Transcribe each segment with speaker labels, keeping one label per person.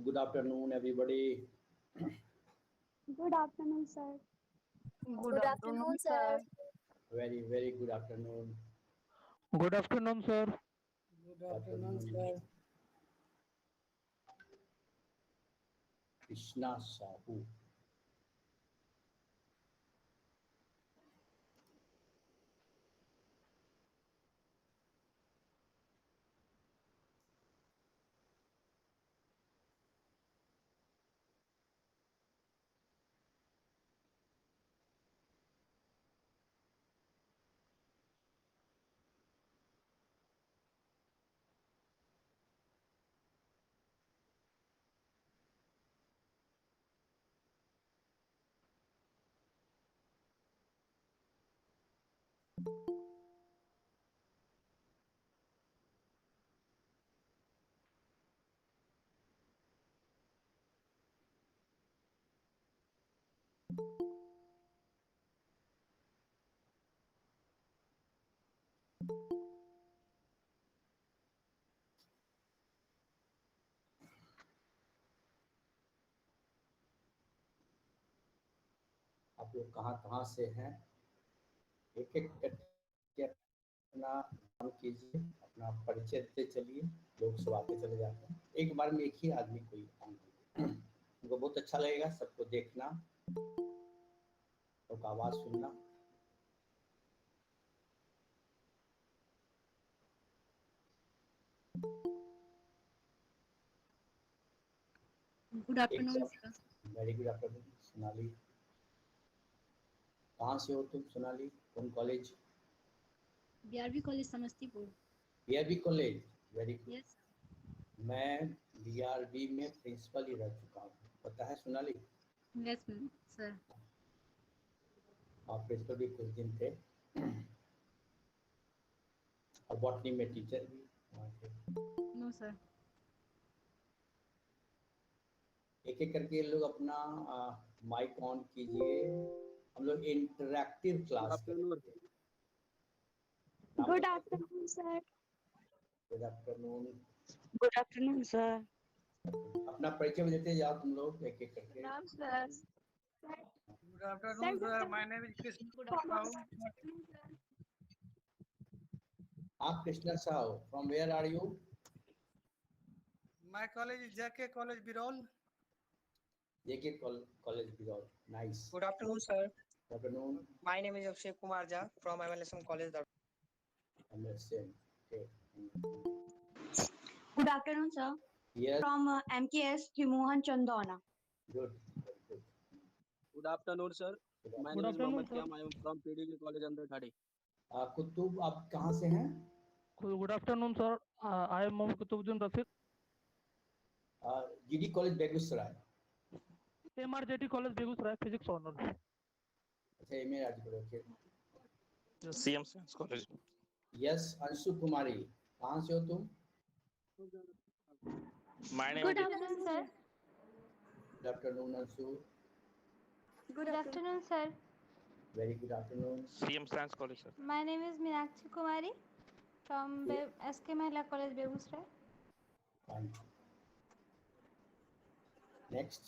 Speaker 1: Good afternoon, everybody.
Speaker 2: Good afternoon, sir.
Speaker 3: Good afternoon, sir.
Speaker 1: Very, very good afternoon.
Speaker 4: Good afternoon, sir.
Speaker 5: Good afternoon, sir.
Speaker 1: Krishna Sahu. आप लोग कहाँ कहाँ से हैं? एक एक करके अपना नाम कीजिए, अपना परिचय देते चलिए। लोग सब आते चले जाते हैं। एक बार में एक ही आदमी कोई काम कीजिए। उनको बहुत अच्छा लगेगा सबको देखना, सबका आवाज सुनना।
Speaker 3: Good afternoon, sir.
Speaker 1: Very good afternoon Sonali. कहाँ से हो तुम सोनाली? कौन college?
Speaker 3: BRB College, Samastipur.
Speaker 1: BRB college, very good.
Speaker 3: Yes.
Speaker 1: मैं बीआरबी में प्रिंसिपल ही रह चुका हूँ, पता है सोनाली?
Speaker 3: Yes, sir.
Speaker 1: आप प्रिंसिपल भी कुछ दिन थे और बॉटनी में टीचर भी वहाँ थे।
Speaker 3: No, sir.
Speaker 1: एक एक करके लोग अपना माइक ऑन कीजिए। हम लोग इंटरैक्टिव क्लास करेंगे।
Speaker 2: Good afternoon, sir.
Speaker 1: Good afternoon.
Speaker 2: Good afternoon, sir.
Speaker 1: अपना परिचय देते जाओ तुम लोग एक एक करके।
Speaker 2: Naam, sir.
Speaker 5: Good afternoon, sir. My name is Krishna Rao.
Speaker 1: आप Krishna Sahu, from where are you?
Speaker 5: My college is JK College, Birol.
Speaker 1: JK college Bijaul, nice.
Speaker 6: Good afternoon, sir.
Speaker 1: Good afternoon.
Speaker 6: My name is Akshay Kumar Jha from MLSM College.
Speaker 1: Okay.
Speaker 2: Good afternoon, sir.
Speaker 1: Yes,
Speaker 2: From MKS Trimohan Chandana.
Speaker 1: good. Good.
Speaker 7: Good afternoon, sir. My
Speaker 4: Good
Speaker 7: name is
Speaker 4: afternoon,
Speaker 7: Mohammad
Speaker 4: sir.
Speaker 7: Kiam. I am from PDG College, Andhra Thadi.
Speaker 1: Qutub, आप कहाँ से हैं?
Speaker 4: Good afternoon, sir. I am Mohammad Kutubuddin Rafiq.
Speaker 1: GD college Begusarai.
Speaker 4: MRJT College, Begusrai, Physics Honors.
Speaker 1: अच्छा, M A Rajguru.
Speaker 7: CM Science College.
Speaker 1: Yes, Anshu Kumari, कहाँ से हो तुम?
Speaker 7: My name
Speaker 2: Good
Speaker 7: is
Speaker 2: afternoon, sir.
Speaker 1: Good afternoon Anshu.
Speaker 2: Good afternoon, sir.
Speaker 1: Very good afternoon.
Speaker 7: CM Science College, sir.
Speaker 2: My name is Meenakshi Kumari from SK Mahila College, Begusrai.
Speaker 1: Fine. Next.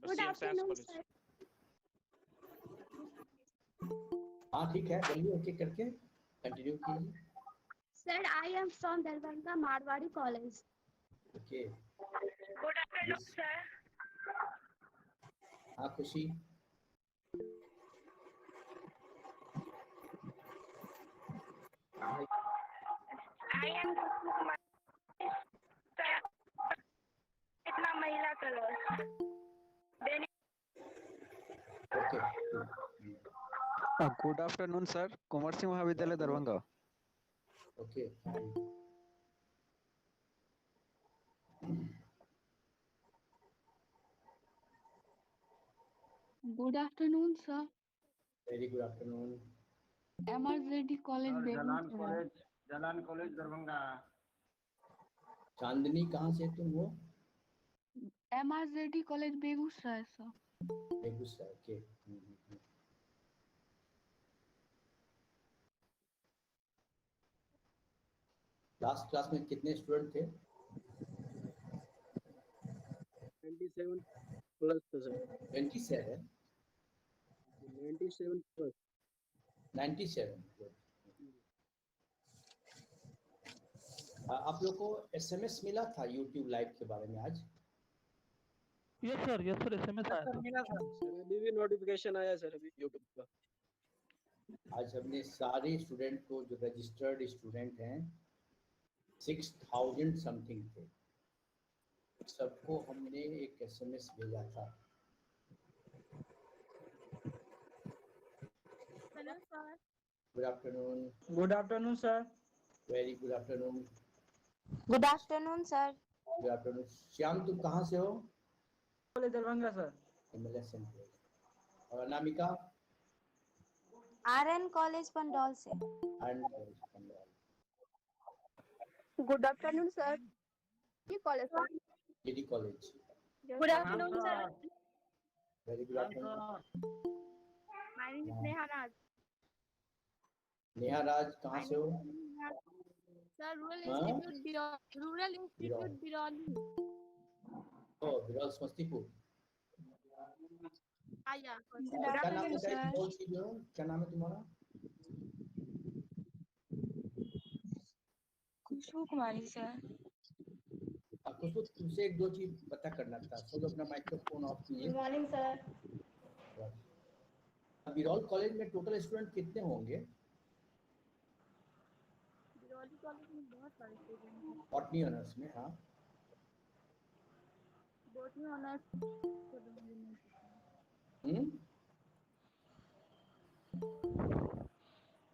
Speaker 2: Good
Speaker 7: CM Science
Speaker 2: afternoon,
Speaker 7: College.
Speaker 2: sir.
Speaker 1: हाँ ठीक है, बोलिए एक एक करके continue कीजिए।
Speaker 2: Sir, I am from Darbhanga Marwari College.
Speaker 1: Okay.
Speaker 2: Good afternoon, sir.
Speaker 1: हाँ खुशी।
Speaker 2: I am Itna Mahila College.
Speaker 1: Okay.
Speaker 8: Good afternoon, sir. Commerce Mahavidyalaya Darbhanga.
Speaker 1: Okay fine.
Speaker 9: Good afternoon, sir.
Speaker 1: Very good afternoon.
Speaker 9: MRZD College,
Speaker 5: Jalan
Speaker 9: Begusarai.
Speaker 5: College Darbhanga.
Speaker 1: Chandni कहाँ से तुम हो?
Speaker 9: MRZD College, Begusarai, sir.
Speaker 1: Begusarai के। Last class में कितने student थे?
Speaker 7: 27 plus तो sir
Speaker 1: 27
Speaker 7: 97 plus
Speaker 1: 97। आप लोग को एसएमएस मिला था यूट्यूब लाइव के बारे में आज?
Speaker 4: यस सर SMS आया था।
Speaker 5: मिला था।
Speaker 7: सर अभी भी नोटिफिकेशन आया सर अभी यूट्यूब का।
Speaker 1: आज हमने सारे स्टूडेंट को, जो रजिस्टर्ड स्टूडेंट हैं 6000 समथिंग थे, सबको हमने एक एसएमएस भेजा था।
Speaker 10: Hello sir.
Speaker 1: Good afternoon.
Speaker 5: Good afternoon sir.
Speaker 1: Very good afternoon.
Speaker 2: Good afternoon sir.
Speaker 1: Good afternoon. Shyam तुम कहाँ से हो?
Speaker 5: College Darbhanga sir.
Speaker 1: MLS और अनामिका?
Speaker 2: RN कॉलेज पंडौल से।
Speaker 10: Good afternoon sir. ये college sir.
Speaker 1: KD college.
Speaker 10: Good afternoon sir.
Speaker 1: Very good afternoon.
Speaker 10: My name is Neha Raj.
Speaker 1: Neha Raj कहाँ से हो?
Speaker 10: Sir rural institute Biraul.
Speaker 1: Oh Biraul Samastipur.
Speaker 10: आया।
Speaker 1: क्या नाम है? क्या नाम है तुम्हारा?
Speaker 9: खुशबू कुमारी, sir.
Speaker 1: खुशबू तुमसे एक दो चीज पता करना था। सब लोग अपना माइक्रोफोन ऑफ कीजिए।
Speaker 10: Good morning sir.
Speaker 1: Biraul college में टोटल स्टूडेंट कितने होंगे?
Speaker 10: बिरौली कॉलेज में बहुत सारे स्टूडेंट हैं।
Speaker 1: बॉटनी ऑनर्स में। हाँ
Speaker 10: बॉटनी ऑनर्स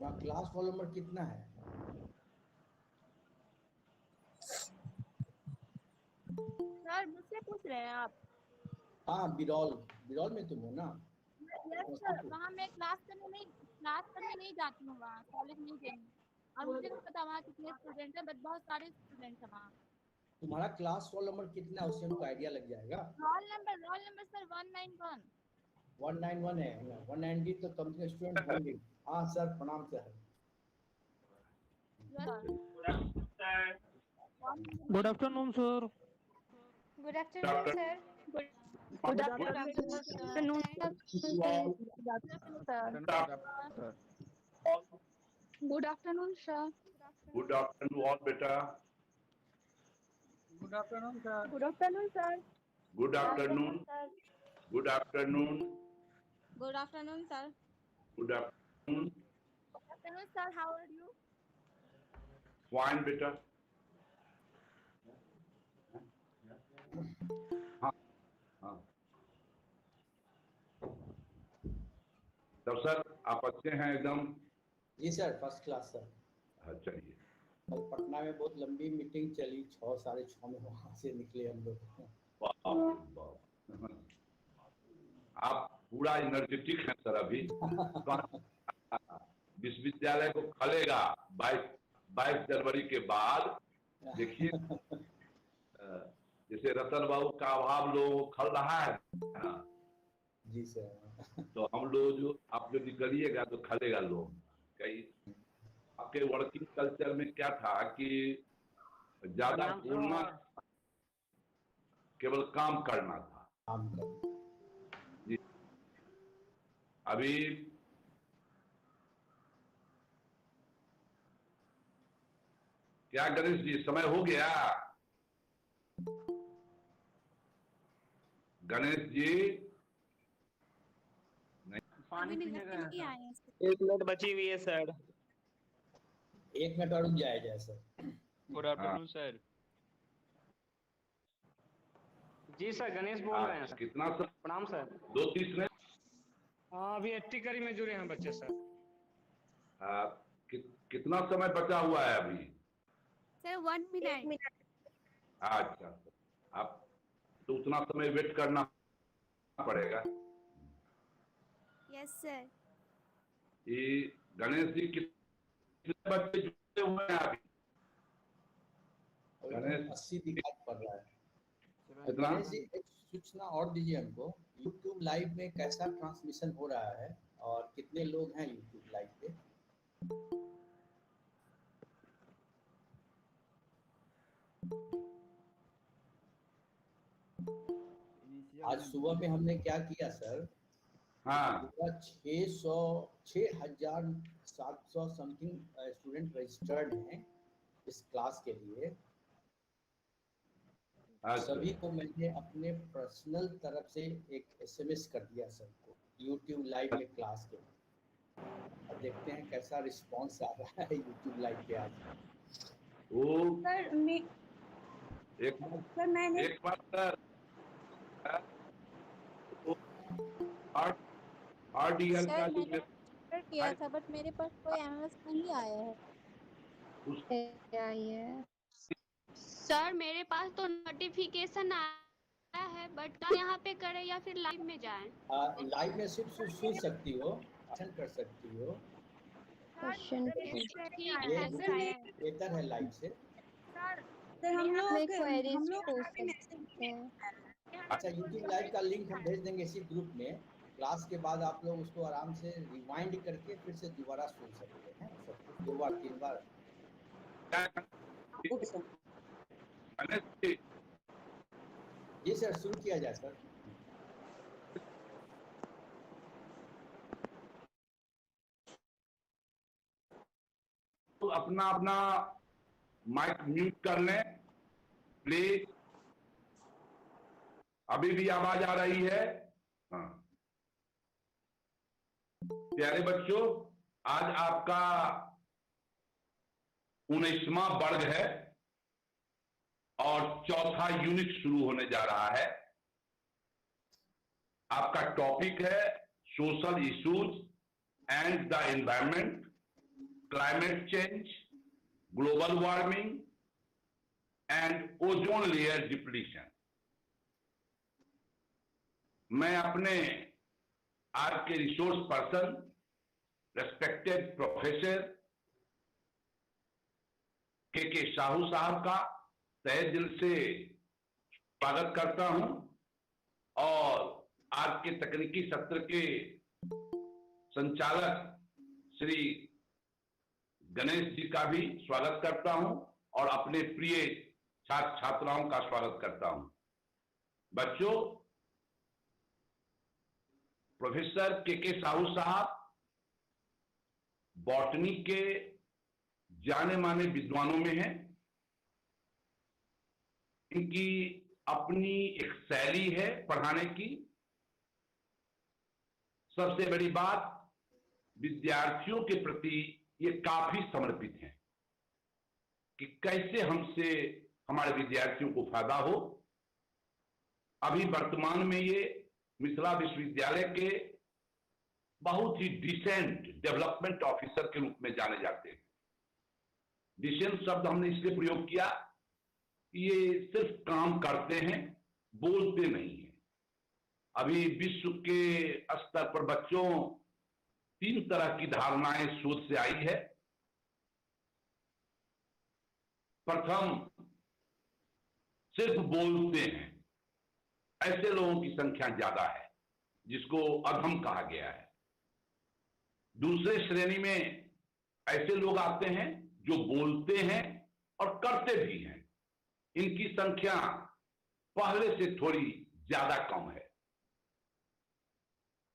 Speaker 1: वहाँ क्लास रोल नंबर कितना है?
Speaker 10: सर मुझसे पूछ रहे हैं आप?
Speaker 1: हाँ बिरौल में तुम हो ना?
Speaker 10: Yes sir. वहाँ मैं क्लास करने नहीं जाती हूँ, वहाँ कॉलेज नहीं गई। और मुझे नहीं पता वहाँ कितने स्टूडेंट हैं, बट बहुत सारे स्टूडेंट हैं वहाँ।
Speaker 1: तुम्हारा क्लास रोल नंबर कितना है उससे हमको आइडिया लग जाएगा।
Speaker 10: Roll number sir 191।
Speaker 1: 191 है। 190 तो कम से स्टूडेंट होंगे। हाँ सर प्रणाम sir.
Speaker 4: Good afternoon sir.
Speaker 2: Good afternoon sir.
Speaker 10: Good afternoon sir.
Speaker 9: Good afternoon, sir.
Speaker 11: Good afternoon, all beta.
Speaker 5: Good afternoon sir.
Speaker 10: Good afternoon sir.
Speaker 11: Good afternoon. Good afternoon.
Speaker 10: Good afternoon sir.
Speaker 11: Good afternoon.
Speaker 10: Good afternoon sir. How are you?
Speaker 11: Fine, beta. हाँ हाँ। तब sir आप अच्छे हैं एकदम?
Speaker 1: जी sir first class sir.
Speaker 11: हाँ चलिए।
Speaker 1: कल पटना में बहुत लंबी मीटिंग चली, 6 साढ़े 6 में वहाँ से निकले हम लोग।
Speaker 11: आप पूरा एनर्जेटिक हैं सर अभी। विश्वविद्यालय को खलेगा 22 जनवरी के बाद। देखिए जैसे रतन बाबू का अभाव लोगों को खल रहा है ना।
Speaker 1: जी सर।
Speaker 11: तो हम लोग जो आप जो निकलिएगा तो खलेगा लोग। कई आपके वर्किंग कल्चर में क्या था कि ज्यादा बोलना, केवल काम करना था।
Speaker 1: काम करना।
Speaker 11: जी अभी क्या गणेश जी समय हो गया? गणेश जी
Speaker 5: पानी पीने गए।
Speaker 7: 1 मिनट बची हुई है सर।
Speaker 1: 1 मिनट और रुक जाए सर।
Speaker 7: Good afternoon sir.
Speaker 12: जी सर गणेश बोल रहे हैं सर।
Speaker 11: कितना सर?
Speaker 12: प्रणाम सर।
Speaker 11: 2:30 में।
Speaker 12: हाँ अभी 80 करी में जुड़े हैं बच्चे सर।
Speaker 11: कितना समय बचा हुआ है अभी?
Speaker 10: Sir 1 minute.
Speaker 11: अच्छा आप तो उतना समय वेट करना पड़ेगा।
Speaker 13: Yes sir.
Speaker 11: ये गणेश जी कितने बच्चे जुड़े हुए हैं अभी? गणेश
Speaker 1: 80 दिखाई पड़ रहा है।
Speaker 11: कितना?
Speaker 1: गणेश जी एक सूचना और दीजिए हमको, YouTube लाइव में कैसा ट्रांसमिशन हो रहा है और कितने लोग हैं YouTube लाइव पे? आज सुबह में हमने क्या किया सर?
Speaker 11: हाँ,
Speaker 1: 6,700 समथिंग स्टूडेंट रजिस्टर्ड हैं इस क्लास के लिए। सभी को मैंने अपने पर्सनल तरफ से एक SMS कर दिया सबको YouTube लाइव में क्लास के लिए। अब देखते हैं कैसा रिस्पांस आ रहा है YouTube लाइव पे आज।
Speaker 11: वो
Speaker 9: सर मैंने
Speaker 11: एक बार सर RDL का जो
Speaker 2: मैंने किया था बट मेरे पास कोई MS नहीं आया है। आई है
Speaker 14: सर मेरे पास तो नोटिफिकेशन आया है बट यहाँ पे करें या फिर लाइव में जाएं?
Speaker 1: लाइव में सिर्फ सुन सकती हो, क्वेश्चन कर सकती हो।
Speaker 2: क्वेश्चन
Speaker 1: ये बेहतर है लाइव से।
Speaker 9: सर हम लोग
Speaker 2: पूछ सकते हैं।
Speaker 1: अच्छा, YouTube लाइव का लिंक हम भेज देंगे इसी ग्रुप में। क्लास के बाद आप लोग उसको आराम से रिवाइंड करके फिर से दोबारा सुन सकते हैं, सब कुछ 2 बार 3 बार। जी सर, शुरू किया जाए सर।
Speaker 11: तो अपना अपना माइक म्यूट कर लें प्लीज। अभी भी आवाज आ रही है? हाँ। प्यारे बच्चों, आज आपका 19वां वर्ग है और 4था यूनिट शुरू होने जा रहा है। आपका टॉपिक है social issues and the environment, climate change, global warming and ozone layer depletion. मैं अपने आज के रिसोर्स पर्सन रेस्पेक्टेड प्रोफेसर के साहू साहब का तहे दिल से स्वागत करता हूं और आज के तकनीकी सत्र के संचालक श्री गणेश जी का भी स्वागत करता हूं और अपने प्रिय छात्र छात्राओं का स्वागत करता हूं। बच्चों, प्रोफेसर के साहू साहब बॉटनी के जाने माने विद्वानों में हैं। इनकी अपनी एक शैली है पढ़ाने की। सबसे बड़ी बात, विद्यार्थियों के प्रति ये काफी समर्पित हैं कि कैसे हमसे हमारे विद्यार्थियों को फायदा हो। अभी वर्तमान में ये मिथिला विश्वविद्यालय के बहुत ही डिसेंट डेवलपमेंट ऑफिसर के रूप में जाने जाते हैं। डिसेंट शब्द हमने इसलिए प्रयोग किया, ये सिर्फ काम करते हैं, बोलते नहीं हैं। अभी विश्व के स्तर पर बच्चों 3 तरह की धारणाएं शोध से आई है। प्रथम, सिर्फ बोलते हैं, ऐसे लोगों की संख्या ज्यादा है, जिसको अधम कहा गया है। दूसरे श्रेणी में ऐसे लोग आते हैं जो बोलते हैं और करते भी हैं। इनकी संख्या पहले से थोड़ी ज्यादा कम है,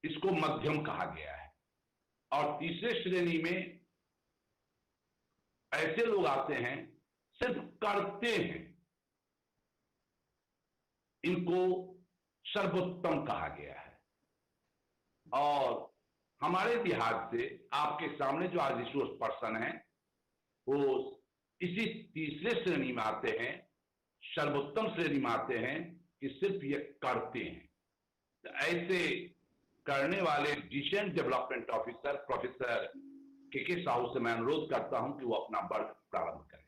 Speaker 11: इसको मध्यम कहा गया है। और तीसरे श्रेणी में ऐसे लोग आते हैं सिर्फ करते हैं, इनको सर्वोत्तम कहा गया है। और हमारे लिहाज से आपके सामने जो आज रिसोर्स पर्सन है वो इसी तीसरे श्रेणी में आते हैं, सर्वोत्तम श्रेणी में आते हैं कि सिर्फ ये करते हैं। तो ऐसे करने वाले डिसेंट डेवलपमेंट ऑफिसर प्रोफेसर के साहू से मैं अनुरोध करता हूं कि वो अपना वर्ग प्रारंभ करें।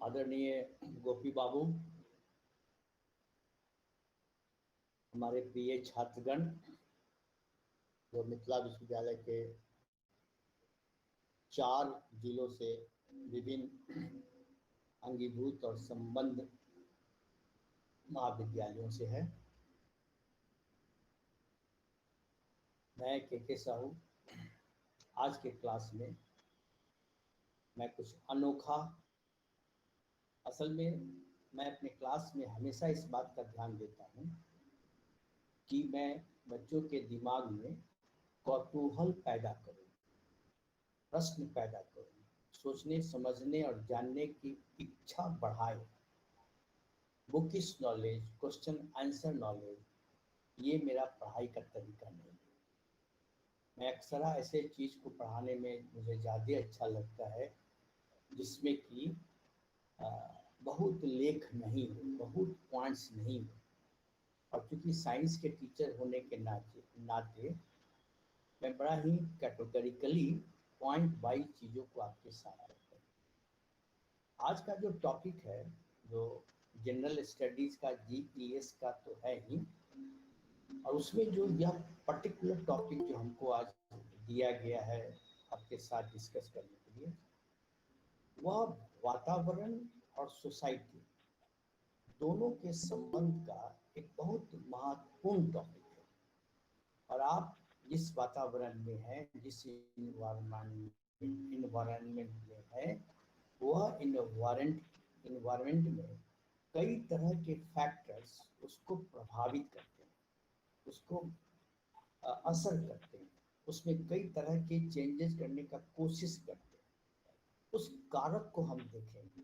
Speaker 1: आदरणीय गोपी बाबू, हमारे प्रिय छात्रगण जो मिथिला विश्वविद्यालय के 4 जिलों से विभिन्न अंगीभूत और संबद्ध महाविद्यालयों से है। मैं के साहू आज के क्लास में मैं कुछ अनोखा, असल में मैं अपने क्लास में हमेशा इस बात का ध्यान देता हूँ कि मैं बच्चों के दिमाग में कौतूहल पैदा करूँ, प्रश्न पैदा करूँ, सोचने समझने और जानने की इच्छा बढ़ाए। Bookish knowledge, question answer knowledge, ये मेरा पढ़ाई का तरीका नहीं है। मैं अक्सर ऐसे चीज़ को पढ़ाने में मुझे ज़्यादा अच्छा लगता है जिसमें कि बहुत लेख नहीं हो, बहुत पॉइंट्स नहीं हो। और क्योंकि साइंस के टीचर होने के नाते मैं बड़ा ही कैटेगरिकली पॉइंट वाइज चीज़ों को आपके साथ रखता हूँ। आज का जो टॉपिक है, जो जनरल स्टडीज़ का GES का तो है ही, और उसमें जो यह पर्टिकुलर टॉपिक जो हमको आज दिया गया है आपके साथ डिस्कस करने के लिए, वह वातावरण और सोसाइटी दोनों के संबंध का एक बहुत महत्वपूर्ण टॉपिक है। और आप जिस वातावरण में हैं, जिस इन्वायरमेंट में है, वह इन्वायरमेंट में कई तरह के फैक्टर्स उसको प्रभावित करते हैं, उसको असर करते हैं, उसमें कई तरह के चेंजेस करने का कोशिश करते हैं। उस कारक को हम देखेंगे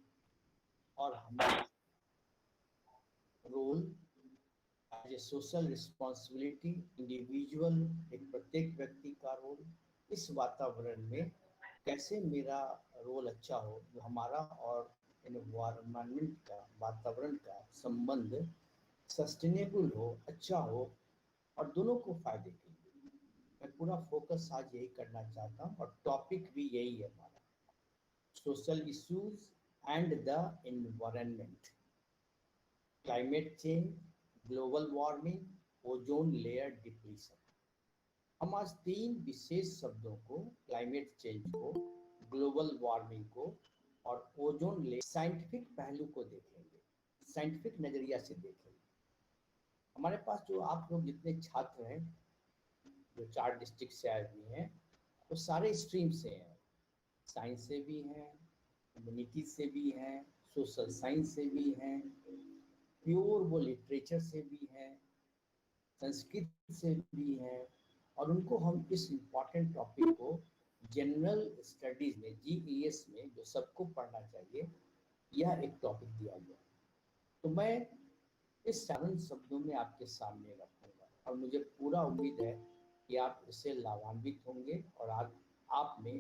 Speaker 1: और हमारा role as a social responsibility, individual, एक प्रत्येक व्यक्ति का रोल, इस वातावरण में कैसे मेरा रोल अच्छा हो, जो हमारा और एनवायरनमेंट का, वातावरण का संबंध सस्टेनेबल हो, अच्छा हो और दोनों को फायदे के लिए। मैं पूरा फोकस आज यही करना चाहता हूँ और टॉपिक भी यही है हमारा, social issues and the environment, climate change, global warming, ozone layer depletion. हम आज 3 विशेष शब्दों को, क्लाइमेट चेंज को, ग्लोबल वार्मिंग को और ओजोन लेयर, साइंटिफिक पहलू को देखेंगे, साइंटिफिक नजरिया से देखेंगे। हमारे पास जो आप लोग जितने छात्र हैं, जो 4 डिस्ट्रिक्ट से आए हुए हैं, वो सारे स्ट्रीम से हैं, साइंस से भी हैं, ह्यूमैनिटी से भी हैं, सोशल साइंस से भी हैं, प्योर वो लिटरेचर से भी हैं, संस्कृत से भी हैं। और उनको हम इस इम्पॉर्टेंट टॉपिक को जनरल स्टडीज में, GES में, जो सबको पढ़ना चाहिए, यह एक टॉपिक दिया गया। तो मैं इस साधारण शब्दों में आपके सामने रखूंगा और मुझे पूरा उम्मीद है कि आप इससे लाभान्वित होंगे और आप में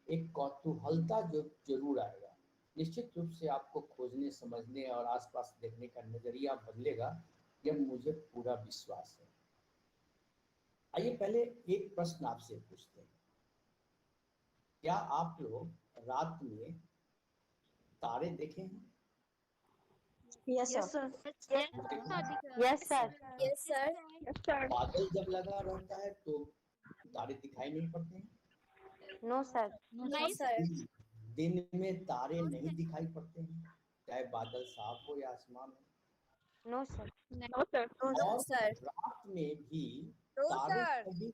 Speaker 1: एक कौतूहलता जो जरूर आएगा। निश्चित रूप से आपको खोजने, समझने और आसपास देखने का नजरिया बदलेगा, यह मुझे पूरा विश्वास है। आइए पहले एक प्रश्न आपसे पूछते हैं, क्या आप लोग रात में तारे देखे हैं?
Speaker 9: Yes, sir.
Speaker 14: Yes, sir.
Speaker 9: Yes, sir.
Speaker 1: बादल जब लगा रहता है तो तारे दिखाई नहीं पड़ते हैं?
Speaker 14: No, sir.
Speaker 9: No, sir.
Speaker 1: दिन में तारे नहीं दिखाई पड़ते हैं, चाहे बादल साफ हो या आसमान हो?
Speaker 14: No, sir.
Speaker 9: No, sir.
Speaker 1: और
Speaker 9: No, sir.
Speaker 1: रात में भी
Speaker 9: No,
Speaker 1: तारे
Speaker 9: sir.
Speaker 1: कभी,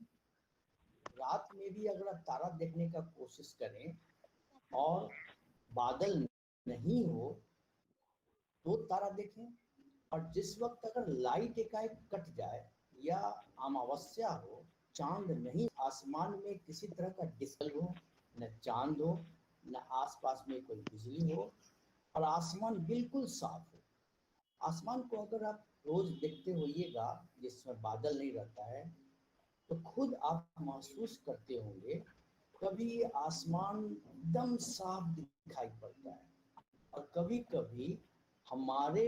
Speaker 1: रात में भी अगर आप तारा देखने का कोशिश करें और बादल नहीं हो तो तारा देखें। और जिस वक्त अगर लाइट एकाएक कट जाए या अमावस्या हो, चांद नहीं, आसमान में किसी तरह का डिस्टर्ब हो, न चांद हो, न आसपास में कोई बिजली हो और आसमान बिल्कुल साफ हो, आसमान को अगर आप रोज देखते होइएगा जिसमें बादल नहीं रहता है, तो खुद आप महसूस करते होंगे कभी आसमान एकदम साफ दिखाई पड़ता है और कभी कभी हमारे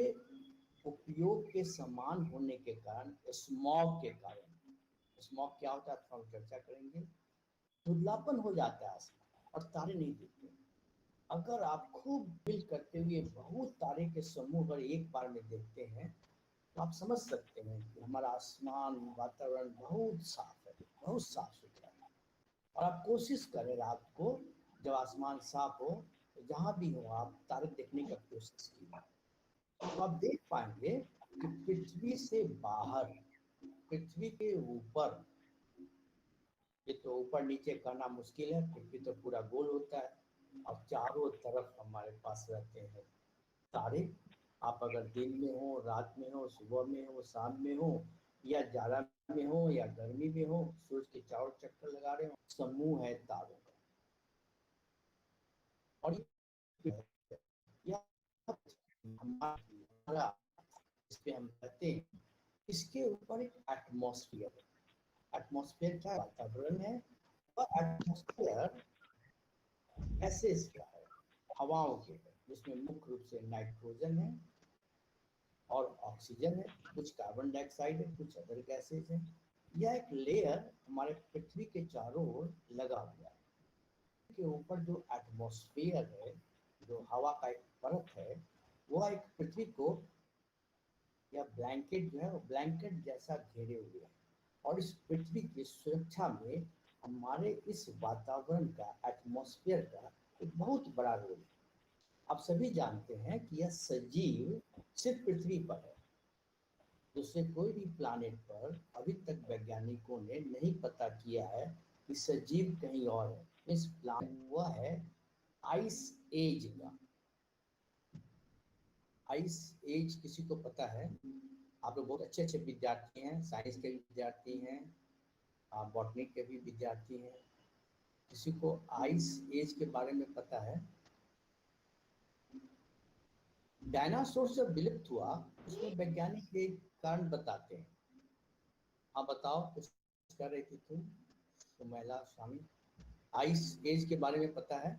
Speaker 1: उपयोग के समान होने के कारण, स्मॉग के कारण, स्मॉग क्या होता है थोड़ा चर्चा करेंगे, धुंधलापन हो जाता है आसमान और तारे नहीं दिखते। अगर आप खूब दिल करते हुए बहुत तारे के समूह अगर एक बार में देखते हैं तो आप समझ सकते हैं कि हमारा आसमान वातावरण बहुत साफ है, बहुत साफ सुथरा है। और आप कोशिश करें रात को जब आसमान साफ हो तो जहाँ भी हो आप तारे देखने का कोशिश कीजिए, तो आप देख पाएंगे कि पृथ्वी से बाहर, पृथ्वी के ऊपर, ये तो ऊपर नीचे करना मुश्किल है, पृथ्वी तो पूरा गोल होता है और चारों तरफ हमारे पास रहते हैं तारे। आप अगर दिन में हो, रात में हो, सुबह में हो, शाम में हो, या जाड़ा में हो या गर्मी में हो, सूरज के चारों चक्कर लगा रहे हो, समूह है तारों का। और यह हमारा इस पे हम कहते हैं, इसके ऊपर एक एटमॉस्फेयर है। एटमॉस्फेयर का वातावरण है और एटमॉस्फेयर गैसेस का है, हवाओं के है, जिसमें मुख्य रूप से नाइट्रोजन है और ऑक्सीजन है, कुछ कार्बन डाइऑक्साइड है, कुछ अदर गैसेज है। यह एक लेयर हमारे पृथ्वी के चारों ओर लगा हुआ है। के ऊपर जो एटमॉस्फेयर है, जो हवा का एक परत है, वह एक पृथ्वी को या ब्लैंकेट जो है वो ब्लैंकेट जैसा घेरे हुए है। और इस पृथ्वी की सुरक्षा में हमारे इस वातावरण का, एटमॉस्फेयर का एक बहुत बड़ा रोल है। आप सभी जानते हैं कि यह सजीव सिर्फ पृथ्वी पर है, दूसरे कोई भी प्लानेट पर अभी तक वैज्ञानिकों ने नहीं पता किया है कि सजीव कहीं और है। इस प्लानेट हुआ है आइस एज का। आइस एज किसी को पता है? आप लोग बहुत अच्छे अच्छे विद्यार्थी हैं, साइंस के विद्यार्थी हैं, बॉटनी के भी विद्यार्थी हैं। किसी को आइस एज के बारे में पता है? डायनासोर जब विलुप्त हुआ उसमें वैज्ञानिक एक कारण बताते हैं। हाँ बताओ, कुछ कर रही थी तुम सुमैला स्वामी? आइस एज के बारे में पता है?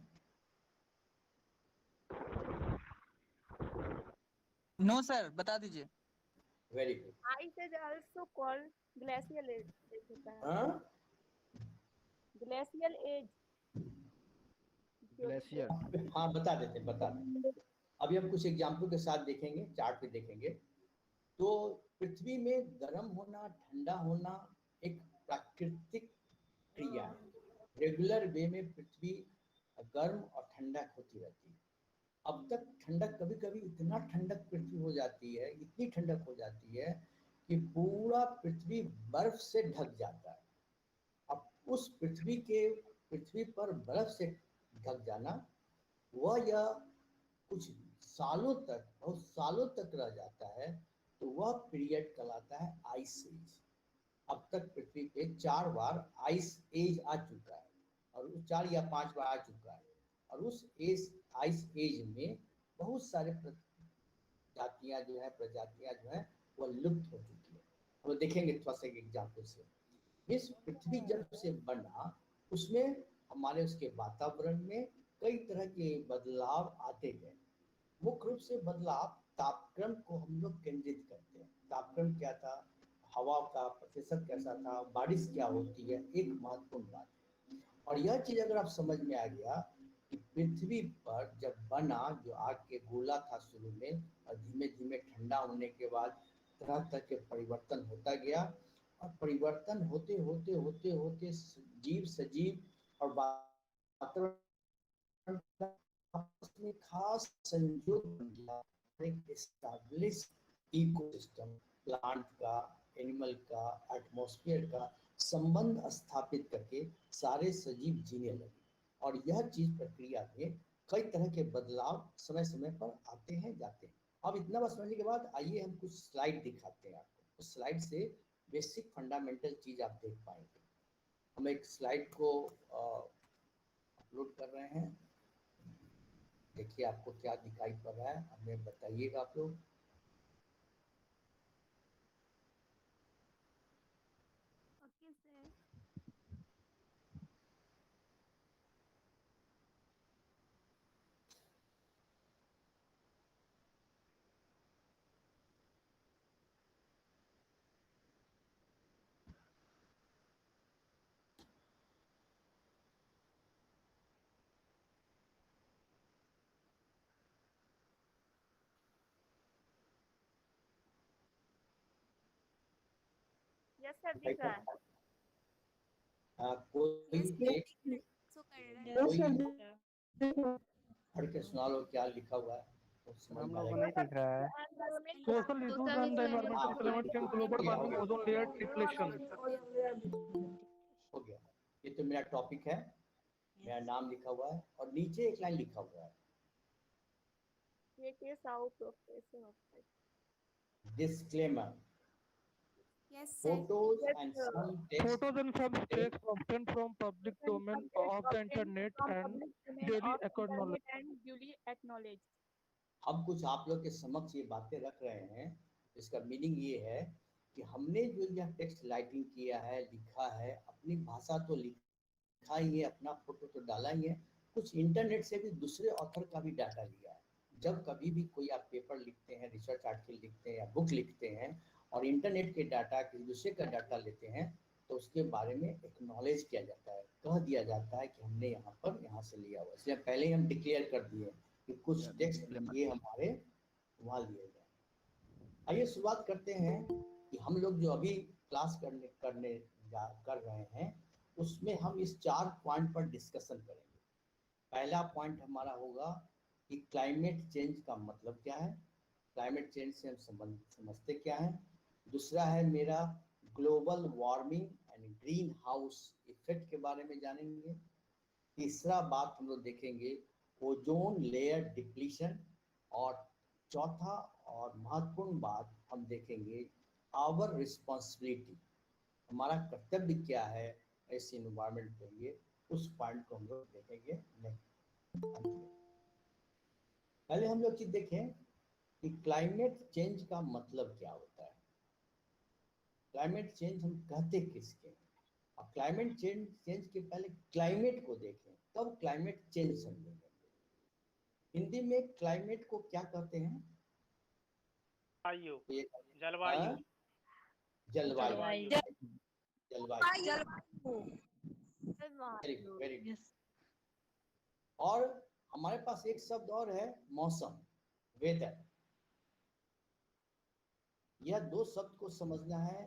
Speaker 13: नो सर, बता दीजिए।
Speaker 1: Very good.
Speaker 10: Ice is also called glacial age होता है।
Speaker 1: हाँ?
Speaker 10: Glacial age।
Speaker 15: ग्लेशियर।
Speaker 1: हाँ बता देते, बता देते। अभी हम कुछ एग्जाम्पल के साथ देखेंगे, चार्ट पे देखेंगे। तो पृथ्वी में गर्म होना, ठंडा होना एक प्राकृतिक क्रिया है। रेगुलर वे में पृथ्वी गर्म और ठंडक होती रहती है। अब तक ठंडक, कभी कभी इतना ठंडक पृथ्वी हो जाती है, इतनी ठंडक हो जाती है कि पूरा पृथ्वी बर्फ से ढक जाता है। अब उस पृथ्वी पर बर्फ से ढक जाना, वह या कुछ सालों तक, बहुत सालों तक रह जाता है, तो वह पीरियड कहलाता है आइस एज। अब तक पृथ्वी पे 4 बार आइस एज आ चुका है, और 4 या 5 बार आ चुका है। और उस आइस एज में बहुत सारे प्रजातियां जो है वह लुप्त हो चुकी है। हम देखेंगे थोड़ा सा एग्जाम्पल से। इस पृथ्वी जब से बना, उसमें हमारे उसके वातावरण में कई तरह के बदलाव आते गए। मुख्य रूप से बदलाव तापक्रम को हम लोग केंद्रित करते हैं। तापक्रम क्या था, हवा का प्रतिशत कैसा था, बारिश क्या होती है, एक महत्वपूर्ण बात है। और यह चीज अगर आप समझ में आ गया कि पृथ्वी पर जब बना, जो आग के गोला था शुरू में, और धीमे धीमे ठंडा होने के बाद तरह तरह के परिवर्तन होता गया, और परिवर्तन होते होते होते होते जीव सजीव और वातावरण में खास संयोग बन गया। एक एस्टैब्लिश इकोसिस्टम, प्लांट का, एनिमल का, एटमॉस्फेयर का संबंध स्थापित करके सारे सजीव जीने लगे। और यह चीज प्रक्रिया में कई तरह के बदलाव समय समय पर आते हैं, जाते हैं। अब इतना बात समझने के बाद आइए हम कुछ स्लाइड दिखाते हैं आपको। उस स्लाइड से बेसिक फंडामेंटल चीज आप देख पाएंगे। हम एक स्लाइड को अपलोड कर रहे हैं, देखिए आपको क्या दिखाई पड़ रहा है, हमें बताइएगा आप लोग।
Speaker 2: Okay sir.
Speaker 10: यस सर दिख रहा है।
Speaker 1: कोई एक पढ़ के सुना लो क्या लिखा हुआ है, तो समझ में आएगा।
Speaker 4: नहीं दिख रहा है। Social issues and environmental climate change, global warming, ozone layer depletion.
Speaker 1: हो गया, ये तो मेरा टॉपिक है, मेरा नाम लिखा हुआ है और नीचे एक लाइन लिखा हुआ है, disclaimer. Photos and some text.
Speaker 4: Photos and some text obtained from public domain of the internet and duly acknowledged.
Speaker 1: हम कुछ आप लोग के समक्ष ये बातें रख रहे हैं, इसका मीनिंग ये है कि हमने जो यह टेक्स्ट राइटिंग किया है, लिखा है, अपनी भाषा तो लिखा ही है, अपना फोटो तो डाला ही है, कुछ इंटरनेट से भी दूसरे ऑथर का भी डाटा लिया है। जब कभी भी कोई आप पेपर लिखते हैं, रिसर्च आर्टिकल लिखते हैं या बुक लिखते हैं और इंटरनेट के डाटा किसी दूसरे का डाटा लेते हैं, तो उसके बारे में एक्नॉलेज किया जाता है, कह दिया जाता है कि हमने यहाँ से लिया हुआ। इसलिए पहले ही हम डिक्लेयर कर दिए कि कुछ टेक्स्ट ये हमारे वहाँ लिए गए। आइए शुरुआत करते हैं कि हम लोग जो अभी क्लास कर रहे हैं उसमें हम इस 4 पॉइंट पर डिस्कशन करेंगे। पहला पॉइंट हमारा होगा कि क्लाइमेट चेंज का मतलब क्या है, क्लाइमेट चेंज से हम समझते क्या है। दूसरा है मेरा global warming and green house effect के बारे में जानेंगे। तीसरा बात हम लोग देखेंगे ओजोन लेयर डिप्लीशन, और चौथा और महत्वपूर्ण बात हम देखेंगे आवर रिस्पॉन्सिबिलिटी, हमारा कर्तव्य क्या है ऐसे इन्वायरमेंट के लिए। उस पॉइंट को हम लोग देखेंगे नहीं। पहले हम लोग चीज देखें कि क्लाइमेट चेंज का मतलब क्या होता है। क्लाइमेट चेंज हम कहते किसके हैं। अब क्लाइमेट चेंज के पहले क्लाइमेट को देखें, तब क्लाइमेट चेंज समझेंगे। हिंदी में क्लाइमेट को क्या कहते हैं?
Speaker 12: जलवायु।
Speaker 1: जलवायु। Very good. और हमारे पास एक शब्द और है मौसम, वेदर। यह 2 शब्द को समझना है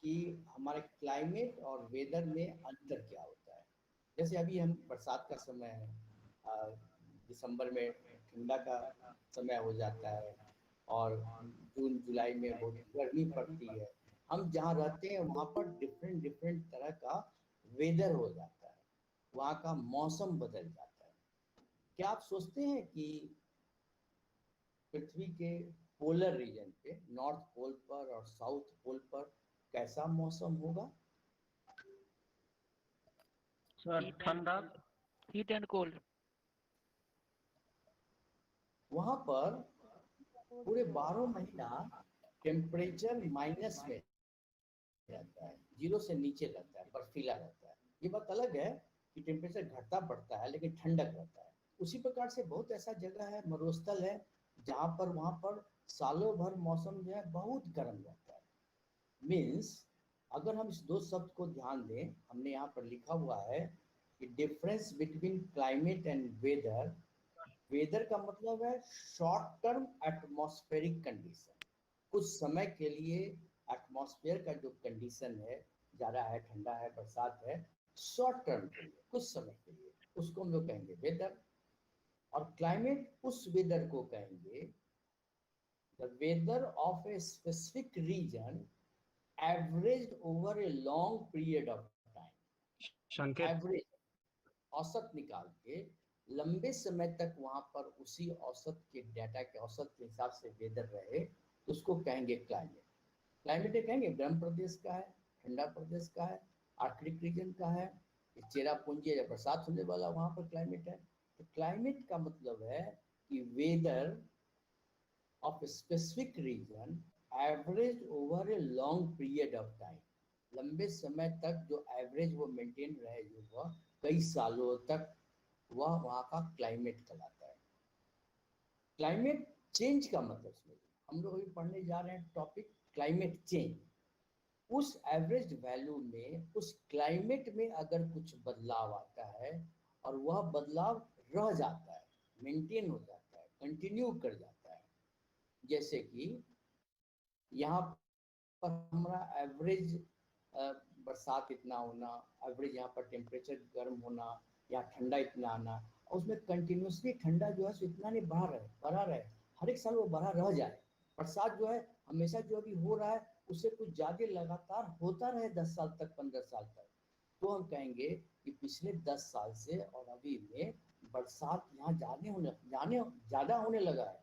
Speaker 1: कि हमारे क्लाइमेट और वेदर में अंतर क्या होता है। जैसे अभी हम बरसात का समय है, दिसंबर में ठंडा का समय हो जाता है और जून जुलाई में बहुत गर्मी पड़ती है। हम जहाँ रहते हैं वहाँ पर डिफरेंट तरह का वेदर हो जाता है, वहाँ का मौसम बदल जाता है। क्या आप सोचते हैं कि पृथ्वी के पोलर रीजन पे, नॉर्थ पोल पर और साउथ पोल पर कैसा मौसम होगा?
Speaker 4: सर ठंडा, हीट एंड कोल्ड।
Speaker 1: वहां पर पूरे 12 महीना टेम्परेचर माइनस में रहता है, 0 से नीचे रहता है, बर्फीला रहता है। ये बात अलग है कि टेम्परेचर घटता बढ़ता है लेकिन ठंडक रहता है। उसी प्रकार से बहुत ऐसा जगह है, मरुस्थल है, जहाँ पर वहाँ पर सालों भर मौसम जो है बहुत गर्म रहता है। मीन्स अगर हम इस 2 शब्द को ध्यान दें, हमने यहाँ पर लिखा हुआ है कि difference between climate and weather. Weather का मतलब है शॉर्ट टर्म एटमॉस्फेरिक कंडीशन, कुछ समय के लिए एटमॉस्फेयर का जो कंडीशन है, ज़्यादा है, ठंडा है, बरसात है, शॉर्ट टर्म के लिए, कुछ समय के लिए, उसको हम लोग कहेंगे वेदर। और क्लाइमेट उस वेदर को कहेंगे the weather of a specific region average over a long period of time. Average औसत निकाल के लंबे समय तक वहां पर उसी औसत के डाटा के औसत के हिसाब से वेदर रहे, तो उसको कहेंगे क्लाइमेट। क्लाइमेट कहेंगे गर्म प्रदेश का है, ठंडा प्रदेश का है, आर्कटिक रीजन का है, चेरापूंजी या बरसात होने वाला वहां पर क्लाइमेट है। तो क्लाइमेट का मतलब है कि weather of specific region average over a long period of time, लंबे समय तक जो एवरेज वो मेंटेन रहे, जो वह कई सालों तक, वह वहाँ का क्लाइमेट कहलाता है। क्लाइमेट चेंज का मतलब समझिए, हम लोग अभी पढ़ने जा रहे हैं टॉपिक क्लाइमेट चेंज। उस एवरेज वैल्यू में, उस क्लाइमेट में अगर कुछ बदलाव आता है और वह बदलाव रह जाता है, मेंटेन हो जाता है, कंटिन्यू कर जाता है, जैसे कि यहाँ पर हमारा एवरेज बरसात इतना होना, एवरेज यहाँ पर टेम्परेचर गर्म होना या ठंडा इतना आना, और उसमें कंटिन्यूसली ठंडा जो है सो इतना नहीं बढ़ा रहे, हर एक साल वो बढ़ा रह जाए। बरसात जो है हमेशा जो अभी हो रहा है उससे कुछ ज़्यादा लगातार होता रहे 10 साल तक, 15 साल तक, तो हम कहेंगे कि पिछले 10 साल से और अभी में बरसात यहाँ ज़्यादा होने लगा है,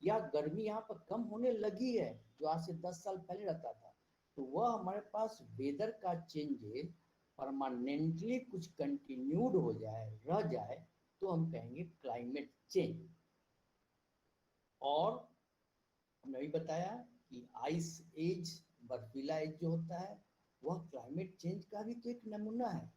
Speaker 1: या गर्मी यहाँ पर कम होने लगी है जो आज से 10 साल पहले रहता था। तो वह हमारे पास वेदर का चेंजेस परमानेंटली कुछ कंटिन्यूड हो जाए, रह जाए, तो हम कहेंगे क्लाइमेट चेंज। और हमने अभी बताया कि आइस एज, बर्फीला एज जो होता है वह क्लाइमेट चेंज का भी तो एक नमूना है।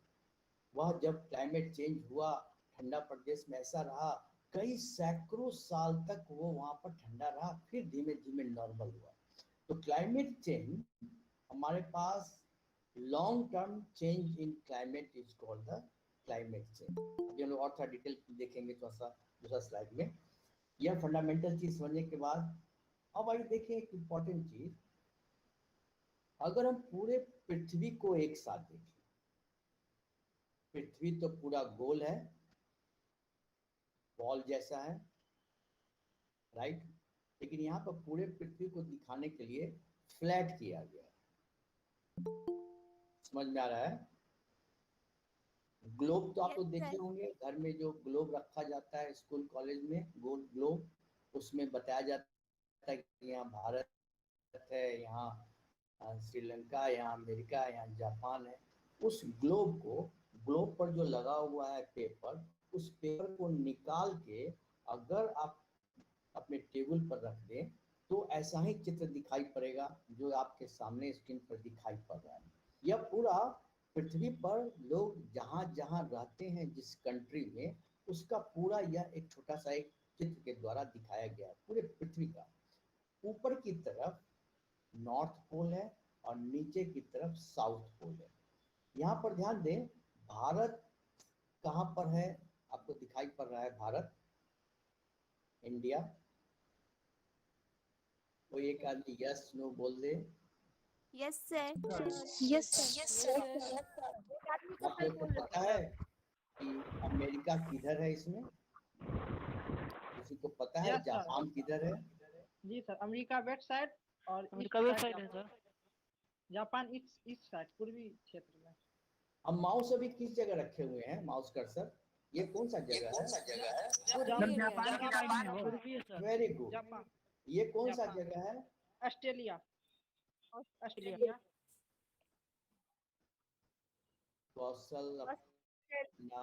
Speaker 1: वह जब क्लाइमेट चेंज हुआ, ठंडा प्रदेश में ऐसा रहा, कई सैकड़ों साल तक वो वहाँ पर ठंडा रहा, फिर धीमे धीमे नॉर्मल हुआ। तो क्लाइमेट चेंज हमारे पास long term change in climate is called the climate change. अभी हम लोग और थोड़ा डिटेल देखेंगे थोड़ा सा दूसरा स्लाइड में। यह फंडामेंटल चीज समझने के बाद अब आइए देखें एक इम्पॉर्टेंट चीज। अगर हम पूरे पृथ्वी को एक साथ देखें, पृथ्वी तो पूरा गोल है, बॉल जैसा है, राइट, लेकिन यहाँ पर पूरे पृथ्वी को दिखाने के लिए फ्लैट किया गया है। समझ में आ रहा है? ग्लोब तो आप लोग देखे होंगे, घर में जो ग्लोब रखा जाता है स्कूल कॉलेज में, गोल ग्लोब, उसमें बताया जाता है कि यहाँ भारत है, यहाँ श्रीलंका, यहाँ अमेरिका, यहाँ जापान है। उस ग्लोब पर जो लगा हुआ है पेपर, उस पेपर को निकाल के अगर आप अपने टेबल पर रख दें तो ऐसा ही चित्र दिखाई पड़ेगा जो आपके सामने स्क्रीन पर दिखाई पड़ रहा है। यह पूरा पृथ्वी पर लोग जहाँ जहाँ रहते हैं जिस कंट्री में, उसका पूरा यह एक छोटा सा एक चित्र के द्वारा दिखाया गया है पूरे पृथ्वी का। ऊपर की तरफ नॉर्थ पोल है और नीचे की तरफ साउथ पोल है। यहाँ पर ध्यान दें, भारत कहाँ पर है? आपको दिखाई पड़ रहा है भारत, इंडिया। कोई एक आदमी यस नो बोल दे।
Speaker 9: Yes sir.
Speaker 2: Yes sir.
Speaker 1: आप लोग को पता है कि अमेरिका किधर है? इसमें किसी को पता है? जापान किधर है?
Speaker 4: जी सर, अमेरिका वेस्ट साइड और
Speaker 12: अमेरिका वेस्ट साइड है सर।
Speaker 4: जापान ईस्ट साइड, पूर्वी क्षेत्र में।
Speaker 1: अब माउस अभी किस जगह रखे हुए हैं? माउस कर्सर ये कौन सा जगह है? Very good. ये कौन सा जगह है?
Speaker 4: ऑस्ट्रेलिया।
Speaker 1: कौशल अपना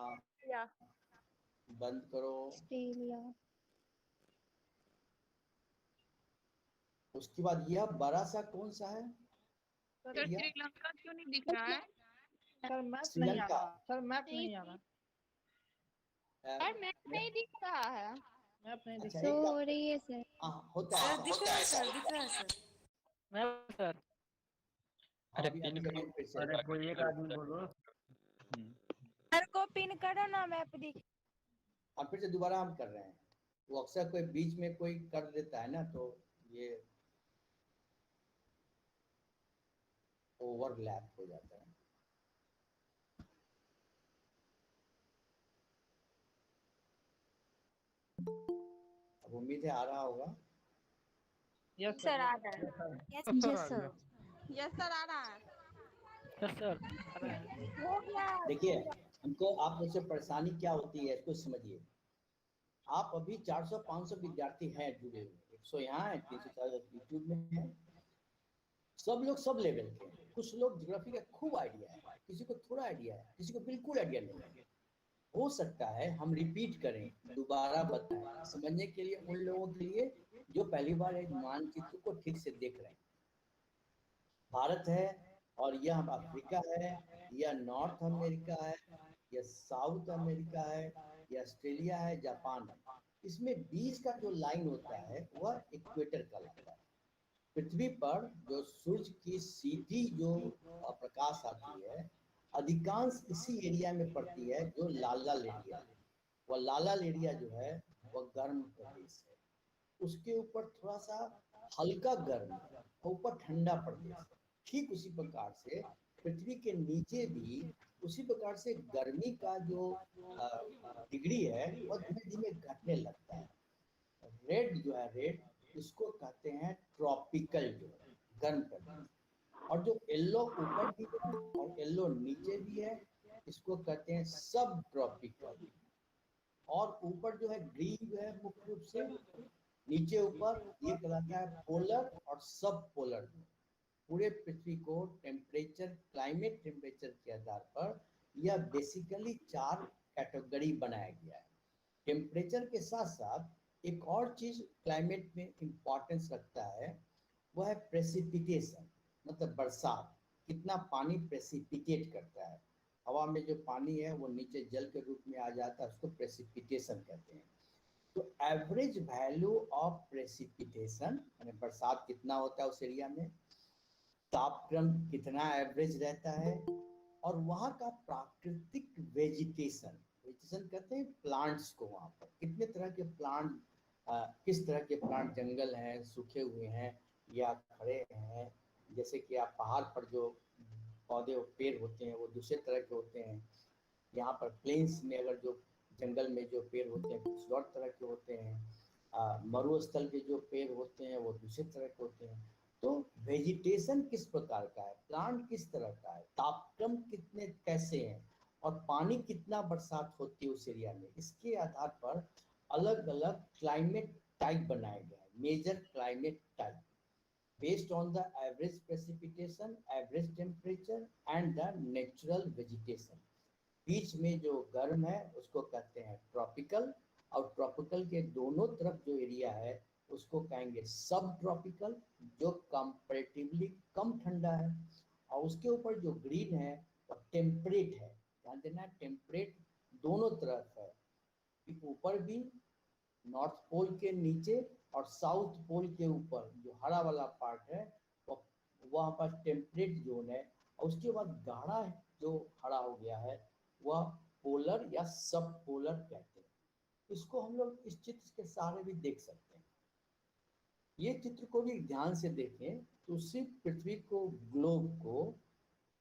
Speaker 1: बंद करो।
Speaker 2: ऑस्ट्रेलिया।
Speaker 1: उसके बाद यह बड़ा सा कौन सा है?
Speaker 10: सर श्रीलंका क्यों नहीं दिख रहा है?
Speaker 4: सर मैप नहीं आ रहा। सर मैप नहीं आ रहा।
Speaker 10: सर मैप नहीं दिख रहा है।
Speaker 4: मैप नहीं दिख
Speaker 2: शो हो रही है सर।
Speaker 1: होता है
Speaker 9: दिख रहा है सर, दिख रहा है सर।
Speaker 12: Map sir.
Speaker 1: अरे कोई एक आदमी बोलो।
Speaker 9: सर को पिन करो ना, मैप दिख।
Speaker 1: अब फिर से दोबारा हम कर रहे हैं। वो अक्सर कोई बीच में कोई कर देता है ना, तो ये ओवरलैप हो जाता है। अब उम्मीद है आ रहा होगा।
Speaker 4: यस
Speaker 9: सर आ रहा है।
Speaker 2: Yes sir.
Speaker 10: यस सर आ रहा है।
Speaker 12: Yes sir.
Speaker 10: हो गया।
Speaker 1: देखिए, हमको आप लोग से परेशानी क्या होती है इसको समझिए। आप अभी 400-500 विद्यार्थी हैं जुड़े हुए, 100 यहाँ है, 340 यूट्यूब में है। सब लोग सब लेवल के हैं। कुछ लोग ज्योग्राफी का खूब आइडिया है, किसी को थोड़ा आइडिया है, किसी को बिल्कुल आइडिया नहीं है। हो सकता है हम रिपीट करें, दोबारा बताएं समझने के लिए उन लोगों के लिए जो पहली बार एक मानचित्र को ठीक से देख रहे हैं। भारत है और यह अफ्रीका है, यह नॉर्थ अमेरिका है, यह साउथ अमेरिका है, यह ऑस्ट्रेलिया है, जापान है। इसमें बीच का जो लाइन होता है वह इक्वेटर का होता है। पृथ्वी पर जो सूर्य की सीधी जो प्रकाश आती है अधिकांश इसी एरिया में पड़ती है जो लाल एरिया है। वह लाल एरिया जो है वह गर्म प्रदेश है। उसके ऊपर थोड़ा सा हल्का गर्म है, ऊपर ठंडा प्रदेश है। ठीक उसी प्रकार से पृथ्वी के नीचे भी उसी प्रकार से गर्मी का जो डिग्री है वो धीमे धीमे घटने लगता है। रेड जो है, रेड इसको कहते हैं ट्रॉपिकल जो है गर्म प्रदेश, और जो येलो ऊपर भी है और येलो नीचे भी है इसको कहते हैं सब ट्रॉपिकल। और ऊपर जो है ग्रीन जो है मुख्य रूप से नीचे ऊपर ये कहलाता है पोलर और सब पोलर। पूरे पृथ्वी को टेम्परेचर, क्लाइमेट टेम्परेचर के आधार पर यह बेसिकली 4 कैटेगरी बनाया गया है। टेम्परेचर के साथ साथ एक और चीज क्लाइमेट में इम्पोर्टेंस रखता है, वह है प्रेसिपिटेशन, मतलब बरसात, कितना पानी प्रेसिपिटेट करता है। हवा में जो पानी है वो नीचे जल के रूप में आ जाता है, उसको प्रेसिपिटेशन कहते हैं। तो एवरेज वैल्यू ऑफ प्रेसिपिटेशन यानी बरसात कितना होता है उस एरिया में, तापक्रम कितना एवरेज रहता है, और वहाँ का प्राकृतिक वेजिटेशन, वेजिटेशन कहते हैं प्लांट्स को, वहाँ पर कितने तरह के प्लांट, किस तरह के प्लांट, जंगल हैं, सूखे हुए हैं या खड़े हैं। जैसे कि आप पहाड़ पर जो पौधे पेड़ होते हैं वो दूसरे तरह के होते हैं, यहाँ पर प्लेन्स में अगर जो जंगल में जो पेड़ होते हैं कुछ और तरह के होते हैं, मरुस्थल के जो पेड़ होते हैं वो दूसरे तरह के होते हैं। तो वेजिटेशन किस प्रकार का है, प्लांट किस तरह का है, तापक्रम कितने कैसे हैं, और पानी कितना बरसात होती है उस एरिया में, इसके आधार पर अलग अलग क्लाइमेट टाइप बनाए गए हैं, major climate type based on the average precipitation, average temperature and the natural vegetation। बीच में जो गर्म है उसको कहते हैं ट्रॉपिकल, और ट्रॉपिकल के दोनों तरफ जो एरिया है उसको कहेंगे सब ट्रॉपिकल, जो कंपैरेटिवली कम ठंडा है। और उसके ऊपर जो ग्रीन है वो टेम्परेट है, ध्यान देना टेम्परेट दोनों तरफ है, ऊपर भी नॉर्थ पोल के नीचे और साउथ पोल के ऊपर जो हरा वाला पार्ट है वो वहाँ पर टेम्परेट जोन है, और उसके बाद गाढ़ा जो हरा हो गया है वह पोलर या सब पोलर कहते हैं। इसको हम लोग इस चित्र के सहारे भी देख सकते हैं। ये चित्र को भी ध्यान से देखें तो उसी पृथ्वी को, ग्लोब को,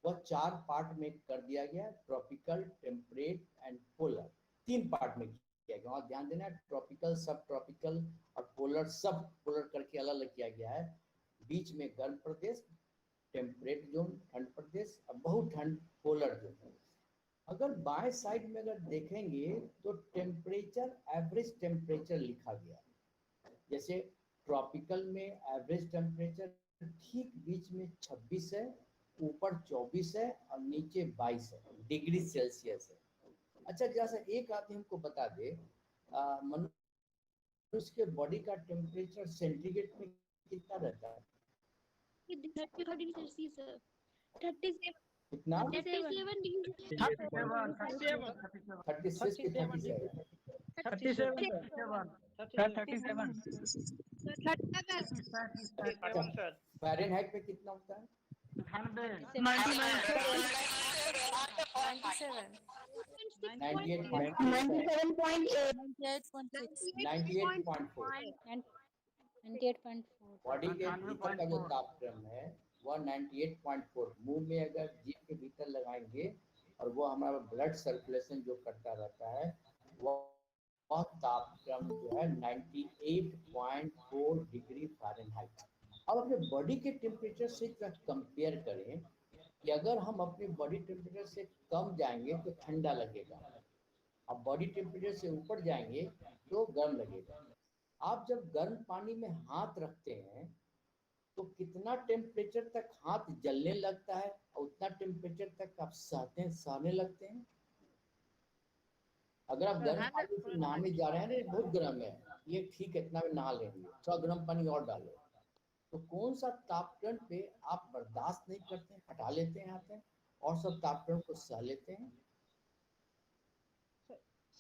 Speaker 1: वह 4 पार्ट में कर दिया गया, tropical, temperate and polar, 3 part में किया गया। और ध्यान देना ट्रॉपिकल, सब ट्रॉपिकल और पोलर, सब पोलर करके अलग अलग किया गया है। बीच में गर्म प्रदेश, टेम्परेट जोन ठंड प्रदेश, और बहुत ठंड पोलर जोन। अगर बाएं साइड में अगर देखेंगे तो टेम्परेचर, एवरेज टेम्परेचर लिखा गया है। जैसे ट्रॉपिकल में एवरेज टेम्परेचर ठीक बीच में 26 है, ऊपर 24 है और नीचे 22 है डिग्री सेल्सियस है। अच्छा, जैसा एक आदमी हमको बता दे, मनुष्य के बॉडी का टेम्परेचर सेंटीग्रेड में कितना रहता है?
Speaker 14: 37
Speaker 1: कितना?
Speaker 14: 37
Speaker 1: 36 की 37 फ़ारेनहाइट में कितना होता है?
Speaker 2: 98.4।
Speaker 1: बॉडी के भीतर का जो तापक्रम है वह 98.4। मुंह में अगर जीभ के भीतर लगाएंगे और वो हमारा ब्लड सर्कुलेशन जो करता रहता है वह तापक्रम जो है 98.4 डिग्री फ़ारेनहाइट। अब अपने बॉडी के टेम्परेचर से कंपेयर करें कि अगर हम अपने बॉडी टेम्परेचर से कम जाएंगे तो ठंडा लगेगा, अब बॉडी टेम्परेचर से ऊपर जाएंगे तो गर्म लगेगा। आप जब गर्म पानी में हाथ रखते हैं तो कितना टेम्परेचर तक हाथ जलने लगता है और उतना टेम्परेचर तक आप सहने लगते हैं। अगर आप गर्म पानी से नहाने जा रहे हैं ना, बहुत गर्म है, ये ठीक है, इतना में नहा लेंगे, थोड़ा गर्म पानी और डालो, तो कौन सा तापक्रम पे आप बर्दाश्त नहीं करते हैं, हटा लेते हैं हाथ, और सब तापक्रम को सह लेते हैं?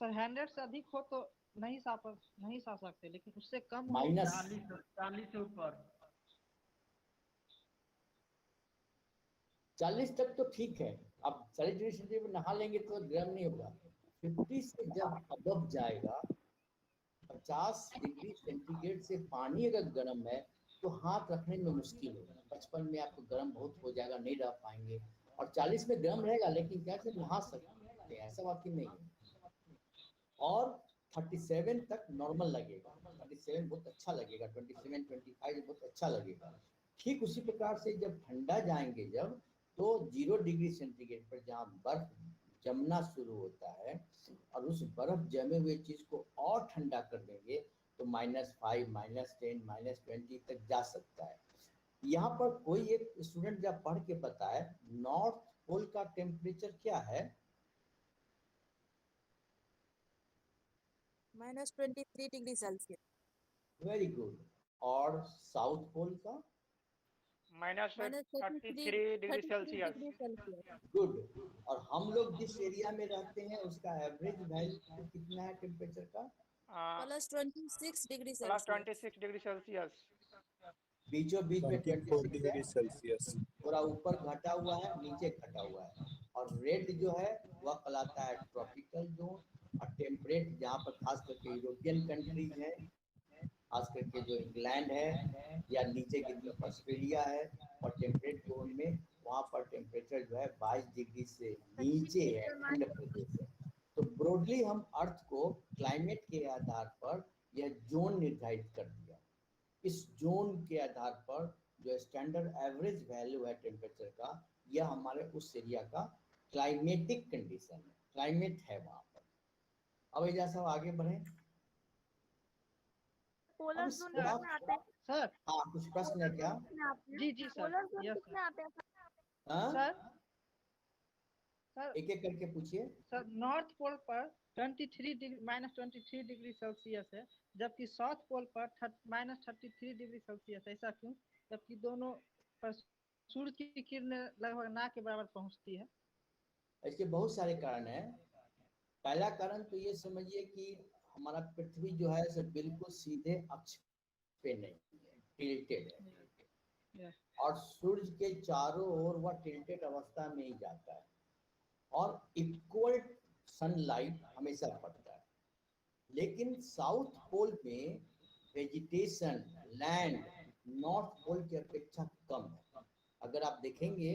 Speaker 4: सर 100 से अधिक हो तो नहीं सह सकते, लेकिन उससे कम हो,
Speaker 5: -40 से ऊपर
Speaker 1: 40 तक तो ठीक है। अब 40 डिग्री सेंटीग्रेड में नहा लेंगे तो गर्म नहीं होगा। 50 से जब अबव जाएगा, 50 डिग्री सेंटीग्रेड से पानी अगर गर्म है तो हाथ रखने में मुश्किल होगा। बचपन में आपको गर्म बहुत हो जाएगा, नहीं रह पाएंगे, और 40 में गर्म रहेगा, लेकिन क्या से नहा सकते हैं, ऐसा बात ही नहीं है। और 37 तक नॉर्मल लगेगा, 37 बहुत अच्छा लगेगा, 27 25 बहुत अच्छा लगेगा। ठीक उसी प्रकार से जब ठंडा जाएंगे जब, तो 0 डिग्री सेंटीग्रेड पर जहाँ बर्फ जमना शुरू होता है और उस बर्फ जमे हुए चीज को और ठंडा कर देंगे तो -5 -10 -20 तक जा सकता है। यहाँ पर कोई एक स्टूडेंट जब पढ़ के बताए नॉर्थ पोल का टेम्परेचर क्या है?
Speaker 9: -23 डिग्री सेल्सियस।
Speaker 1: Very good. और साउथ पोल का?
Speaker 4: -33 डिग्री सेल्सियस।
Speaker 1: गुड। और हम लोग जिस एरिया में रहते हैं उसका एवरेज वैल्यू कितना है टेम्परेचर का?
Speaker 9: +26 डिग्री
Speaker 4: +26 डिग्री सेल्सियस।
Speaker 1: बीचों बीच में
Speaker 15: 24 डिग्री सेल्सियस।
Speaker 1: थोड़ा ऊपर घटा हुआ है, नीचे घटा हुआ है। और रेड जो है वह कहलाता है ट्रॉपिकल जोन। और टेम्परेट जहाँ पर खास करके यूरोपियन कंट्रीज है, खास करके जो इंग्लैंड है या नीचे की तरफ ऑस्ट्रेलिया है, और टेम्परेट जोन में वहाँ पर टेम्परेचर जो है 22 डिग्री से नीचे है, ठंड प्रदेश है। तो ब्रॉडली हम अर्थ को क्लाइमेट के आधार पर यह जोन निर्धारित कर दिया। इस जोन के आधार पर जो स्टैंडर्ड एवरेज वैल्यू है टेम्परेचर का, यह हमारे उस एरिया का क्लाइमेटिक कंडीशन है, क्लाइमेट है वहाँ पर। अब एजा सब आगे बढ़े।
Speaker 9: पोलर जोन में आते हैं
Speaker 4: सर।
Speaker 1: हाँ, कुछ प्रश्न है क्या?
Speaker 4: जी जी सर।
Speaker 9: पोलर जोन कितने आते हैं
Speaker 1: हाँ?
Speaker 4: सर
Speaker 1: एक एक करके पूछिए।
Speaker 4: सर नॉर्थ पोल पर -23 डिग्री सेल्सियस है, जबकि साउथ पोल पर -33 डिग्री सेल्सियस। ऐसा क्यों? जबकि दोनों पर सूर्य की किरणें लगभग ना के बराबर पहुंचती है।
Speaker 1: इसके बहुत सारे कारण हैं। पहला कारण तो ये समझिए कि हमारा पृथ्वी जो है सब बिल्कुल सीधे अक्ष पे नहीं है, टिल्टेड है। और सूर्य के चारों ओर वह टिल्टेड अवस्था में ही जाता है और इक्वल सनलाइट हमेशा पड़ता है। लेकिन साउथ पोल में वेजिटेशन, लैंड नॉर्थ पोल की अपेक्षा कम है। अगर आप देखेंगे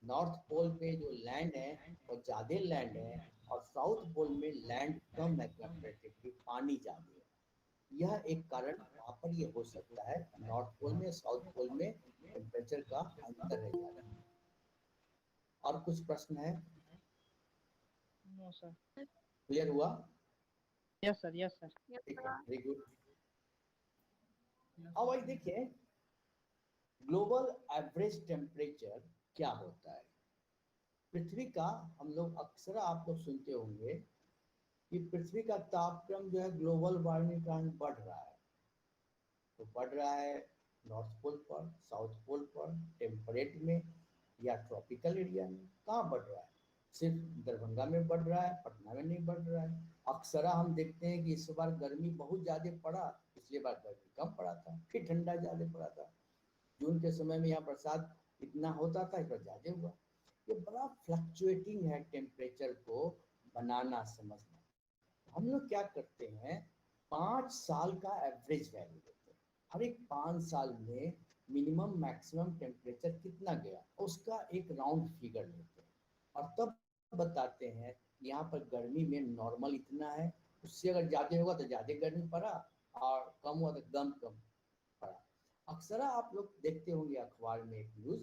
Speaker 1: नॉर्थ पोल पे जो लैंड है वो ज़्यादा लैंड है, और साउथ पोल में लैंड कम है कंपैरेटिवली, पानी ज़्यादा है। यह एक कारण वहाँ पर ये हो सकता है, नॉर्थ पोल में साउथ पोल में टेम्परेचर का अंतर है ज़्यादा। और कुछ प्रश्न है?
Speaker 4: No sir.
Speaker 1: क्लियर हुआ?
Speaker 4: Yes sir, yes sir.
Speaker 1: ठीक है, वेरी गुड। अब भाई देखिए ग्लोबल एवरेज टेम्परेचर क्या होता है पृथ्वी का। हम लोग अक्सर आप लोग सुनते होंगे कि पृथ्वी का तापक्रम जो है ग्लोबल वार्मिंग के कारण बढ़ रहा है। तो बढ़ रहा है नॉर्थ पोल पर, साउथ पोल पर, टेम्परेट में या ट्रॉपिकल एरिया में। कहाँ बढ़ रहा है? सिर्फ दरभंगा में बढ़ रहा है, पटना में नहीं बढ़ रहा है। अक्सर हम देखते हैं कि इस बार गर्मी बहुत ज़्यादा पड़ा, पिछली बार गर्मी कम पड़ा था, फिर ठंडा ज़्यादा पड़ा था। जून के समय में यहाँ बरसात इतना होता था, इस बार ज़्यादा हुआ। ये बड़ा फ्लक्चुएटिंग है टेम्परेचर को बनाना, समझना। हम लोग क्या करते हैं, 5 साल का एवरेज वैल्यू लेते हैं। हर एक 5 साल में मिनिमम मैक्सिमम टेम्परेचर कितना गया उसका एक राउंड फिगर लेते हैं और तब बताते हैं यहाँ पर गर्मी में नॉर्मल इतना है, उससे अगर ज़्यादा होगा तो ज़्यादा गर्मी पड़ा और कम हुआ तो कम पड़ा। अक्सर आप लोग देखते होंगे अखबार में एक न्यूज़,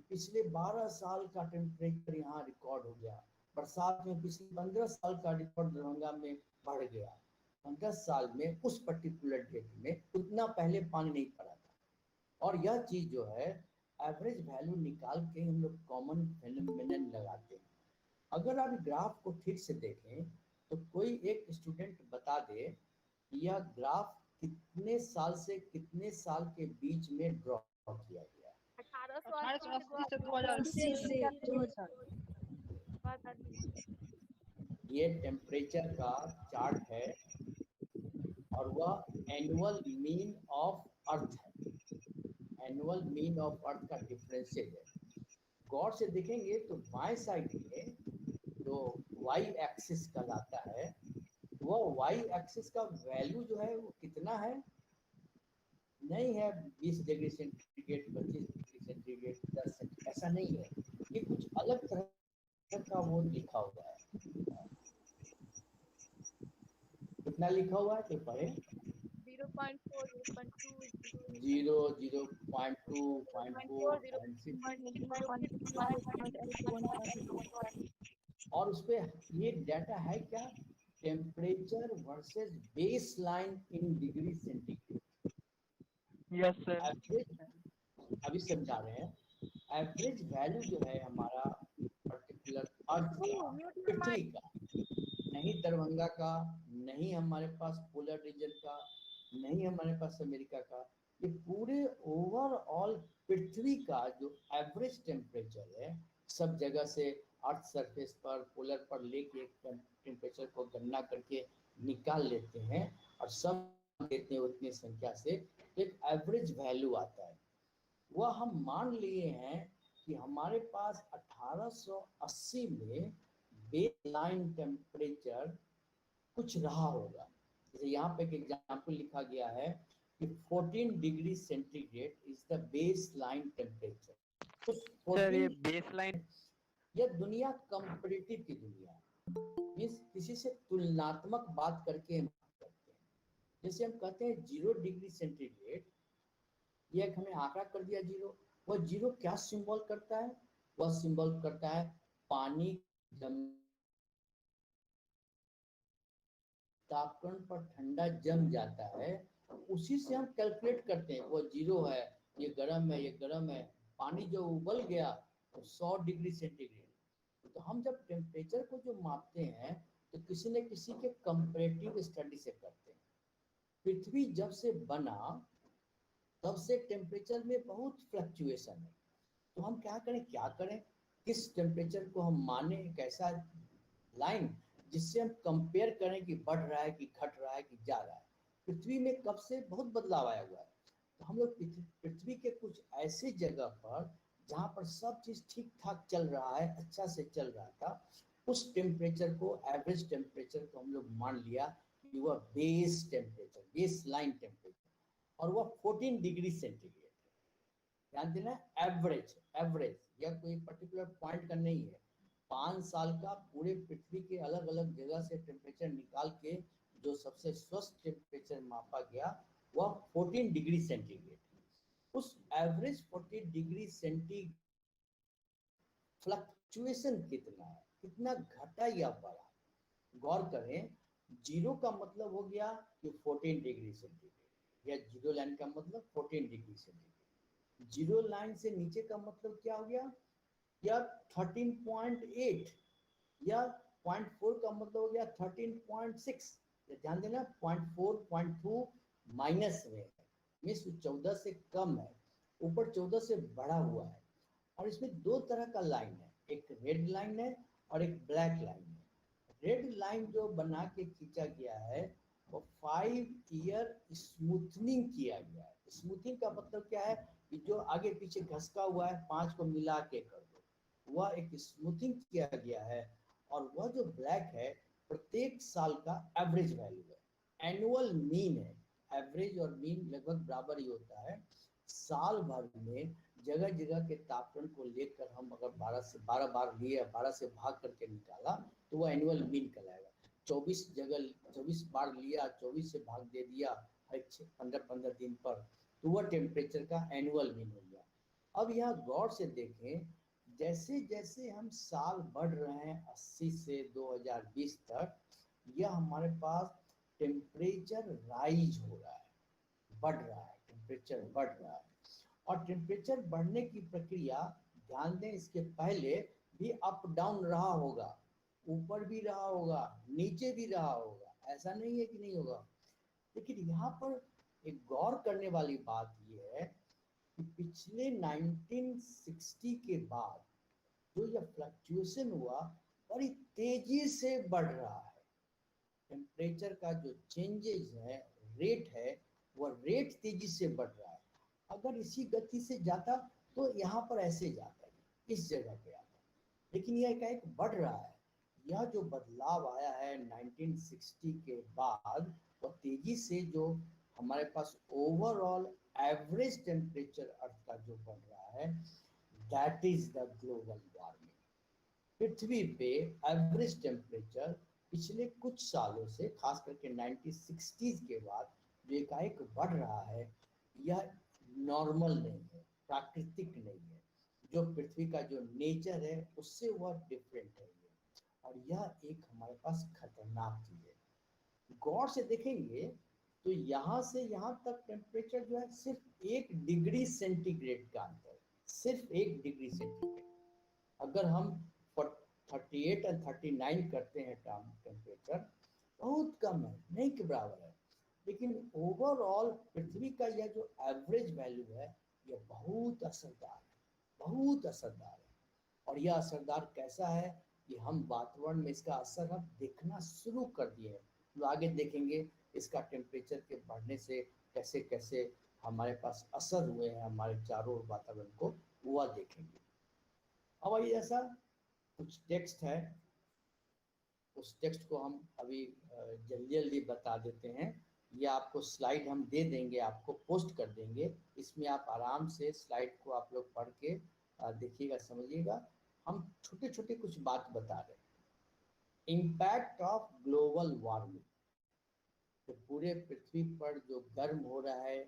Speaker 1: पिछले 12 साल का टेम्परेचर यहाँ रिकॉर्ड हो गया। बरसात में पिछले 15 साल का रिकॉर्ड दरभंगा में बढ़ गया। 15 साल में उस पर्टिकुलर डेट में उतना पहले पानी नहीं पड़ा था। और यह चीज़ जो है एवरेज वैल्यू निकाल के हम लोग कॉमन फेनोमेनन लगाते हैं। अगर आप ग्राफ को ठीक से देखें तो कोई एक स्टूडेंट बता दे कि यह ग्राफ कितने साल से कितने साल के बीच में ड्रॉ किया गया।
Speaker 4: 1880 से 2000।
Speaker 1: ये टेम्परेचर का चार्ट है और वह एनुअल मीन ऑफ अर्थ है। एनुअल मीन ऑफ अर्थ का डिफरेंशियल है। गौर से देखेंगे तो बाएं साइड में जो वाई एक्सिस कहलाता है, वह वाई एक्सिस का वैल्यू जो है वो कितना है, नहीं है 20 degree centigrade, 25 degree centigrade, 10 centigrade, ऐसा नहीं है। ये कुछ अलग तरह का वो लिखा हुआ है। कितना लिखा हुआ है, तो पढ़े
Speaker 10: 0.4, 0.2,
Speaker 1: 0, 0.2, 0.4, 0.6 और उस पे ये डाटा है क्या, temperature versus base line in degree centigrade.
Speaker 12: Yes sir.
Speaker 1: Average अभी समझा रहे हैं, एवरेज वैल्यू जो है हमारा पर्टिकुलर अर्थ का, पृथ्वी का, नहीं दरभंगा का, नहीं हमारे पास पोलर रीजन का, नहीं हमारे पास अमेरिका का, ये पूरे ओवरऑल पृथ्वी का जो एवरेज टेम्परेचर है सब जगह से अर्थ सरफेस पर पोलर पर लेके टेम्परेचर को गणना करके निकाल लेते हैं और सब देते हैं उतनी संख्या से, एक एवरेज वैल्यू आता है। वह हम मान लिए हैं कि हमारे पास 1880 में बेसलाइन टेम्परेचर कुछ रहा होगा। जैसे यहाँ पे एक एग्जाम्पल लिखा गया है कि 14 degree centigrade is the base line temperature.
Speaker 12: Sir ये बेस लाइन,
Speaker 1: यह दुनिया कंपैरेटिव की दुनिया है, मीन्स किसी से तुलनात्मक बात करके हम करते हैं। जैसे हम कहते हैं 0 डिग्री सेंटीग्रेड, यह एक हमें आंकड़ा कर दिया 0, वह 0 क्या सिंबल करता है, वह सिंबल करता है पानी तापमान पर ठंडा जम जाता है, उसी से हम कैलकुलेट करते हैं। वो 0 है, ये गर्म है, ये गर्म है, पानी जो उबल गया तो 100 डिग्री सेंटीग्रेड। तो हम जब टेम्परेचर को जो मापते हैं तो किसी न किसी के कंपैरेटिव स्टडी से करते हैं। पृथ्वी जब से बना तब से टेम्परेचर में बहुत फ्लक्चुएशन है, तो हम क्या करें, किस टेम्परेचर को हम माने, एक ऐसा लाइन जिससे हम कंपेयर करें कि बढ़ रहा है कि घट रहा है कि जा रहा है। पृथ्वी में कब से बहुत बदलाव आया हुआ है, तो हम लोग पृथ्वी के कुछ ऐसे जगह पर जहाँ पर सब चीज़ ठीक ठाक चल रहा है, अच्छा से चल रहा था, उस टेम्परेचर को, एवरेज टेम्परेचर को हम लोग मान लिया कि वह base temperature, base line temperature, और वह 14 डिग्री सेंटीग्रेड। ध्यान देना, एवरेज, यह कोई पर्टिकुलर पॉइंट का नहीं है। 5 साल का पूरे पृथ्वी के अलग अलग जगह से टेम्परेचर निकाल के जो सबसे स्वस्थ टेम्परेचर मापा गया वह 14 डिग्री सेंटीग्रेड। उस एवरेज 14 डिग्री सेंटीग्रेड फ्लक्चुएशन कितना है, कितना घटा या बढ़ा, गौर करें। 0 का मतलब हो गया कि 14 डिग्री सेंटीग्रेड, या 0 लाइन का मतलब 14 डिग्री सेंटीग्रेड। 0 लाइन से नीचे का मतलब क्या हो गया, या 13.8, या 0.4 का मतलब हो गया 13.6। ध्यान देना, 0.4, 0.2 माइनस में है, मीन्स 14 से कम है, ऊपर 14 से बढ़ा हुआ है। और इसमें 2 तरह का लाइन है, एक रेड लाइन है और एक ब्लैक लाइन है। रेड लाइन जो बना के खींचा गया है वो 5 ईयर स्मूथनिंग किया गया है। स्मूथनिंग का मतलब क्या है कि जो आगे पीछे घसका हुआ है 5 को मिला के कर दो, वह एक स्मूथिंग किया गया है। और वह जो ब्लैक है प्रत्येक साल का एवरेज वैल्यू है, एनुअल मीन है। एवरेज और मीन लगभग बराबर ही होता है। साल भर में जगह जगह के तापमान को लेकर हम अगर 12 बार लिए, 12 से भाग करके निकाला तो वह एनुअल मीन कहलाएगा। 24 बार लिया, 24 से भाग दे दिया हर 15-15 दिन पर, तो वह टेम्परेचर का एनुअल मीन हो गया। अब यहाँ गौर से देखें, जैसे जैसे हम साल बढ़ रहे हैं 80 से 2020 तक, यह हमारे पास टेम्परेचर राइज हो रहा है, बढ़ रहा है, टेम्परेचर बढ़ रहा है। और टेम्परेचर बढ़ने की प्रक्रिया, ध्यान दें, इसके पहले भी अप डाउन रहा होगा, ऊपर भी रहा होगा, नीचे भी रहा होगा, ऐसा नहीं है कि नहीं होगा। लेकिन यहाँ पर एक गौर करने वाली बात यह है कि पिछले 1960 के बाद जो यह फ्लक्चुएशन हुआ बड़ी तेजी से बढ़ रहा है। टेम्परेचर का जो चेंजेस है, रेट है, वह रेट तेजी से बढ़ रहा है। अगर इसी गति से जाता तो यहाँ पर ऐसे जाता है, इस जगह पे आता, लेकिन यह एकाएक बढ़ रहा है। यह जो बदलाव आया है 1960 के बाद, वह तेजी से जो हमारे पास ओवरऑल एवरेज टेम्परेचर अर्थ का जो बढ़ रहा है, that is the global warming. पृथ्वी पे एवरेज टेम्परेचर पिछले कुछ सालों से, खास करके 1960s के बाद जो एकाएक बढ़ रहा है, यह नॉर्मल नहीं है, प्राकृतिक नहीं है। जो पृथ्वी का जो नेचर है उससे वह डिफरेंट है ये, और यह एक हमारे पास खतरनाक चीज है। गौर से देखेंगे तो यहाँ से यहाँ तक टेम्परेचर जो है सिर्फ 1 डिग्री सेंटीग्रेड का अंतर, सिर्फ 1 डिग्री सेंटीग्रेड। अगर हम 38 और 39 करते हैं टेम्परेचर, बहुत कम है, नहीं के बराबर है। लेकिन ओवरऑल पृथ्वी का यह जो एवरेज वैल्यू है यह बहुत असरदार है, बहुत असरदार है। और यह असरदार कैसा है कि हम वातावरण में इसका असर अब देखना शुरू कर दिए हैं। तो आगे देखेंगे इसका टेम्परेचर के बढ़ने से कैसे कैसे हमारे पास असर हुए हैं हमारे चारों ओर वातावरण को, वह देखेंगे। अब आइए, ऐसा कुछ टेक्स्ट है, उस टेक्स्ट को हम अभी जल्दी जल्दी बता देते हैं। ये आपको स्लाइड हम दे देंगे, आपको पोस्ट कर देंगे, इसमें आप आराम से स्लाइड को आप लोग पढ़ के देखिएगा, समझिएगा। हम छोटे छोटे कुछ बात बता रहे हैं। इम्पैक्ट ऑफ ग्लोबल वार्मिंग, तो पूरे पृथ्वी पर जो गर्म हो रहा है,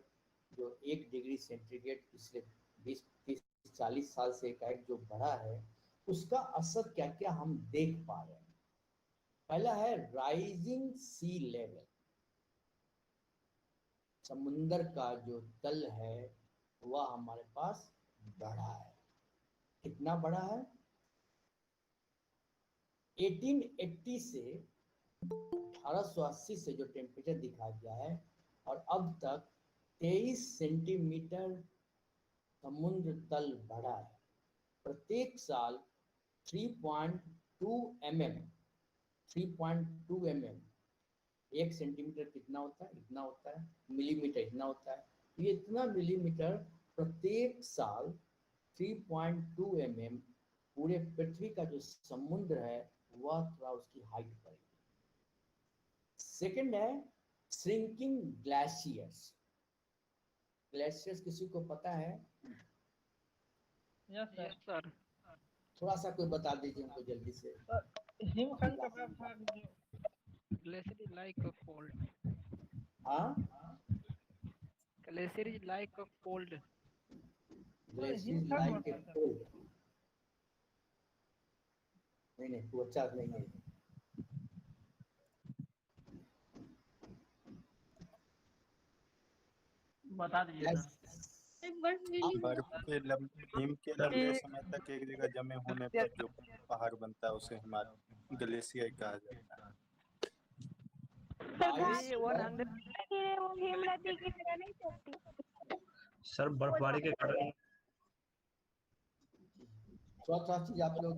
Speaker 1: जो 1 डिग्री सेंटीग्रेड पिछले 20-30-40 साल से एकाएक जो बढ़ा है, उसका असर क्या क्या हम देख पा रहे हैं। पहला है राइजिंग सी लेवल, समुंदर का जो तल है वह हमारे पास बढ़ा है। कितना बढ़ा है? 1880 से 1880 से जो टेम्परेचर दिखा गया है, और अब तक 23 सेंटीमीटर समुद्र तल बढ़ा है। प्रत्येक साल 3.2 mm, 3.2 mm, 1 सेंटीमीटर कितना होता है? इतना होता है। मिलीमीटर इतना होता है। ये इतना मिलीमीटर प्रत्येक साल 3.2 mm पूरे पृथ्वी का जो समुद्र है वह थोड़ा उसकी हाइट बढ़ेगी। सेकंड है श्रिंकिंग ग्लेशियर्स। ग्लेशियर्स किसी को पता है?
Speaker 4: Yes sir.
Speaker 1: थोड़ा सा कोई बता दीजिए हमको जल्दी से।
Speaker 4: हिमखंड का प्रभाव
Speaker 12: Glacier is like a cold.
Speaker 1: हाँ,
Speaker 12: Glacier is like a cold.
Speaker 1: Glacier like a cold. नहीं, वो अच्छा नहीं है।
Speaker 5: बता दीजिए
Speaker 15: हिम के लंबे समय तक एक जगह जमे होने पर जो पहाड़ बनता है उसे हिमालय ग्लेशियर कहा जाता है।
Speaker 16: सर बर्फबारी के कारण
Speaker 1: थोड़ा चीज आप लोग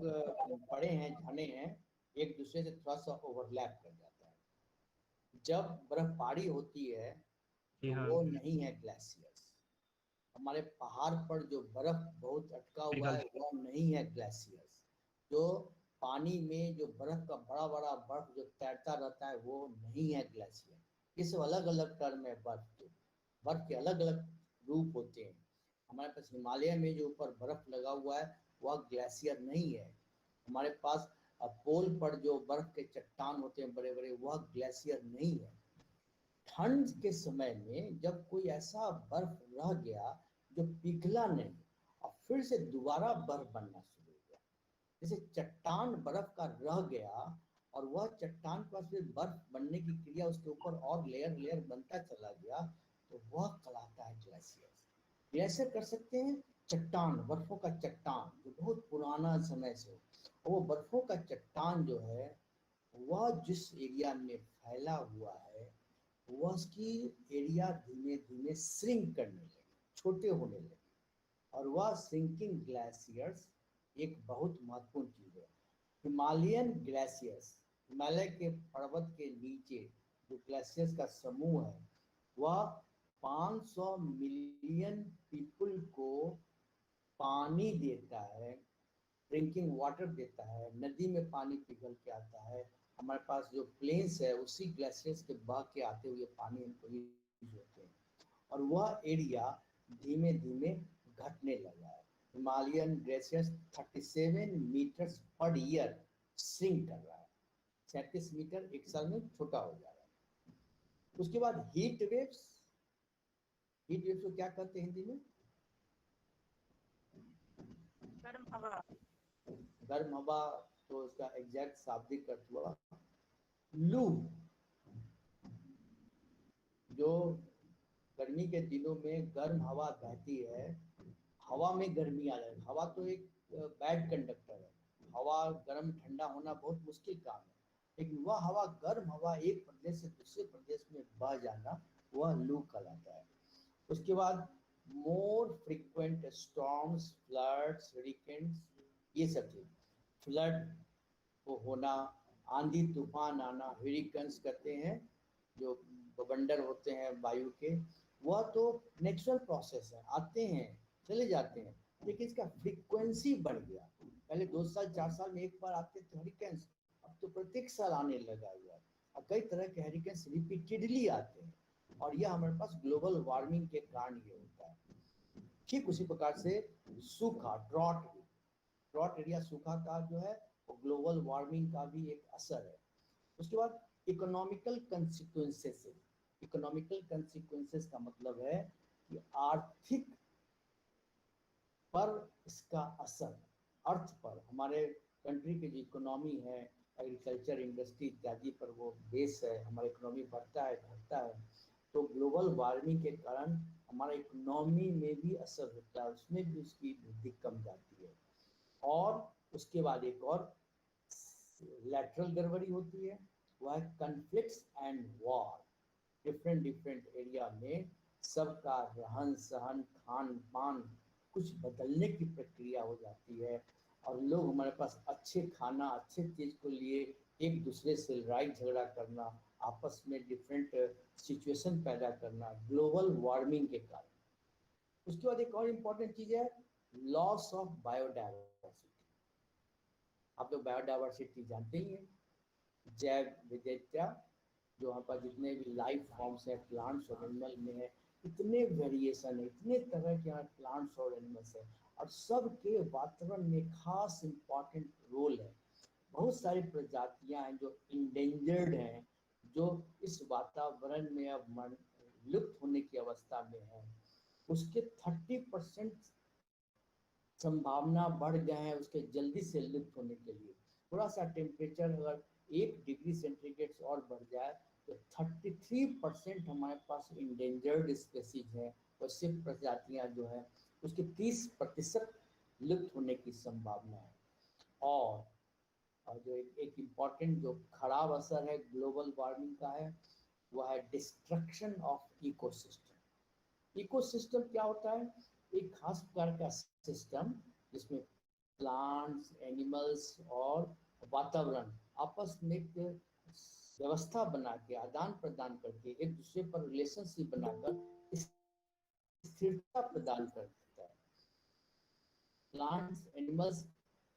Speaker 1: पढ़े हैं, जाने हैं, एक दूसरे से थोड़ा सा ओवरलैप कर जाता है। जब बर्फबारी होती है तो वो नहीं है ग्लेशियर्स। हमारे पहाड़ पर जो बर्फ बहुत अटका हुआ है वो नहीं है ग्लेशियर्स। जो पानी में जो बर्फ का बड़ा बड़ा बर्फ जो तैरता रहता है वो नहीं है ग्लेशियर। ये सब अलग अलग टर्म है। बर्फ के अलग अलग रूप होते हैं। हमारे पास हिमालय में जो ऊपर बर्फ लगा हुआ है वह ग्लेशियर नहीं है। हमारे पास पोल पर जो बर्फ के चट्टान होते हैं बड़े बड़े, वह ग्लेशियर नहीं है। ठंड के समय में जब कोई ऐसा बर्फ रह गया जो पिघला नहीं और फिर से दोबारा बर्फ बनना शुरू हो गया, जैसे चट्टान बर्फ का रह गया और वह चट्टान पर फिर बर्फ बनने की क्रिया उसके ऊपर और लेयर लेयर बनता चला गया, तो वह कहलाता है ग्लेशियर। ग्लेशियर कर सकते हैं चट्टान, बर्फों का चट्टान जो बहुत पुराना समय से, वो बर्फों का चट्टान जो है वह जिस एरिया में फैला हुआ है वह उसकी एरिया धीमे धीमे श्रिंक करने लगे, छोटे होने लगे। और वह श्रिंकिंग ग्लेशियर्स एक बहुत महत्वपूर्ण चीज है। हिमालयन ग्लेशियर्स, हिमालय के पर्वत के नीचे जो ग्लेशियर्स का समूह है वह 500 मिलियन पीपल को पानी देता है, ड्रिंकिंग वाटर देता है। नदी में पानी पिघल के आता है। हमारे पास जो प्लेन्स है उसी ग्लेशियर्स के बह के आते हुए पानी हमको यूज होते हैं। और वह एरिया धीमे धीमे घटने लगा है। Himalayan glaciers 37 metres per year shrink कर रहा है, 37 मीटर एक साल में छोटा हो जा रहा है। उसके बाद हीट वेव्स को क्या कहते हैं हिंदी में?
Speaker 9: गर्म हवा।
Speaker 1: गर्म हवा, तो उसका एग्जैक्ट शाब्दिक अर्थ हुआ लू। जो गर्मी के दिनों में गर्म हवा बहती है, हवा में गर्मी आ जाए। हवा तो एक बैड कंडक्टर है, हवा गर्म ठंडा होना बहुत मुश्किल काम है, लेकिन वह हवा गर्म हवा एक प्रदेश से दूसरे प्रदेश में बह जाना, वह लू कहलाता है। उसके बाद मोर फ्रीक्वेंट स्टॉर्म्स, फ्लड्स, हरिकेन्स, ये सब चीज, फ्लड को होना, आंधी तूफान आना, हरिकेन्स कहते हैं जो बवंडर होते हैं वायु के, वह तो नेचुरल प्रोसेस है, आते हैं चले जाते हैं, लेकिन इसका फ्रीक्वेंसी बढ़ गया। पहले 2 साल 4 साल में एक बार आते थे हरिकेन्स, अब तो प्रत्येक साल आने लगा हुआ है, और कई तरह के हरिकेन्स रिपीटेडली आते हैं, और यह हमारे पास ग्लोबल वार्मिंग के कारण ये होता है। ठीक उसी प्रकार से सूखा, ड्रॉट एरिया, सूखा का जो है वो ग्लोबल वार्मिंग का भी एक असर है। उसके बाद इकोनॉमिकल कंसिक्वेंसेस, इकोनॉमिकल कंसिक्वेंसेस का मतलब है कि आर्थिक पर इसका असर, अर्थ पर, हमारे कंट्री की जो इकोनॉमी है, एग्रीकल्चर, इंडस्ट्री इत्यादि पर वो बेस है, हमारा इकोनॉमी बढ़ता है घटता है, तो ग्लोबल वार्मिंग के कारण हमारा इकोनॉमी में भी असर होता है, उसमें भी उसकी वृद्धि कम जाती है। और उसके बाद एक और लैटरल गड़बड़ी होती है, वह है conflicts and war. Different area में सबका रहन सहन, खान पान कुछ बदलने की प्रक्रिया हो जाती है, और लोग हमारे पास अच्छे खाना, अच्छे चीज़ को लिए एक दूसरे से लड़ाई झगड़ा करना, आपस में डिफरेंट सिचुएशन पैदा करना, ग्लोबल वार्मिंग के कारण। उसके बाद एक और इम्पोर्टेंट चीज़ है लॉस ऑफ बायोडाइवर्सिटी। आप लोग बायोडाइवर्सिटी जानते ही हैं, जैव विविधता, जो हमारे पास जितने भी लाइफ फॉर्म्स हैं, प्लांट्स और एनिमल में है, इतने वेरिएशन है, इतने तरह के प्लांट्स और एनिमल्स हैं, और सबके वातावरण में खास इम्पॉर्टेंट रोल है। बहुत सारी प्रजातियां हैं जो इंडेंजर्ड हैं, जो इस वातावरण में अब लुप्त होने की अवस्था में है। उसके 30% संभावना बढ़ गए हैं उसके जल्दी से लुप्त होने के लिए। थोड़ा सा टेम्परेचर अगर 1 डिग्री सेंटीग्रेड और बढ़ जाए तो 33% हमारे पास इंडेंजर्ड स्पेसीज हैं, वैसे प्रजातियां जो हैं उसके 30% लुप्त होने की संभावना है। और जो एक इम्पॉर्टेंट जो खराब असर है ग्लोबल वार्मिंग का है, वह है डिस्ट्रक्शन ऑफ इकोसिस्टम। इकोसिस्टम क्या होता है? एक खास प्रकार का सिस्टम जिसमें प्लांट्स, एनिमल्स और वातावरण आपस में एक व्यवस्था बना के, आदान प्रदान करके, एक दूसरे पर रिलेशनशिप बनाकर स्थिरता प्रदान करता है। Plants, animals,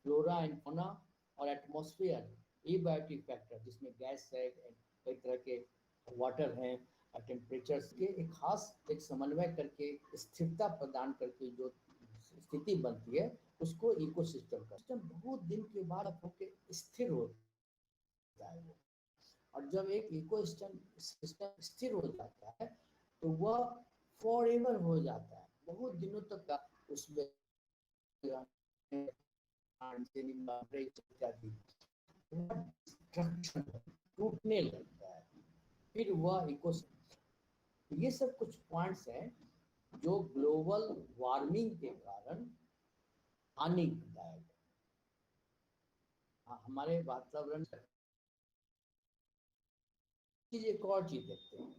Speaker 1: flora and fauna और एटमॉस्फेयर, एबायोटिक फैक्टर जिसमें गैस है, कई तरह के वाटर हैं, टेम्परेचर्स के एक खास एक समन्वय करके स्थिरता प्रदान करके जो स्थिति बनती है उसको इकोसिस्टम का। सिस्टम बहुत दिन के बाद होकर स्थिर होता है, और जब एक इकोसिस्टम स्थिर हो जाता है तो वह फॉरएवर हो जाता है, बहुत दिनों तक का उसमें टूटने लगता है, फिर वह इकोसिस्टम। ये सब कुछ पॉइंट्स हैं जो ग्लोबल वार्मिंग के कारण हानिदायक है हमारे वातावरण। एक और चीज देखते हैं,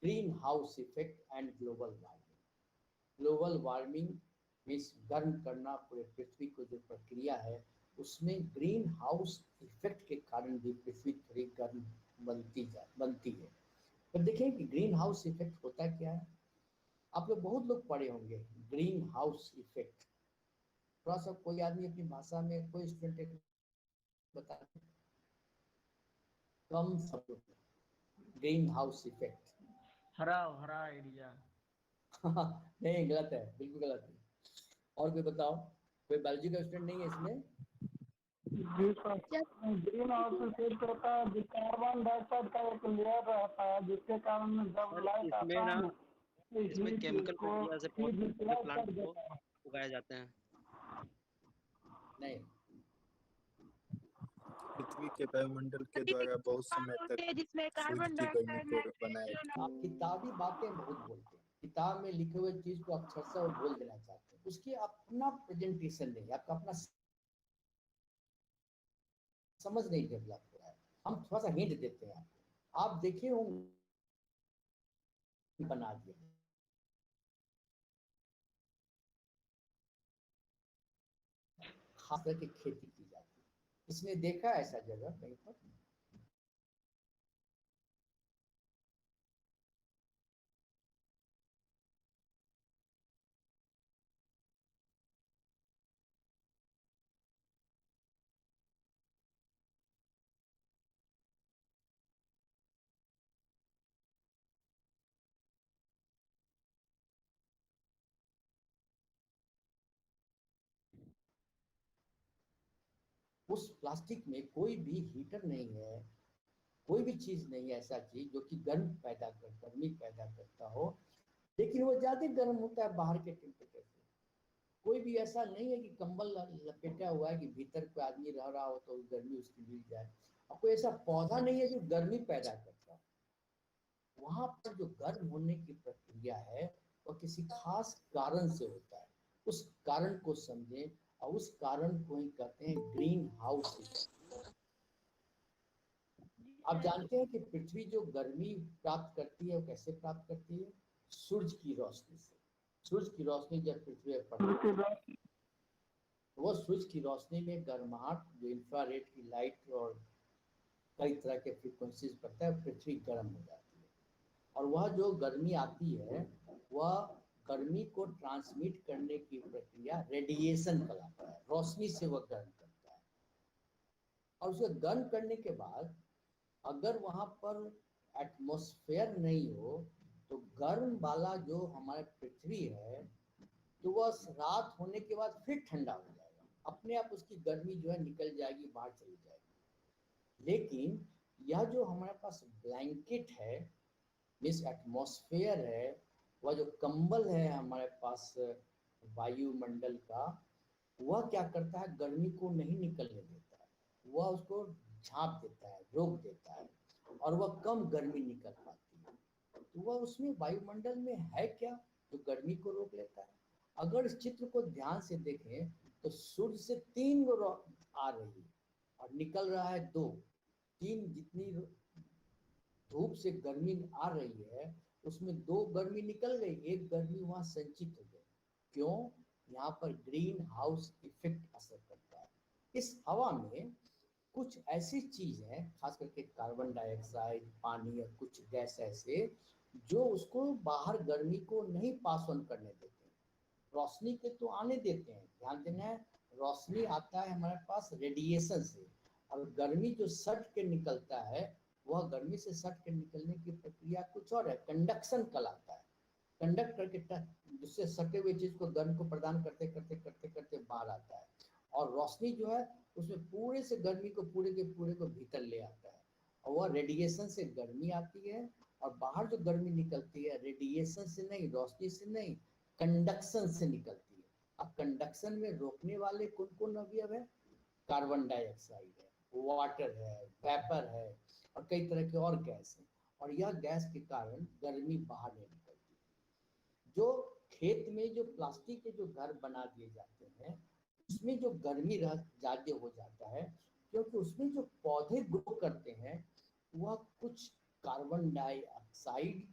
Speaker 1: green house effect and global warming. Global warming means गर्म करना पूरे पृथ्वी को जो प्रक्रिया है, उसमें ग्रीन हाउस इफेक्ट के कारण भी पृथ्वी थोड़ी गर्म बनती है। तो देखें कि ग्रीन हाउस इफेक्ट होता क्या है। आप लोग बहुत लोग पढ़े होंगे ग्रीन हाउस इफेक्ट। थोड़ा सा कोई आदमी अपनी भाषा में, कोई स्टूडेंट बता, कम शब्दों में ग्रीन हाउस इफेक्ट।
Speaker 5: हरा एरिया।
Speaker 1: नहीं, गलत है, बिल्कुल गलत है। और कोई बताओ, कोई बायोलॉजी का स्टूडेंट नहीं है इसमें?
Speaker 5: जी सर, ग्रीन हाउस इफेक्ट होता है जो कार्बन डाइऑक्साइड का एक लेयर रहता है जिसके कारण जब लाइट आता है ना तो
Speaker 7: इसमें
Speaker 5: हीट
Speaker 7: केमिकल
Speaker 5: को
Speaker 7: फर्टिलाइजर से
Speaker 5: हीट यूटिलाइज
Speaker 7: प्लांट
Speaker 5: कर
Speaker 7: को
Speaker 5: देता है।
Speaker 7: उगाए जाते हैं।
Speaker 1: नहीं,
Speaker 15: पृथ्वी के वायुमंडल के द्वारा बहुत समय तक
Speaker 9: जिसमें
Speaker 15: सूर्य
Speaker 9: कार्बन
Speaker 15: की गर्मी
Speaker 9: डाइऑक्साइड
Speaker 15: को बनाया जाता
Speaker 1: आप किताबी बातें बहुत बोलते हैं, किताब में लिखे हुए चीज को अक्षरशः वो बोल देना चाहते हैं, उसकी अपना प्रेजेंटेशन नहीं, आपका अपना समझ नहीं डेवलप हो रहा है। हम थोड़ा सा हिंट देते हैं आपको, आप देखिए वो बना दिया, खास करके खेती की जाती है, इसने देखा ऐसा जगह कहीं पर? उस प्लास्टिक में कोई भी हीटर नहीं है, कोई भी चीज नहीं है ऐसा चीज जो कि गर्मी पैदा करता हो, लेकिन वो ज्यादा गर्म होता है बाहर के टेम्परेचर से। कोई भी ऐसा नहीं है कि कंबल लपेटा हुआ है कि भीतर कोई आदमी रह रहा हो तो गर्मी उसकी मिल जाए, और कोई ऐसा पौधा नहीं है जो गर्मी पैदा करता है। वहां पर जो गर्म होने की प्रक्रिया है वह किसी खास कारण से होता है, उस कारण को समझें, और उस कारण को ही कहते हैं ग्रीन हाउस इफेक्ट। आप जानते हैं कि पृथ्वी जो गर्मी प्राप्त करती है वो कैसे प्राप्त करती है? सूरज की रोशनी से। सूरज की रोशनी जब पृथ्वी पर पड़ती है, वो सूरज की रोशनी में गर्माहट, जो इंफ्रारेड की लाइट और कई तरह के फ्रीक्वेंसीज पड़ता है, पृथ्वी गर्म हो जाती है, और वह जो गर्मी आती है वह गर्मी को ट्रांसमिट करने की प्रक्रिया रेडिएशन कहलाता है, रोशनी से वह गर्म करता है। और उसे गर्म करने के बाद अगर वहाँ पर एटमॉस्फेयर नहीं हो तो गर्म वाला जो हमारे पृथ्वी है तो वह रात होने के बाद फिर ठंडा हो जाएगा, अपने आप उसकी गर्मी जो है निकल जाएगी, बाहर चली जाएगी। लेकिन यह जो हमारे पास ब्लैंकेट है, मिस एटमॉस्फेयर है, वह जो कंबल है हमारे पास वायुमंडल का, वह क्या करता है? गर्मी को नहीं निकलने देता है, वह उसको झाँप देता है, रोक देता है, और वह कम गर्मी निकल पाती है। तो वह उसमें वायुमंडल में है क्या जो गर्मी को रोक लेता है? अगर इस चित्र को ध्यान से देखें तो सूर्य से 3 आ रही है और निकल रहा है 2। 3 जितनी धूप से गर्मी आ रही है उसमें 2 गर्मी निकल गई, 1 गर्मी वहां संचित हो गई। क्यों? यहाँ पर ग्रीन हाउस इफेक्ट असर करता है। इस हवा में कुछ ऐसी चीज है, खास करके कार्बन डाइऑक्साइड, पानी और कुछ गैस ऐसे जो उसको बाहर गर्मी को नहीं पास ऑन करने देते हैं, रोशनी के तो आने देते हैं। ध्यान देना है, रोशनी आता है हमारे पास रेडिएशन से, और गर्मी जो सट के निकलता है वह गर्मी से सट के निकलने की प्रक्रिया कुछ और है, कंडक्शन कहलाता है। कंडक्ट करके जिससे सटे हुए चीज को गर्म को प्रदान करते करते करते करते बाहर आता है, और रोशनी जो है उसमें पूरे से गर्मी को पूरे के पूरे को भीतर ले आता है, और वह रेडिएशन से गर्मी आती है, और बाहर जो गर्मी निकलती है रेडिएशन से नहीं, रोशनी से नहीं, कंडक्शन से निकलती है। अब कंडक्शन में रोकने वाले कौन कौन अवयव है? कार्बन डाइऑक्साइड है, वाटर है, वेपर है, और कई तरह के और गैस है, और यह गैस के कारण गर्मी बाहर नहीं निकलती। जो खेत में जो प्लास्टिक के जो घर बना दिए जाते हैं उसमें जो गर्मी ज्यादा हो जाता है, क्योंकि उसमें जो पौधे ग्रो करते हैं वह कुछ कार्बन डाइऑक्साइड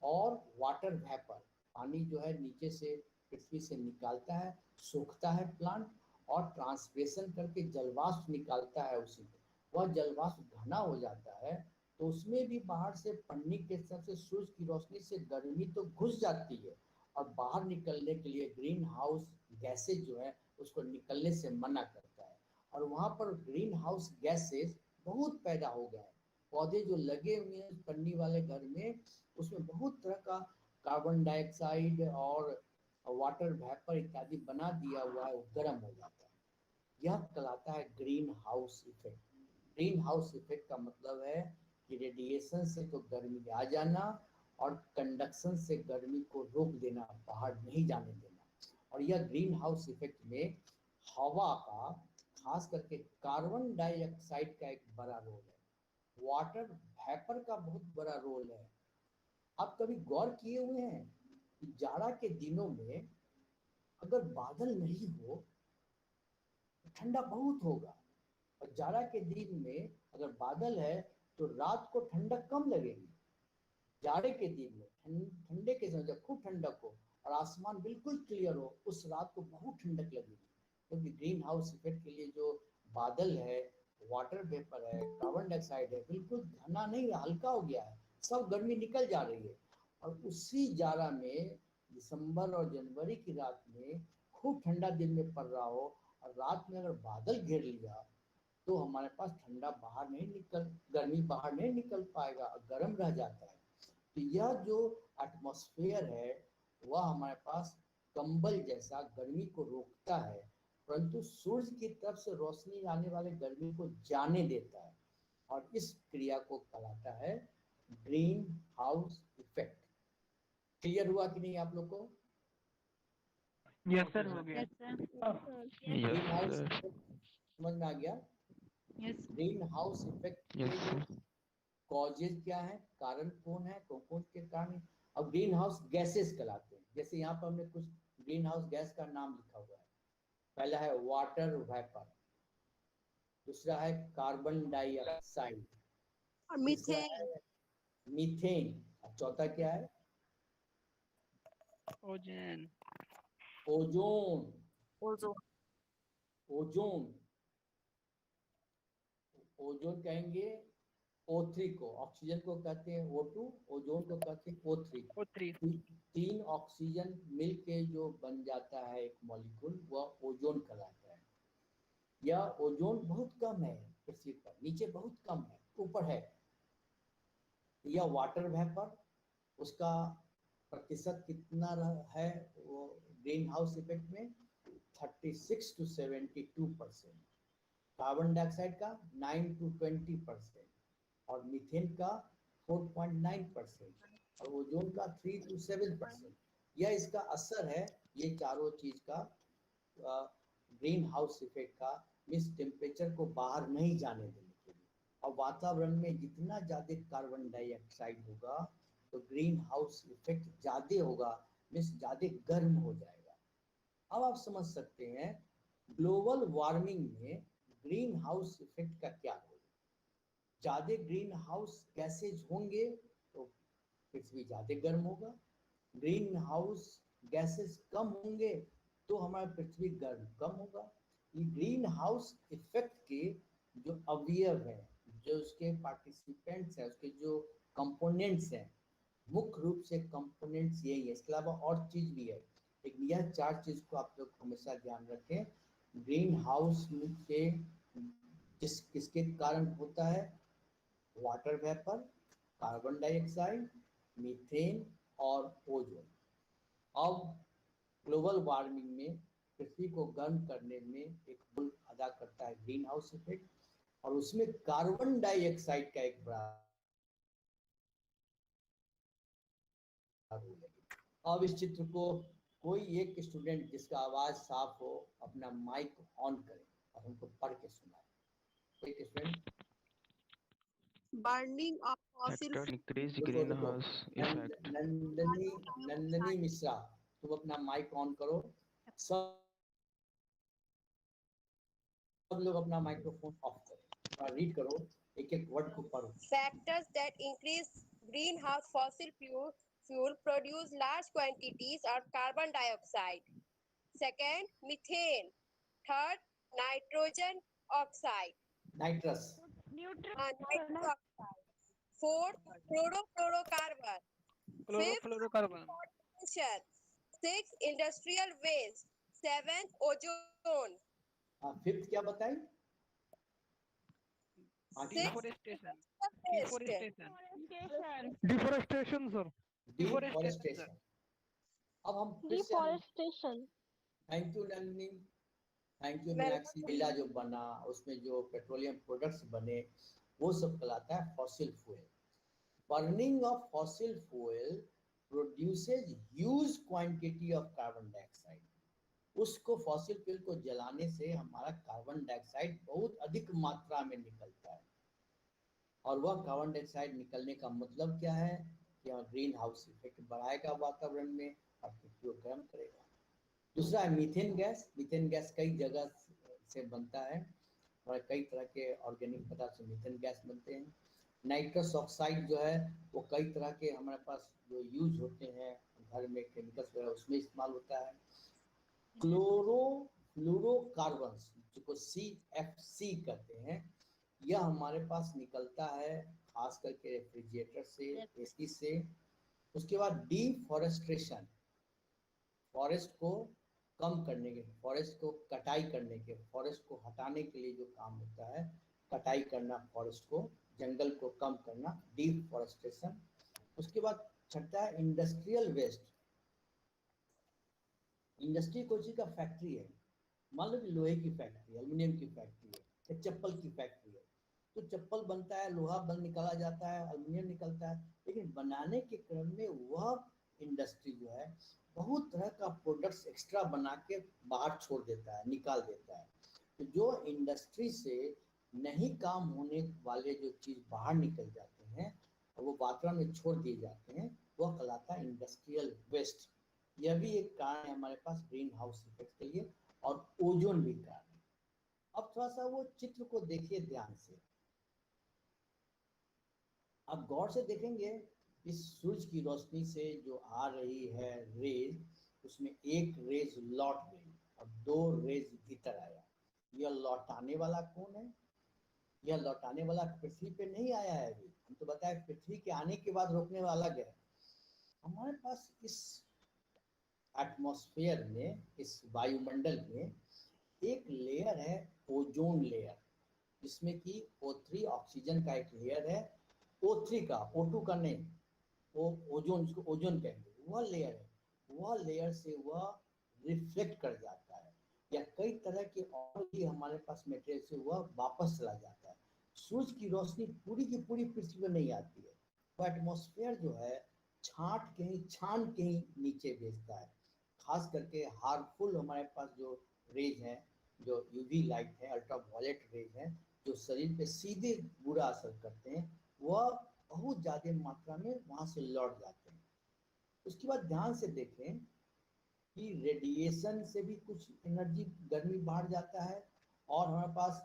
Speaker 1: और वाटर वेपर, पानी जो है नीचे से पृथ्वी से निकालता है, सूखता है प्लांट, और ट्रांसपिरेशन करके जलवाष्प निकालता है। उसी में वह जलवाष्प घना हो जाता है तो उसमें भी बाहर से पढ़ने के हिसाब से सूरज की रोशनी से गर्मी तो घुस जाती है, और बाहर निकलने के लिए ग्रीन हाउस गैसेज जो है उसको निकलने से मना करता है। और वहाँ पर ग्रीन हाउस गैसेज बहुत पैदा हो गए हैं। पौधे जो लगे हुए हैं पन्नी वाले घर में, उसमें बहुत तरह का कार्बन डाइऑक्साइड और और वाटर वेपर इत्यादि बना दिया हुआ है वो गर्म हो जाता है। यह कहलाता है green house effect. Green house effect का मतलब है कि रेडिएशन से तो गर्मी आ जाना और कंडक्शन से गर्मी को रोक देना, बाहर नहीं जाने देना। और यह ग्रीन हाउस इफेक्ट में हवा का, खास करके कार्बन डाइऑक्साइड का एक बड़ा रोल है, वाटर वेपर का बहुत बड़ा रोल है। आप कभी गौर किए हुए हैं कि जाड़ा के दिनों में अगर बादल नहीं हो तो ठंडा बहुत होगा, और जाड़ा के दिन में अगर बादल है तो रात को ठंडक कम लगेगी। जाड़े के दिन में ठंडे के समय जब खूब ठंडक हो और आसमान बिल्कुल क्लियर हो, उस रात को बहुत ठंडक लगेगी, क्योंकि ग्रीन हाउस इफेक्ट के लिए जो बादल है, वाटर वेपर है, कार्बन डाइऑक्साइड है, बिल्कुल घना नहीं, हल्का हो गया है, सब गर्मी निकल जा रही है। और उसी जाड़ा में दिसंबर और जनवरी की रात में खूब ठंडा दिन में पड़ रहा हो और रात में अगर बादल घेर लिया तो हमारे पास ठंडा बाहर नहीं निकल, गर्मी बाहर नहीं निकल पाएगा और गर्म रह जाता है। तो यह जो एटमॉस्फेयर है वह हमारे पास कंबल जैसा गर्मी को रोकता है, परंतु सूर्य की तरफ से रोशनी आने वाले गर्मी को जाने देता है, और इस क्रिया को कहलाता है ग्रीन हाउस इफेक्ट। क्लियर हुआ कि नहीं आप लोग को?
Speaker 12: यस सर, हो गया।
Speaker 1: ग्रीन हाउस समझ में आ गया? ग्रीन हाउस इफेक्ट के कॉजेज क्या है, कारण कौन है, कौन के कारण। अब ग्रीन हाउस गैसेस कहलाते हैं। जैसे यहाँ पर हमने कुछ ग्रीन हाउस गैस का नाम लिखा हुआ है। पहला है वाटर वेपर, दूसरा है कार्बन डाइऑक्साइड, मीथेन, और चौथा क्या है?
Speaker 12: ओजोन।
Speaker 1: ओजोन। ओजोन ओजोन कहेंगे O3 को, ऑक्सीजन को कहते हैं O2, ओजोन को कहते हैं O3। तीन ऑक्सीजन मिलके जो बन जाता है एक मॉलिक्यूल, वह ओजोन कहलाता है। यह ओजोन बहुत कम है पृथ्वी पर, नीचे बहुत कम है, ऊपर है। यह वाटर वेपर, उसका प्रतिशत कितना है वो ग्रीन हाउस इफेक्ट में? 36 to 72%। कार्बन डाइऑक्साइड का 9 to 20%, और मीथेन का 4.9%, और ओजोन का 3 to 7%। यह इसका असर है, ये चारों चीज का ग्रीन हाउस इफेक्ट का, इस टेम्परेचर को बाहर नहीं जाने देने के लिए। और वातावरण में जितना ज्यादा कार्बन डाइऑक्साइड होगा तो ग्रीन हाउस इफेक्ट ज्यादा होगा, मीन्स ज्यादा गर्म हो जाएगा। अब आप समझ सकते हैं ग्लोबल वार्मिंग में ग्रीन हाउस इफेक्ट का क्या रोल है। ज्यादा ग्रीन हाउस गैसेज होंगे तो पृथ्वी ज्यादा गर्म होगा, ग्रीन हाउस गैसेज कम होंगे तो हमारा पृथ्वी गर्म कम होगा। ये ग्रीन हाउस इफेक्ट के जो अवयव हैं, जो उसके पार्टिसिपेंट्स हैं, उसके जो कंपोनेंट्स हैं, मुख्य रूप से कंपोनेंट्स यही है। इसके अलावा और चीज भी है, लेकिन यह चार चीज को आप लोग हमेशा ध्यान रखें। ग्रीन हाउस के किसके कारण होता है? Water vapour, carbon dioxide, methane और ओजोन। अब ग्लोबल वार्मिंग में पृथ्वी को गर्म करने में एक रोल अदा करता है ग्रीन हाउस इफेक्ट, और उसमें कार्बन डाइऑक्साइड का एक बड़ा रोल है। अब इस चित्र को कोई एक स्टूडेंट जिसका आवाज साफ हो अपना माइक ऑन करे और हमको पढ़ के सुनाए। एक student.
Speaker 17: Burning of fossil
Speaker 8: increase greenhouse effect.
Speaker 1: Nandini Mishra, तुम अपना माइक ऑन करो। सब लोग अपना माइक्रोफोन ऑफ करो और रीड करो, एक एक वर्ड को पढ़ो।
Speaker 17: Factors that increase greenhouse fossil fuel produce large quantities of carbon dioxide. Second, methane. Third, nitrogen oxide.
Speaker 1: Nitrous.
Speaker 17: Nitrous oxide. Fourth, chlorofluorocarbon.
Speaker 12: Chlorofluorocarbon.
Speaker 17: Fifth, sixth, industrial waste. Seventh, ozone.
Speaker 1: Fifth क्या बताई?
Speaker 12: Deforestation, sir.
Speaker 1: Deforestation. अब हम फिर से
Speaker 9: deforestation.
Speaker 1: Thank you Nandini, thank you Meenakshi. कोयला जो बना, उसमें जो पेट्रोलियम प्रोडक्ट्स बने, वो सब कहलाता है fossil fuel. Burning of fossil fuel produces huge quantity of carbon dioxide. उसको फॉसिल फ्यूल को जलाने से हमारा कार्बन डाइऑक्साइड बहुत अधिक मात्रा में निकलता है, और वह कार्बन डाइऑक्साइड निकलने का मतलब क्या है कि ग्रीन हाउस इफेक्ट बढ़ाएगा वातावरण में और पृथ्वी को गर्म करेगा। दूसरा है मीथेन गैस। मीथेन गैस कई जगह से बनता है और कई तरह के ऑर्गेनिक पदार्थ से मीथेन गैस बनते हैं। नाइट्रस ऑक्साइड जो है वो कई तरह के हमारे पास जो यूज होते हैं घर में केमिकल्स वगैरह, उसमें इस्तेमाल होता है। क्लोरोफ्लोरोकार्बन्स जिसको CFC कहते हैं, यह हमारे पास निकलता है खास करके रेफ्रिजरेटर से, AC से। उसके बाद डिफॉरेस्टेशन, फॉरेस्ट को कम करने के, फॉरेस्ट को कटाई करने के, फॉरेस्ट को हटाने के लिए जो काम होता है, कटाई करना, फॉरेस्ट को, जंगल को कम करना, डिफॉरेस्टेशन। उसके बाद छठा है इंडस्ट्रियल वेस्ट। इंडस्ट्री कोई चीज का फैक्ट्री है, मान लो कि लोहे की फैक्ट्री, एल्युमिनियम की फैक्ट्री है, या चप्पल की फैक्ट्री है, तो चप्पल बनता है, लोहा बन निकाला जाता है, एल्युमिनियम निकलता है, लेकिन बनाने के क्रम में वह इंडस्ट्री जो है बहुत तरह का प्रोडक्ट्स एक्स्ट्रा बना के बाहर छोड़ देता है, निकाल देता है। तो जो इंडस्ट्री से नहीं काम होने वाले जो चीज़ बाहर निकल जाते हैं और वो वातावरण में छोड़ दिए जाते हैं, वह कहलाता है इंडस्ट्रियल वेस्ट। यह भी एक कारण है हमारे पास ग्रीन हाउस इफेक्ट के लिए, और ओजोन भी कारण है। अब थोड़ा सा वो चित्र को देखिए ध्यान से, आप गौर से देखेंगे इस सूरज की रोशनी से जो आ रही है रेज, उसमें एक रेज लौट गई और 2 रेज भीतर आया। यह लौटाने वाला कौन है? यह लौटाने वाला पृथ्वी पे नहीं आया है अभी, हम तो बताया पृथ्वी के आने के बाद रोकने वाला अलग है। हमारे पास इस एटमॉस्फेयर में, इस वायुमंडल में एक लेयर है ओजोन लेयर, जिसमें कि O3 ऑक्सीजन का एक लेयर है, O3 का, O2 का नहीं, वो ओजोन, जिसको ओजोन कहेंगे, वह लेयर है। वह लेयर से वह रिफ्लेक्ट कर जाता है, या कई तरह के और भी हमारे पास मटेरियल से वह वापस चला जाता है। सूरज की रोशनी पूरी की पूरी पृथ्वी पर नहीं आती है, वह एटमॉस्फेयर जो है छान के ही नीचे भेजता है। खास करके हार्मफुल हमारे पास जो रेज हैं, जो UV लाइट है, अल्ट्रावायलेट रेज हैं, जो शरीर पे सीधे बुरा असर करते हैं, वह बहुत ज़्यादा मात्रा में वहाँ से लौट जाते हैं। उसके बाद ध्यान से देखें कि रेडिएशन से भी कुछ एनर्जी, गर्मी बाहर जाता है, और हमारे पास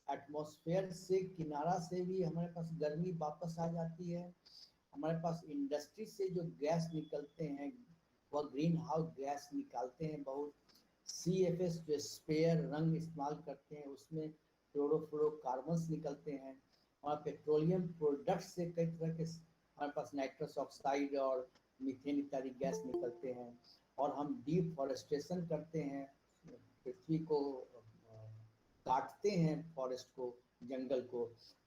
Speaker 1: एटमॉस्फेयर से, किनारा से भी हमारे पास गर्मी वापस आ जाती है। हमारे पास इंडस्ट्री से जो गैस निकलते हैं वह ग्रीन हाउस गैस निकालते हैं बहुत। CFS जो स्पेयर रंग इस्तेमाल करते हैं, उसमें क्लोरोफ्लोरोकार्बन्स निकलते हैं, और पेट्रोलियम प्रोडक्ट्स से कई तरह के हमारे पास नाइट्रस ऑक्साइड और मीथेन इत्यादि गैस निकलते हैं। और हम डिफॉरेस्टेशन करते हैं, पृथ्वी को काटते हैं, फॉरेस्ट को, जंगल को।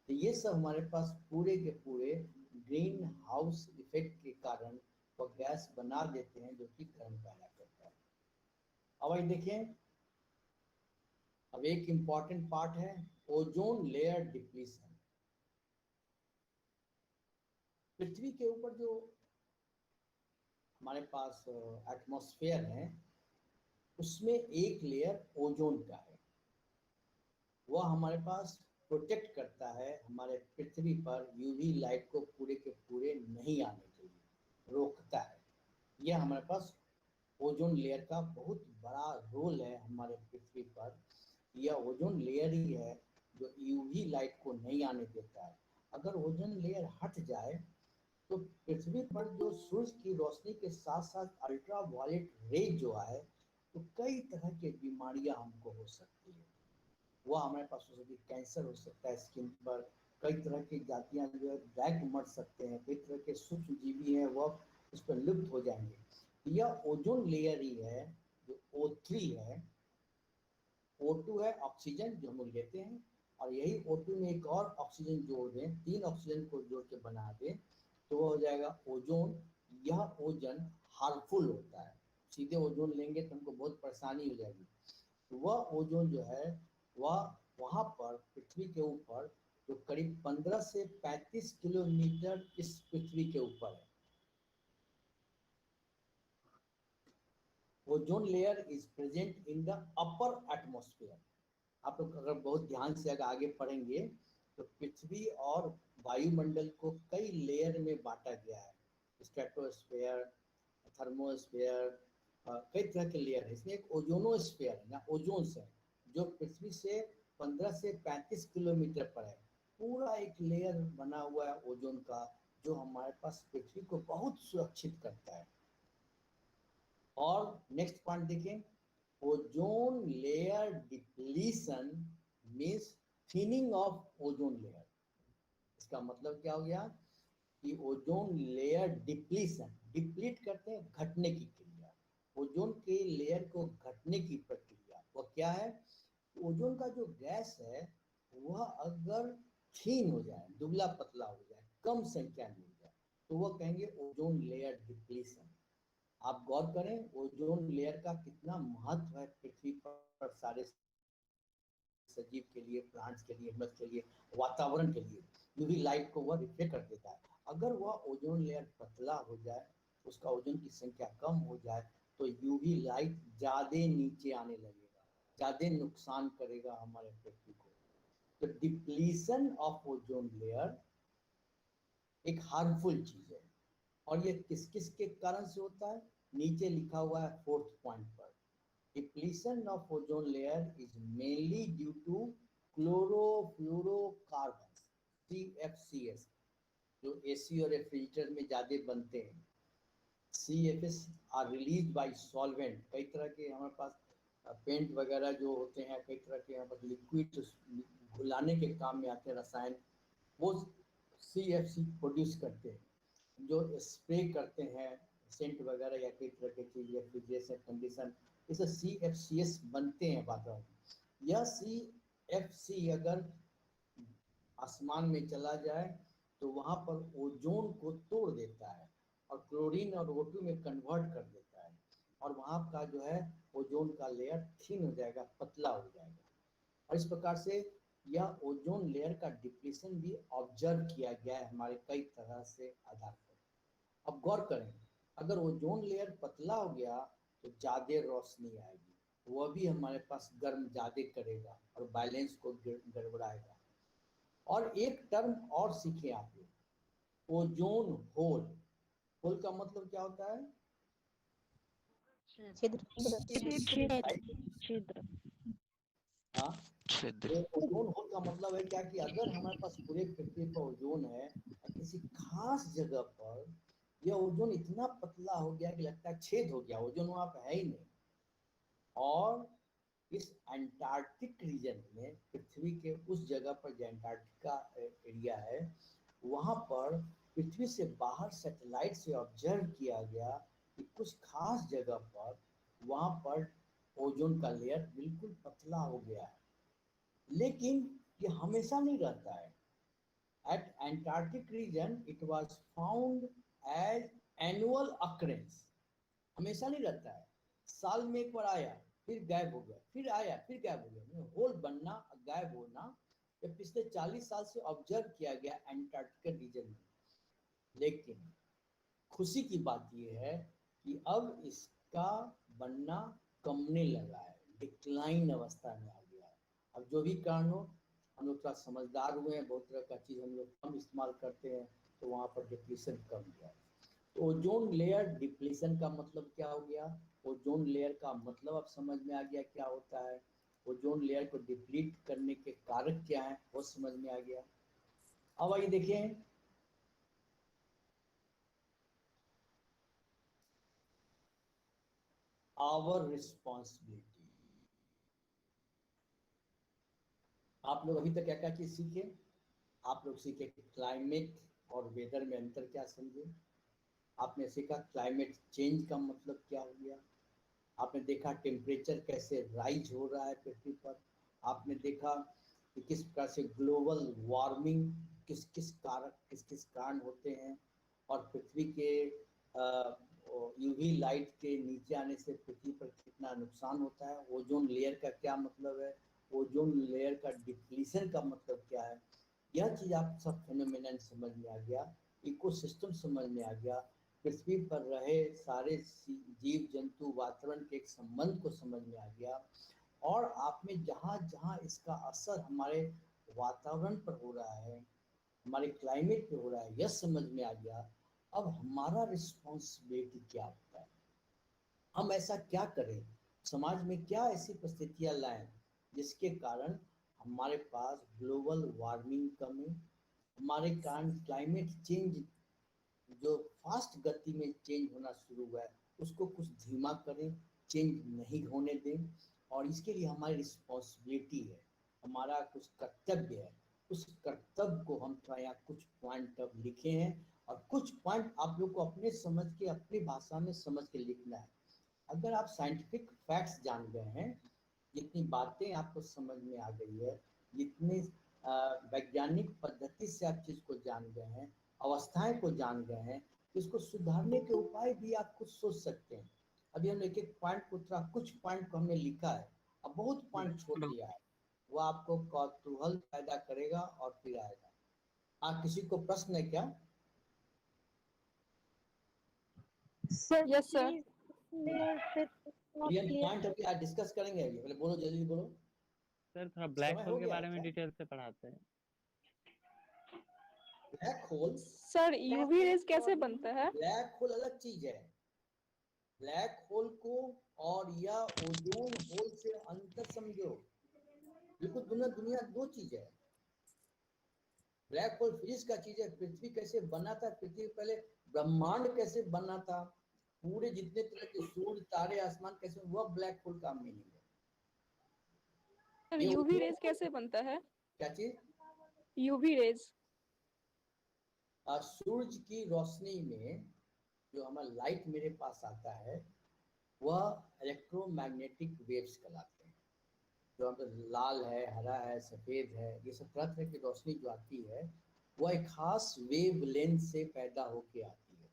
Speaker 1: तो ये सब हमारे पास पूरे के पूरे ग्रीन हाउस इफेक्ट के कारण वो गैस बना देते हैं, जो कि गर्म पैदा करता है। अब आइए देखें, अब एक इम्पॉर्टेंट पार्ट है ओजोन लेयर डिप्लीशन। पृथ्वी के ऊपर जो हमारे पास एटमॉस्फेयर है, उसमें एक लेयर ओजोन का है, वह हमारे पास प्रोटेक्ट करता है हमारे पृथ्वी पर UV लाइट को पूरे के पूरे नहीं आने के लिए, रोकता है। यह हमारे पास ओजोन लेयर का बहुत बड़ा रोल है हमारे पृथ्वी पर। यह ओजोन लेयर ही है जो UV लाइट को नहीं आने देता है। अगर ओजोन लेयर हट जाए तो पृथ्वी पर जो सूरज की रोशनी के साथ साथ अल्ट्रावायलेट रेज जो है, तो कई तरह की बीमारियां हमको हो सकती है। वह हमारे पास हो सकती है, कैंसर हो सकता है स्किन पर, कई तरह की जातियां जो है डायरेक्ट मर सकते हैं, कई तरह के सूक्ष्म जीवी हैं वह उस पर लुप्त हो जाएंगे। यह ओजोन लेयर ही है जो O3 है, O2 है ऑक्सीजन जो हम लोग लेते हैं, और यही O2 में एक और ऑक्सीजन जोड़ दें, 3 ऑक्सीजन को जोड़ के बना दें, तो वो हो जाएगा ओजोन। यह ओजोन हार्मफुल होता है, सीधे ओजोन लेंगे तो हमको बहुत परेशानी हो जाएगी। तो वह ओजोन जो है वह वहाँ पर पृथ्वी के ऊपर जो करीब 15 से 35 किलोमीटर इस पृथ्वी के ऊपर है। Ozone layer is present in the upper atmosphere. आप लोग अगर बहुत ध्यान से अगर आगे पढ़ेंगे तो पृथ्वी और वायुमंडल को कई लेयर में बांटा गया है, स्ट्रेटोस्फेयर, थर्मोस्फेयर, कई तरह के लेयर है। इसमें एक ओजोनोस्फेयर है ना, ओजोन है, जो पृथ्वी से 15 से 35 किलोमीटर पर है। पूरा एक लेयर बना हुआ है ओजोन का, जो हमारे पास पृथ्वी को बहुत सुरक्षित करता है। और नेक्स्ट पॉइंट देखें, ozone layer depletion means thinning of ozone layer. इसका मतलब क्या हो गया कि ओजोन लेयर डिप्लीशन, डिप्लीट करते हैं घटने की क्रिया, ओजोन के लेयर को घटने की प्रक्रिया। वो क्या है? ओजोन का जो गैस है वह अगर थीन हो जाए, दुबला पतला हो जाए, कम संख्या में हो जाए, तो वह कहेंगे ओजोन लेयर डिप्लीशन। आप गौर करें ओजोन लेयर का कितना महत्व है पृथ्वी पर सारे सजीव के लिए, प्लांट्स के लिए, मनुष्य के लिए, वातावरण के लिए। यूवी लाइट को वह रिफ्लेक्ट कर देता है। अगर वह ओजोन लेयर पतला हो जाए, उसका ओजोन की संख्या कम हो जाए, तो यूवी लाइट ज़्यादा नीचे आने लगेगा, ज़्यादा नुकसान करेगा हमारे पृथ्वी को। तो डिप्लीशन ऑफ ओजोन लेयर एक हार्मफुल चीज है। और ये किस किस के कारण से होता है? नीचे लिखा हुआ है 4th पॉइंट पर, depletion of ozone layer is mainly due to chlorofluorocarbon CFCs, जो एसी और रेफ्रिजरेटर में ज्यादा बनते हैं। CFS are release by solvent, कई तरह के हमारे पास पेंट वगैरह जो होते हैं, कई तरह के हमारे पास लिक्विड घुलाने के काम में आते हैं रसायन, वो CFC प्रोड्यूस करते हैं। जो स्प्रे करते हैं सेंट वगैरह या कई तरह की चीज, रेफ्रिजरेशन कंडीशन, इसे CFCs बनते हैं वातावरण में। यह CFC अगर आसमान में चला जाए तो वहाँ पर ओजोन को तोड़ देता है और क्लोरीन और O2 में कन्वर्ट कर देता है, और वहाँ का जो है ओजोन का लेयर थिन हो जाएगा, पतला हो जाएगा। और इस प्रकार से यह ओजोन लेयर का डिप्लीशन भी ऑब्जर्व किया गया है हमारे कई तरह से आधार पर। अब गौर करें, अगर ओजोन लेयर पतला हो गया तो ज़्यादा रोशनी आएगी, वह भी हमारे पास गर्म ज़्यादा करेगा और बैलेंस को गड़बड़ाएगा। और एक टर्म और सीखे आप लोग, ओजोन होल। होल का मतलब क्या होता है? हाँ, ओजोन होल का मतलब है क्या कि अगर हमारे पास पूरे पृथ्वी पर ओजोन है और किसी खास जगह पर यह ओजोन इतना पतला हो गया कि लगता है छेद हो गया, ओजोन वहां पर है ही नहीं। और इस अंटार्कटिक रीजन में, पृथ्वी के उस जगह पर जो अंटार्कटिका एरिया है, वहां पर पृथ्वी से बाहर सैटेलाइट से ऑब्जर्व किया गया कि कुछ खास जगह पर वहां पर ओजोन का लेयर बिल्कुल पतला हो गया है। लेकिन ये हमेशा नहीं रहता है। At Antarctic region it was found as annual occurrence, हमेशा नहीं रहता है। साल में एक बार आया, फिर गायब हो गया, फिर आया, फिर गायब हो गया। होल बनना, गायब होना ये पिछले 40 साल से ऑब्जर्व किया गया एंटार्क्टिक रीजन में। लेकिन खुशी की बात यह है कि अब इसका बनना कमने लगा है, डिक्लाइन अवस्था में आ गया है। अब जो भी कारण हो, हम लोग थोड़ा समझदार हुए हैं, बहुत तरह का चीज़ हम लोग कम इस्तेमाल करते हैं, तो वहाँ पर डिप्लीशन कम गया है। तो ओजोन लेयर डिप्लीशन का मतलब क्या हो गया? ओजोन लेयर का मतलब अब समझ में आ गया क्या होता है। ओजोन लेयर को डिप्लीट करने के कारक क्या हैं वो समझ में आ गया। अब आइए देखें, आवर रिस्पॉन्सिबिलिटी। आप लोग अभी तक क्या क्या चीज सीखे? आप लोग सीखे क्लाइमेट और वेदर में अंतर क्या समझे। आपने सीखा क्लाइमेट चेंज का मतलब क्या हो गया। आपने देखा टेम्परेचर कैसे राइज हो रहा है पृथ्वी पर। आपने देखा कि किस प्रकार से ग्लोबल वार्मिंग किस किस कारण होते हैं, और पृथ्वी के यूवी लाइट के नीचे आने से पृथ्वी पर कितना नुकसान होता है, ओजोन लेयर का क्या मतलब है, ओजोन लेयर का डिप्लीशन का मतलब क्या है, यह चीज़ आप सब फेनोमेनन समझ में आ गया, इकोसिस्टम समझ में आ गया, पृथ्वी पर रहे सारे जीव जंतु वातावरण के एक संबंध को समझ में आ गया, और आप में जहाँ जहाँ इसका असर हमारे वातावरण पर हो रहा है, हमारे क्लाइमेट पे हो रहा है, यह समझ में आ गया। अब हमारा रिस्पॉन्सिबिलिटी क्या होता है, हम ऐसा क्या करें, समाज में क्या ऐसी परिस्थितियां लाएं जिसके कारण हमारे पास ग्लोबल वार्मिंग कम है, हमारे कारण क्लाइमेट चेंज जो फास्ट गति में चेंज होना शुरू हुआ है उसको कुछ धीमा करें, चेंज नहीं होने दें। और इसके लिए हमारी रिस्पॉन्सिबिलिटी है, हमारा कुछ कर्तव्य है, उस कर्तव्य को हम थोड़ा यहाँ कुछ पॉइंट अब लिखे हैं, और कुछ पॉइंट आप लोग को अपने समझ के अपनी भाषा में समझ के लिखना है। अगर आप साइंटिफिक फैक्ट्स जान गए हैं, जितनी बातें आपको समझ में आ गई है, जितनी वैज्ञानिक पद्धति से आप चीज़ को जान गए हैं, अवस्थाएं को जान गए हैं, इसको सुधारने के उपाय भी आप कुछ सोच सकते हैं। अभी हम एक एक पॉइंट को थोड़ा कुछ पॉइंट को हमने लिखा है, अब बहुत पॉइंट छोड़ दिया है, वो आपको कौतूहल पैदा करेगा और फिर आएगा। किसी को प्रश्न है क्या?
Speaker 9: सर यस सर
Speaker 1: पॉइंट अभी आज डिस्कस करेंगे, अभी पहले बोलो, जल्दी बोलो
Speaker 18: सर। थोड़ा ब्लैक
Speaker 1: समय
Speaker 18: होल
Speaker 1: हो
Speaker 18: के
Speaker 1: गया
Speaker 18: बारे में
Speaker 1: क्या?
Speaker 18: डिटेल से पढ़ाते हैं।
Speaker 1: Black hole,
Speaker 9: sir UV rays कैसे बनता है?
Speaker 1: ब्लैक होल अलग चीज है। ब्लैक होल को और या ओजोन होल से अंतर समझो, बिल्कुल दुनिया दो चीज है। ब्लैक होल फिजिक्स का चीज है, पृथ्वी कैसे बना था, पृथ्वी पहले ब्रह्मांड कैसे बना था, पूरे जितने तरह के सूर्य तारे आसमान कैसे, वह ब्लैक होल का मीनिंग है।
Speaker 9: सर यूवी रेज कैसे बनता है?
Speaker 1: क्या चीज?
Speaker 9: यूवी रेज
Speaker 1: सूरज की रोशनी में जो हमारा लाइट मेरे पास आता है वह इलेक्ट्रोमैग्नेटिक वेव्स कहलाते हैं। जो हम लाल है, हरा है, सफ़ेद है, ये सब तरह तरह की रोशनी जो आती है वह एक खास वेव लेंथ से पैदा होके आती है।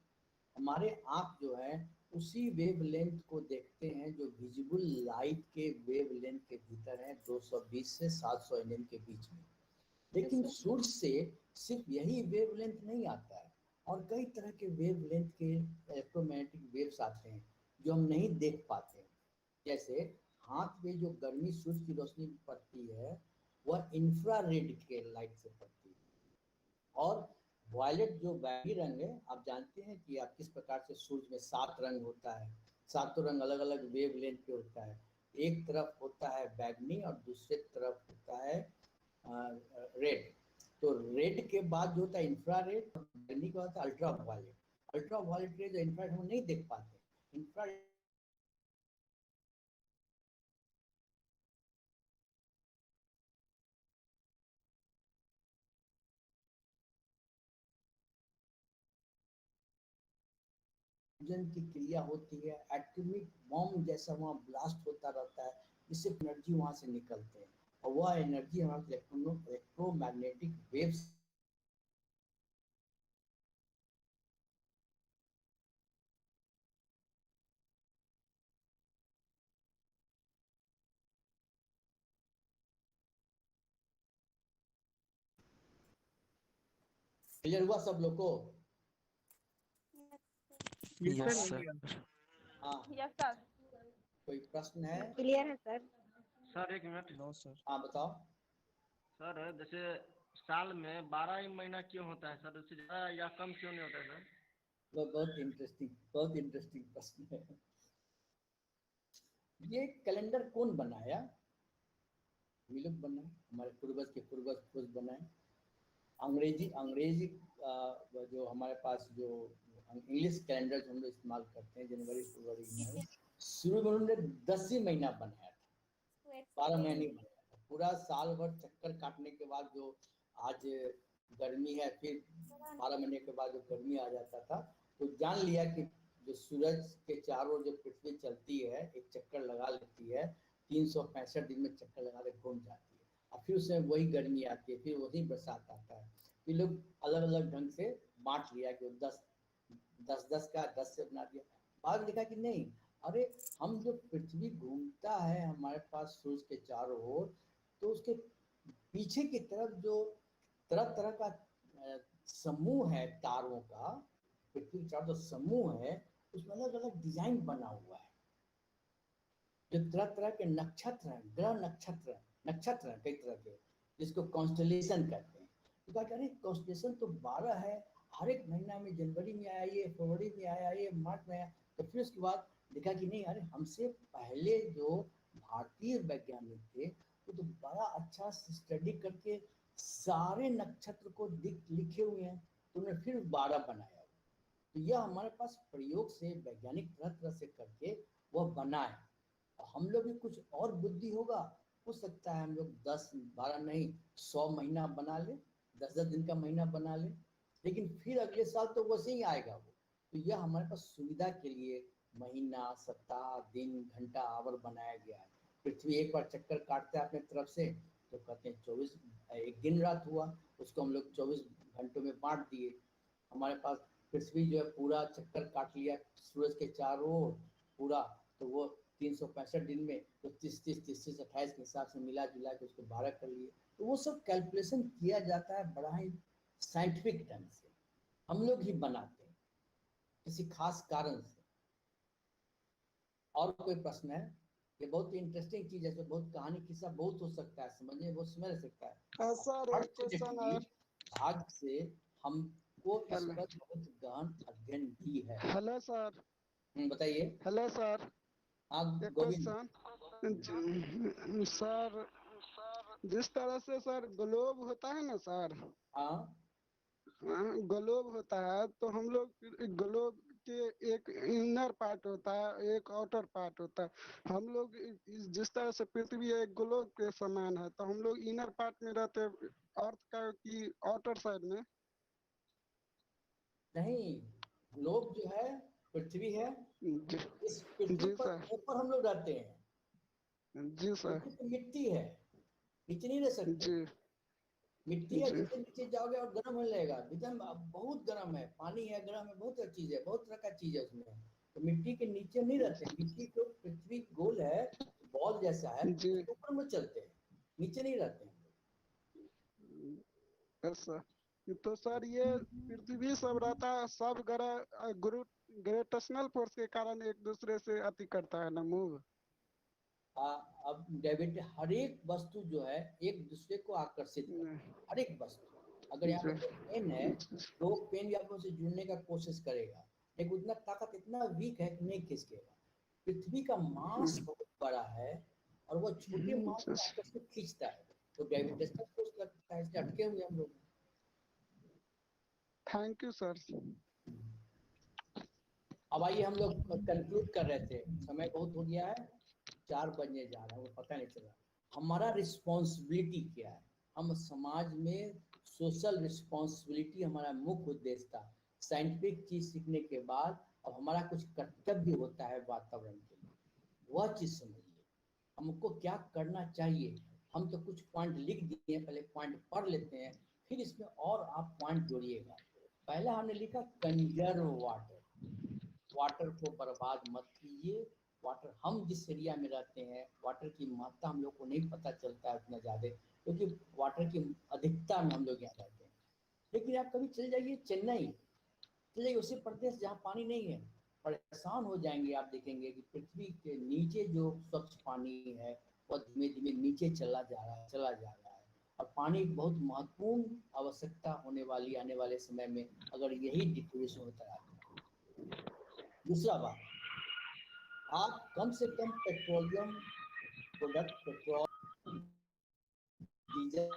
Speaker 1: हमारे आँख जो है उसी वेव लेंथ को देखते हैं जो विजिबल लाइट के वेव लेंथ के भीतर है, 220 से 700 nm के बीच में। लेकिन सूरज से सिर्फ यही वेव लेंथ नहीं आता है, और कई तरह के वेव लेंथ के इलेक्ट्रोमैग्नेटिक वेव्स आते हैं जो हम नहीं देख पाते। जैसे हाथ में जो गर्मी सूरज की रोशनी पड़ती है वह इंफ्रारेड के लाइट से पड़ती है, और वायलेट जो बैगनी रंग है, आप जानते हैं कि आप किस प्रकार से सूरज में 7 रंग होता है, 7 रंग अलग अलग वेव लेंथ पे होता है। एक तरफ होता है बैगनी और दूसरे तरफ होता है रेड। तो रेड के बाद जो होता है इंफ्रारेड, बैगनी का होता है अल्ट्रा वायलेट। अल्ट्रा वायलेट रे जो इंफ्रारेड हम नहीं देख पाते, इंफ्रारेड की क्रिया होती है, एटॉमिक बॉम्ब जैसा वहाँ ब्लास्ट होता रहता है, जिससे एनर्जी वहाँ से निकलते हैं, और वह एनर्जी हमारे इलेक्ट्रोमैग्नेटिक वेव्स क्लियर हुआ सब लोग को?
Speaker 8: Yes sir.
Speaker 1: हाँ
Speaker 9: यस सर।
Speaker 1: कोई प्रश्न है?
Speaker 9: क्लियर है सर।
Speaker 7: सर एक मिनट।
Speaker 8: No sir.
Speaker 1: हाँ बताओ।
Speaker 7: सर जैसे साल में 12 ही महीना क्यों होता है सर, उससे ज्यादा या कम क्यों नहीं होता है सर?
Speaker 1: बहुत इंटरेस्टिंग प्रश्न है। ये कैलेंडर कौन बनाया? हम लोग बनाए, हमारे पूर्वज के पूर्वज बनाए। अंग्रेजी जो हमारे पास जो इंग्लिश कैलेंडर हम लोग इस्तेमाल करते हैं, जनवरी फरवरी में, शुरू में उन्होंने 10 ही महीना बनाया था, 12 महीने बनाया था। पूरा साल भर चक्कर काटने के बाद जो आज गर्मी है, फिर 12 महीने के बाद जो गर्मी आ जाता था, तो जान लिया कि जो सूरज के चारों जो पृथ्वी चलती है, एक चक्कर लगा लेती है, 365 दिन में चक्कर लगा के घूम जाती है, और फिर उसमें वही गर्मी आती है, फिर वही बरसात आता है। फिर लोग अलग अलग ढंग से बांट लिया कि 10 का 10 से बना दिया। बाद लिखा कि नहीं, अरे हम जो पृथ्वी घूमता है हमारे पास सूरज के चारों ओर, तो उसके पीछे की तरफ जो तरह तरह का समूह है तारों का, पृथ्वी के चारों जो समूह है उसमें अलग अलग डिजाइन बना हुआ है, जो तरह तरह के नक्षत्र हैं, ग्रह नक्षत्र हैं कई तरह के, जिसको कॉन्स्टलेशन कहते हैं। तो कहा अरे कॉन्स्टलेशन तो 12 है, हर एक महीना में जनवरी में आया ये, फरवरी में आया ये, मार्च में आया। तो फिर उसके बाद देखा कि नहीं, अरे हमसे पहले जो भारतीय वैज्ञानिक थे वो तो बड़ा अच्छा स्टडी करके सारे नक्षत्र को लिखे हुए हैं, तो उन्होंने फिर 12 बनाया। तो यह हमारे पास प्रयोग से वैज्ञानिक तरह तरह से करके वह बना है। हम लोग भी कुछ और बुद्धि होगा, हो सकता है हम लोग 10-12 नहीं 100 महीना बना ले, 10-10 दिन का महीना बना ले, लेकिन फिर अगले साल तो वैसे ही आएगा वो। तो यह हमारे पास सुविधा के लिए महीना, सप्ताह, दिन, घंटा, आवर बनाया गया है। पृथ्वी एक बार चक्कर काटता है अपने तरफ से, तो कहते हैं 24 एक दिन रात हुआ, उसको हम लोग 24 घंटों में बांट दिए। हमारे पास पृथ्वी जो है पूरा चक्कर काट लिया सूरज के चारों ओर पूरा, तो वो 365 दिन में तो 30-30, 28 के हिसाब से मिला जुला के उसको 12 कर लिए। तो वो सब कैलकुलेशन किया जाता है बड़ा ही साइंटिफिक ढंग से, हम लोग ही बनाते हैं किसी खास कारण से। और कोई प्रश्न है? ये बहुत इंटरेस्टिंग चीज है, बहुत कहानी किस्सा बहुत हो सकता है, समझने वो समझ सकता है।
Speaker 5: सर एक क्वेश्चन है।
Speaker 1: भाग से हमको इस पर बहुत गहन अध्ययन की है।
Speaker 5: Hello sir.
Speaker 1: बताइए।
Speaker 5: Hello sir.
Speaker 1: हाँ
Speaker 5: क्वेश्चन सर, जिस तरह से सर ग्लोब होता है ना सर,
Speaker 1: हाँ
Speaker 5: ग्लोब होता है, तो हम लोग ग्लोब के एक इनर पार्ट होता है, एक आउटर पार्ट होता है। हम लोग जिस तरह से पृथ्वी एक ग्लोब के समान है, तो हम लोग इनर पार्ट में रहते हैं अर्थ का की आउटर साइड में?
Speaker 1: नहीं, ग्लोब जो है पृथ्वी है, इस पृथ्वी पर ऊपर हम लोग रहते हैं।
Speaker 5: जी सर।
Speaker 1: तो मिट्टी है, नीचे नहीं रह सकते। मिट्टी है, जितने नीचे जाओगे और गर्म होने लगेगा, एकदम बहुत गर्म है, पानी है, गर्म है, बहुत चीज है, बहुत तरह का चीज है उसमें। तो मिट्टी के नीचे नहीं रहते, मिट्टी को पृथ्वी गोल है, बॉल जैसा है, ऊपर में चलते हैं, नीचे नहीं रहते हैं।
Speaker 5: तो सर ये पृथ्वी सब रहता है, सब ग्रह ग्रेविटेशनल फोर्स के कारण एक दूसरे से अति करता है ना मूव।
Speaker 1: अब ग्रेविटी हर एक वस्तु जो है एक दूसरे को आकर्षित करता है, हर एक वस्तु। अगर यहाँ पे पेन है तो पेन आपको से जुड़ने का कोशिश करेगा, लेकिन उतना ताकत इतना वीक है कि नहीं खींचेगा। पृथ्वी का मास बहुत बड़ा है और वो छोटे मास को आकर्षित खींचता है, तो ग्रेविटेशनल फोर्स लगता है, इसलिए अटके हुए हम लोग।
Speaker 5: Thank you sir.
Speaker 1: अब आइए, हम लोग कंक्लूड कर रहे थे, समय बहुत हो गया है, 4 बजने जा रहा है, वो पता नहीं चला। हमारा रिस्पॉन्सिबिलिटी क्या है? हम समाज में सोशल रिस्पॉन्सिबिलिटी हमारा मुख्य उद्देश्य था। साइंटिफिक चीज सीखने के बाद अब हमारा कुछ कर्तव्य होता है वातावरण के लिए, वह चीज समझिए हमको क्या करना चाहिए। हम तो कुछ पॉइंट लिख दिए, पहले पॉइंट पढ़ लेते हैं, फिर इसमें और आप पॉइंट जोड़िएगा। पहला हमने लिखा कंजर्व वाटर, वाटर को बर्बाद मत कीजिए। वाटर, हम जिस एरिया में रहते हैं वाटर की मात्रा हम लोग को नहीं पता चलता है उतना ज़्यादा, क्योंकि वाटर की अधिकता में हम लोग यहाँ रहते हैं। लेकिन आप कभी चले जाइए चेन्नई, चले जाइए उसी प्रदेश जहाँ पानी नहीं है, परेशान हो जाएंगे। आप देखेंगे कि पृथ्वी के नीचे जो स्वच्छ पानी है वह धीमे धीमे नीचे चला जा रहा है। और पानी बहुत महत्वपूर्ण आवश्यकता होने वाली आने वाले समय में, अगर यही डिप्रेशन होता है। दूसरा बात, आप कम से कम पेट्रोलियम प्रोडक्ट, पेट्रोल, डीजल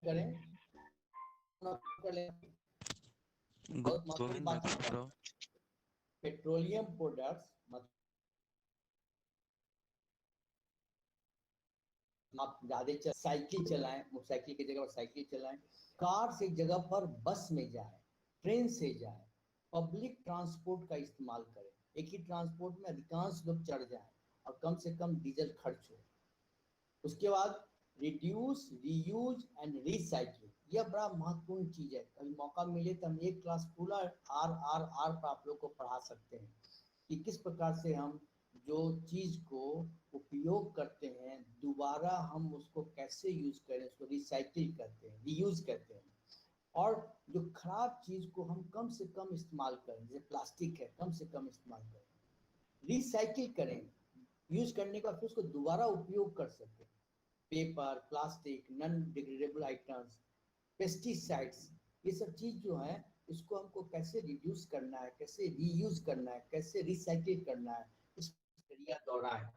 Speaker 1: करें। बहुत महत्वपूर्ण बात है, पेट्रोलियम प्रोडक्ट्स आप ज़्यादा साइकिल चलाएं, मोटरसाइकिल की जगह पर साइकिल चलाएं, कार से जगह पर बस में जाएं, ट्रेन से जाएं, पब्लिक ट्रांसपोर्ट का इस्तेमाल करें। एक ही ट्रांसपोर्ट में अधिकांश लोग चढ़ जाएं और कम से कम डीजल खर्च हो। उसके बाद रिड्यूस, रीयूज एंड रिसाइक्लिंग, यह बड़ा महत्वपूर्ण चीज है। कभी मौका मिले तो हम एक क्लास पूरा आर पर आप लोग को पढ़ा सकते हैं कि किस प्रकार से हम जो चीज को उपयोग करते हैं दोबारा हम उसको कैसे यूज करें, उसको रिसाइकिल करते हैं, रीयूज करते हैं, और जो खराब चीज को हम कम से कम इस्तेमाल करें, जैसे प्लास्टिक है कम से कम इस्तेमाल करें, रिसाइकिल करें, यूज करने के बाद फिर उसको दोबारा उपयोग कर सकें। Paper, plastic, non degradable items, pesticides, ये सब चीज जो है इसको हमको कैसे रिड्यूस करना है, कैसे रीयूज करना है, कैसे रिसाइकिल करना है, इस प्रक्रिया दोहराएं।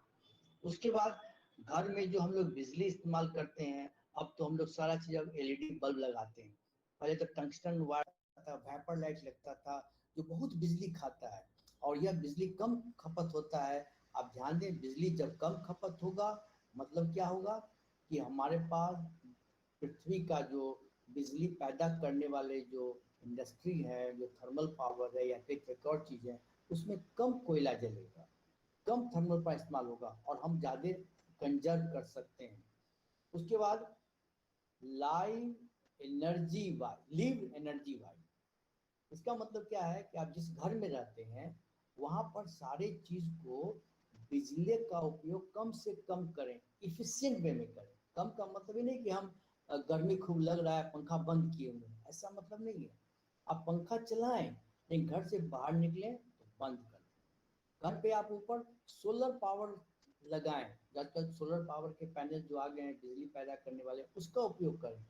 Speaker 1: उसके बाद घर में जो हम लोग बिजली इस्तेमाल करते हैं, अब तो हम लोग सारा चीज अब एलईडी बल्ब लगाते हैं। पहले तो टंगस्टन वायर था, वेपर लाइट लगता था, जो बहुत बिजली खाता है और यह बिजली कम खपत होता है। आप ध्यान दें, बिजली जब कम खपत होगा मतलब क्या होगा कि हमारे पास पृथ्वी का जो बिजली पैदा करने वाले जो इंडस्ट्री है, जो थर्मल पावर है या एक और चीज़ है, उसमें कम कोयला जलेगा, कम थर्मल का इस्तेमाल होगा और हम ज़्यादा कंजर्व कर सकते हैं। उसके बाद लिव एनर्जी वाई, इसका मतलब क्या है कि आप जिस घर में रहते हैं वहाँ पर सारे चीज़ को बिजली का उपयोग कम से कम करें, इफिशिएंट वे में करें। कम का मतलब ये नहीं कि हम गर्मी खूब लग रहा है पंखा बंद किए हुए, ऐसा मतलब नहीं है। आप पंखा चलाएं लेकिन घर से बाहर निकलें तो बंद कर दें। घर पे आप ऊपर सोलर पावर लगाएं, आजकल सोलर पावर के पैनल जो आ गए हैं बिजली पैदा करने वाले, उसका उपयोग करें।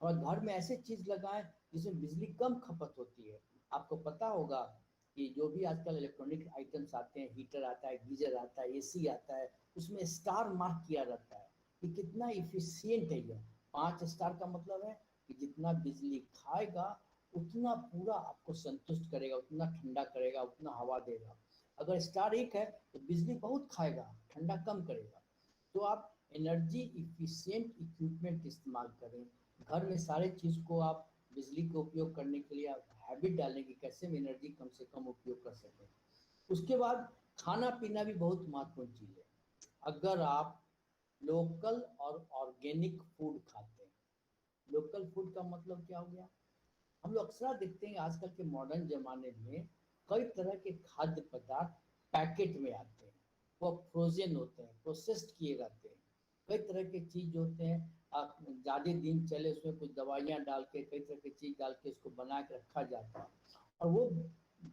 Speaker 1: और घर में ऐसे चीज़ लगाएं जिसमें बिजली कम खपत होती है। आपको पता होगा कि जो भी आजकल इलेक्ट्रॉनिक आइटम्स आते हैं, हीटर आता है, गीजर आता है, एसी आता है, उसमें स्टार मार्क किया रहता है कि कितना इफिशियंट है यह। 5 स्टार का मतलब है कि जितना बिजली खाएगा उतना पूरा आपको संतुष्ट करेगा, उतना ठंडा करेगा, उतना हवा देगा। अगर स्टार 1 है तो बिजली बहुत खाएगा, ठंडा कम करेगा। तो आप एनर्जी इफिशियंट इक्विपमेंट इस्तेमाल करें। घर में सारे चीज़ को आप बिजली का उपयोग करने के लिए आप हैबिट डालें कि कैसे हम एनर्जी कम से कम उपयोग कर सकें। उसके बाद खाना पीना भी बहुत महत्वपूर्ण चीज़ है। अगर आप लोकल और ऑर्गेनिक फूड खाते हैं, लोकल फूड का मतलब क्या हो गया, हम लोग अक्सर देखते हैं आजकल के मॉडर्न ज़माने में कई तरह के खाद्य पदार्थ पैकेट में आते हैं, वो फ्रोजन होते हैं, प्रोसेस्ड किए जाते हैं। कई तरह के चीज़ होते हैं, आप ज़्यादा दिन चले उसमें कुछ दवाइयाँ डाल के, कई तरह की चीज़ डाल के उसको बना के रखा जाता है, और वो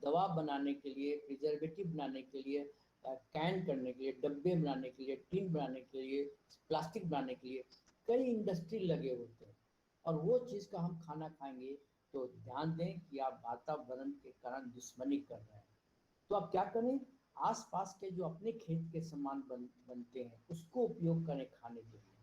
Speaker 1: दवा बनाने के लिए, प्रिजर्वेटिव बनाने के लिए, कैन करने के लिए, डब्बे बनाने के लिए, टिन बनाने के लिए, प्लास्टिक बनाने के लिए कई इंडस्ट्री लगे होते हैं। और वो चीज़ का हम खाना खाएंगे तो ध्यान दें कि आप वातावरण के कारण दुश्मनी कर रहे हैं। तो आप क्या करें, आसपास के जो अपने खेत के सामान बनते हैं उसको उपयोग करें खाने के लिए।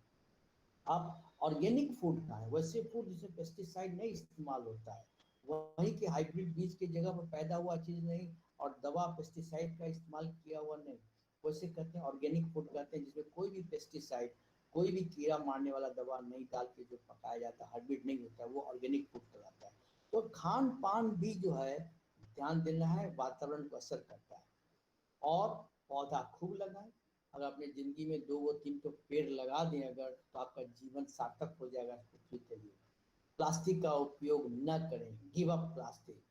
Speaker 1: आप ऑर्गेनिक फूड खाएं, वैसे फूड जिसमें पेस्टिसाइड नहीं इस्तेमाल होता है, वहीं के हाइब्रिड बीज की जगह पर पैदा हुआ चीज़ नहीं और दवा पेस्टिसाइड का इस्तेमाल किया हुआ नहीं, वैसे कहते हैं ऑर्गेनिक फूड कहते हैं, जिसमें कोई भी पेस्टिसाइड, कोई भी कीड़ा मारने वाला दवा नहीं डाल के जो पकाया जाता है, हाइब्रिड नहीं होता है, वो ऑर्गेनिक फूड कहलाता है। तो खान पान भी जो है ध्यान देना है, वातावरण को असर करता है। और पौधा खूब लगाएं। अगर अपनी ज़िंदगी में 2-3 तो पेड़ लगा दें अगर, तो आपका जीवन सार्थक हो जाएगा पृथ्वी के लिए। प्लास्टिक का उपयोग न करें, गिव अप प्लास्टिक।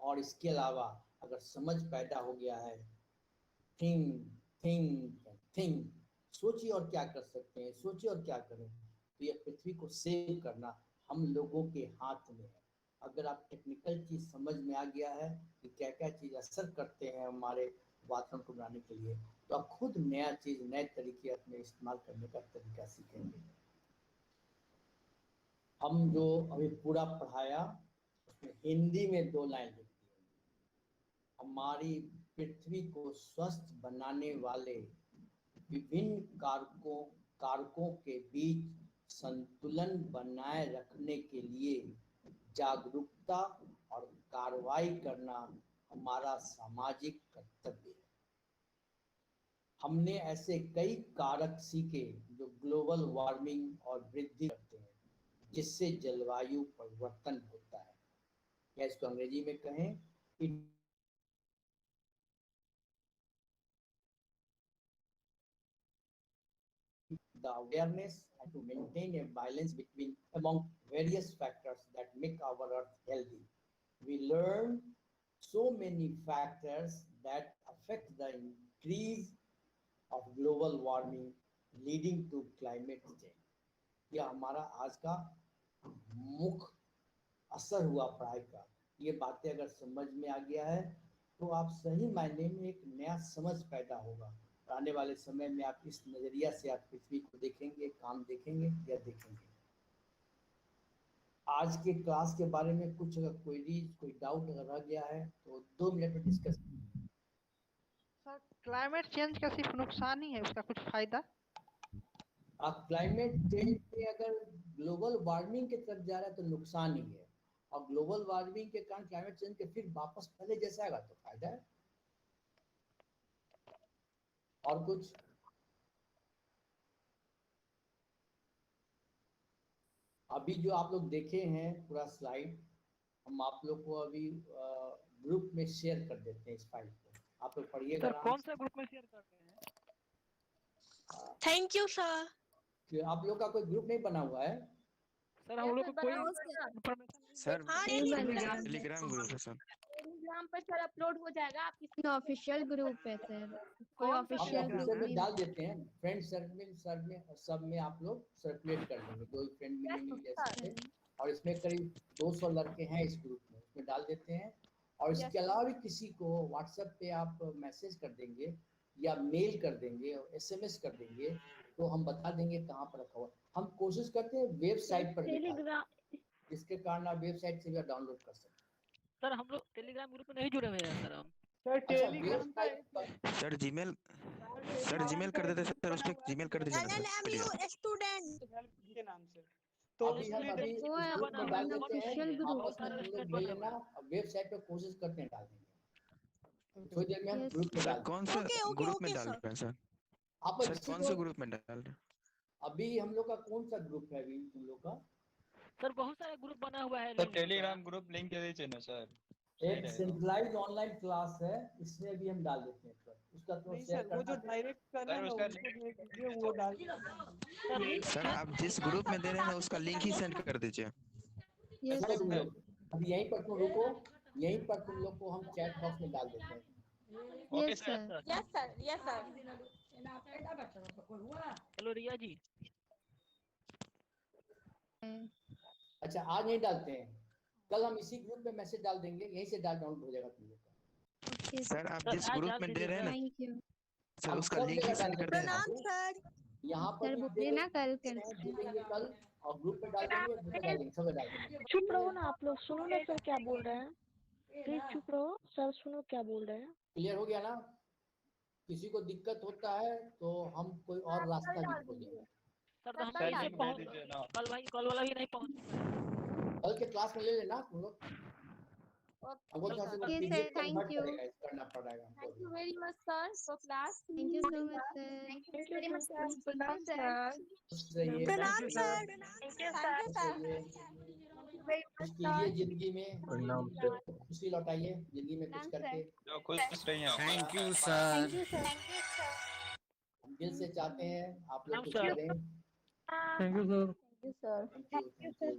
Speaker 1: और इसके अलावा अगर समझ पैदा हो गया है, थिंक, सोचिए और क्या कर सकते हैं, सोचिए और क्या करें, तो यह पृथ्वी को सेव करना हम लोगों के हाथ में है। अगर आप टेक्निकल चीज़ समझ में आ गया है कि क्या क्या चीज़ असर करते हैं हमारे वातावरण को बनाने के लिए, तो आप खुद नया चीज़, नए तरीके अपने इस्तेमाल करने का तरीका सीखेंगे। हम जो अभी पूरा पढ़ाया उसमें हिंदी में 2 लाइन लिखी है। हमारी पृथ्वी को स्वस्थ बनाने वाले विभिन्न कारकों के बीच संतुलन बनाए रखने के लिए जागरूकता और कार्रवाई करना हमारा सामाजिक कर्तव्य है। हमने ऐसे कई कारक सीखे जो ग्लोबल वार्मिंग और वृद्धि करते हैं, जिससे जलवायु परिवर्तन होता है, या इसको अंग्रेजी में कहें the awareness and to maintain a balance between among various factors that make our Earth healthy. We learn so many factors that affect the increase of global warming leading to climate change. यह हमारा आज का मुख्य असर हुआ पढ़ाई का। ये बातें अगर समझ में आ गया है तो आप सही मायने में एक नया समझ पैदा होगा। आने वाले समय में आप इस नजरिया से आप पृथ्वी को देखेंगे, काम देखेंगे या देखेंगे। आज के क्लास के बारे में कुछ अगर कोई डाउट अगर रह गया है तो 2 मिनट में डिस्कस करेंगे।
Speaker 4: सर क्लाइमेट चेंज का सिर्फ नुकसान ही है, उसका कुछ फायदा?
Speaker 1: क्लाइमेट चेंज में अगर ग्लोबल वार्मिंग की तरफ जा रहा है तो नुकसान ही है, और ग्लोबल वार्मिंग के कारण क्लाइमेट चेंज के फिर वापस पहले जैसा आएगा तो फायदा है। और कुछ? अभी जो आप लोग देखे हैं पूरा स्लाइड हम आप लोग को अभी ग्रुप में शेयर कर देते हैं इस फाइल को, आप लोग पढ़िएगा।
Speaker 12: कौन सा ग्रुप में शेयर करते हैं?
Speaker 9: Thank you sir.
Speaker 1: कि आप लोग का कोई ग्रुप नहीं बना हुआ है?
Speaker 12: सर हम लोग को कोई
Speaker 8: सर टेलीग्राम ग्रुप है सर।
Speaker 10: टेलीग्राम पर सर अपलोड हो जाएगा। आप किसी
Speaker 2: ऑफिशियल ग्रुप है सर, कोई ऑफिशियल ग्रुप
Speaker 1: में
Speaker 2: नहीं।
Speaker 1: डाल देते हैं, फ्रेंड सर्कल में सब में आप लोग सर्कुलेट कर देंगे, कोई फ्रेंड मिलेंगे जैसे, और इसमें करीब 200 लड़के हैं इस ग्रुप में, उसमें डाल देते हैं। और इसके अलावा भी किसी को व्हाट्सएप पे आप मैसेज कर देंगे या मेल कर देंगे और SMS कर देंगे तो हम बता देंगे कहाँ पर रखा हुआ। हम कोशिश करते हैं वेबसाइट पर जिसके कारण आप वेबसाइट से भी डाउनलोड कर सकते हैं।
Speaker 12: सर हम लोग टेलीग्राम ग्रुप में नहीं जुड़े हुए हैं सर हम।
Speaker 4: सर टेलीग्राम
Speaker 8: सर जीमेल कर देते सर, उसमें जीमेल कर दीजिए ना सर
Speaker 9: स्टूडेंट
Speaker 4: के नाम से।
Speaker 1: तो अभी हम डाल देते हैं, आपस में तुम लोग भेज लेना, वेबसाइट पे कोशिश करते हैं डाल देंगे। थोड़ी देर में हम ग्रुप में डाल
Speaker 8: कौन सा ग्रुप में डाल रहे हैं सर?
Speaker 1: आप
Speaker 8: सर कौन सा ग्रुप में डाल रहे हैं?
Speaker 1: अभी हम लोग का कौन सा ग्रुप है अभी तुम लोग का?
Speaker 12: सर बहुत सारे ग्रुप बना हुआ है।
Speaker 19: सर टेलीग्राम ग्रुप लिंक दे दीजिए ना सर।
Speaker 1: एक सेंट्रलाइज्ड ऑनलाइन क्लास है, इसमें भी हम डाल देते हैं सर। उसका तो शेयर
Speaker 4: वो जो डायरेक्ट करना है उसको दीजिए, वो डाल।
Speaker 8: सर आप जिस ग्रुप में दे रहे हैं उसका लिंक ही सेंड कर दीजिए।
Speaker 1: अभी यहीं पर तुम रुको, यहीं पर तुम लोग को हम चैट बॉक्स में डाल देते हैं।
Speaker 12: Okay sir.
Speaker 10: Yes sir, yes sir.
Speaker 12: Hello Riya ji.
Speaker 1: अच्छा आज नहीं डालते हैं, कल हम इसी ग्रुप में मैसेज डाल देंगे, यहीं से डाउनलोड हो जाएगा तुम लोग का।
Speaker 8: सर आप जिस ग्रुप में दे रहे हैं ना सर उसका लिंक ही सेंड कर देना।
Speaker 1: यहाँ पर
Speaker 2: सर देना कल कर
Speaker 1: कल और ग्रुप में डाल देंगे, ग्रुप में डाल देंगे, सब डाल देंगे।
Speaker 9: चुप रहो ना आप लोग, सुनो ना सर क्या बोल रहे हैं। प्लीज चुप रहो सर, सुनो क्या बोल रहे हैं।
Speaker 1: क्लियर हो गया ना? किसी को दिक्कत होता है तो हम कोई और रास्ता भी खोलेंगे।
Speaker 12: सर तो हम कल वाला भी नहीं पहुंच।
Speaker 1: कल के क्लास में ले लेना तुम लोग। हमको थोड़ा सा PDF कन्वर्ट करेगा, करना पड़ेगा।
Speaker 10: Thank you very much sir for class.
Speaker 2: Thank you so much sir.
Speaker 10: Thank you very much sir.
Speaker 9: प्रणाम सर।
Speaker 10: प्रणाम सर। Thank you sir.
Speaker 1: कुछ कीजिए जिंदगी में, खुशी लौटाइए जिंदगी में कुछ करके।
Speaker 19: जो खुश रहिए।
Speaker 20: Thank you sir.
Speaker 1: हम दिल से चाहते हैं आप लोग कुछ करें।
Speaker 12: Thank you sir.
Speaker 10: Thank you sir.
Speaker 1: Thank you sir.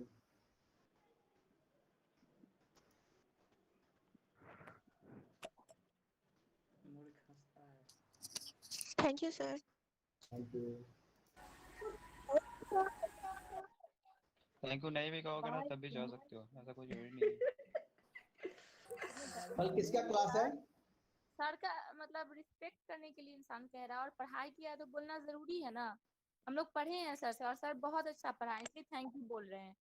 Speaker 9: Thank you sir.
Speaker 1: Thank you.
Speaker 19: Thank you नहीं भी कहोगे ना तब भी जा सकते हो, ऐसा कोई जरूरी नहीं है।
Speaker 1: कल किसका क्लास है?
Speaker 10: सर का मतलब रिस्पेक्ट करने के लिए इंसान कह रहा है, और पढ़ाई किया है तो बोलना जरूरी है ना। हम लोग पढ़े हैं सर से और सर बहुत अच्छा पढ़ाए, इसलिए थैंक यू बोल रहे हैं।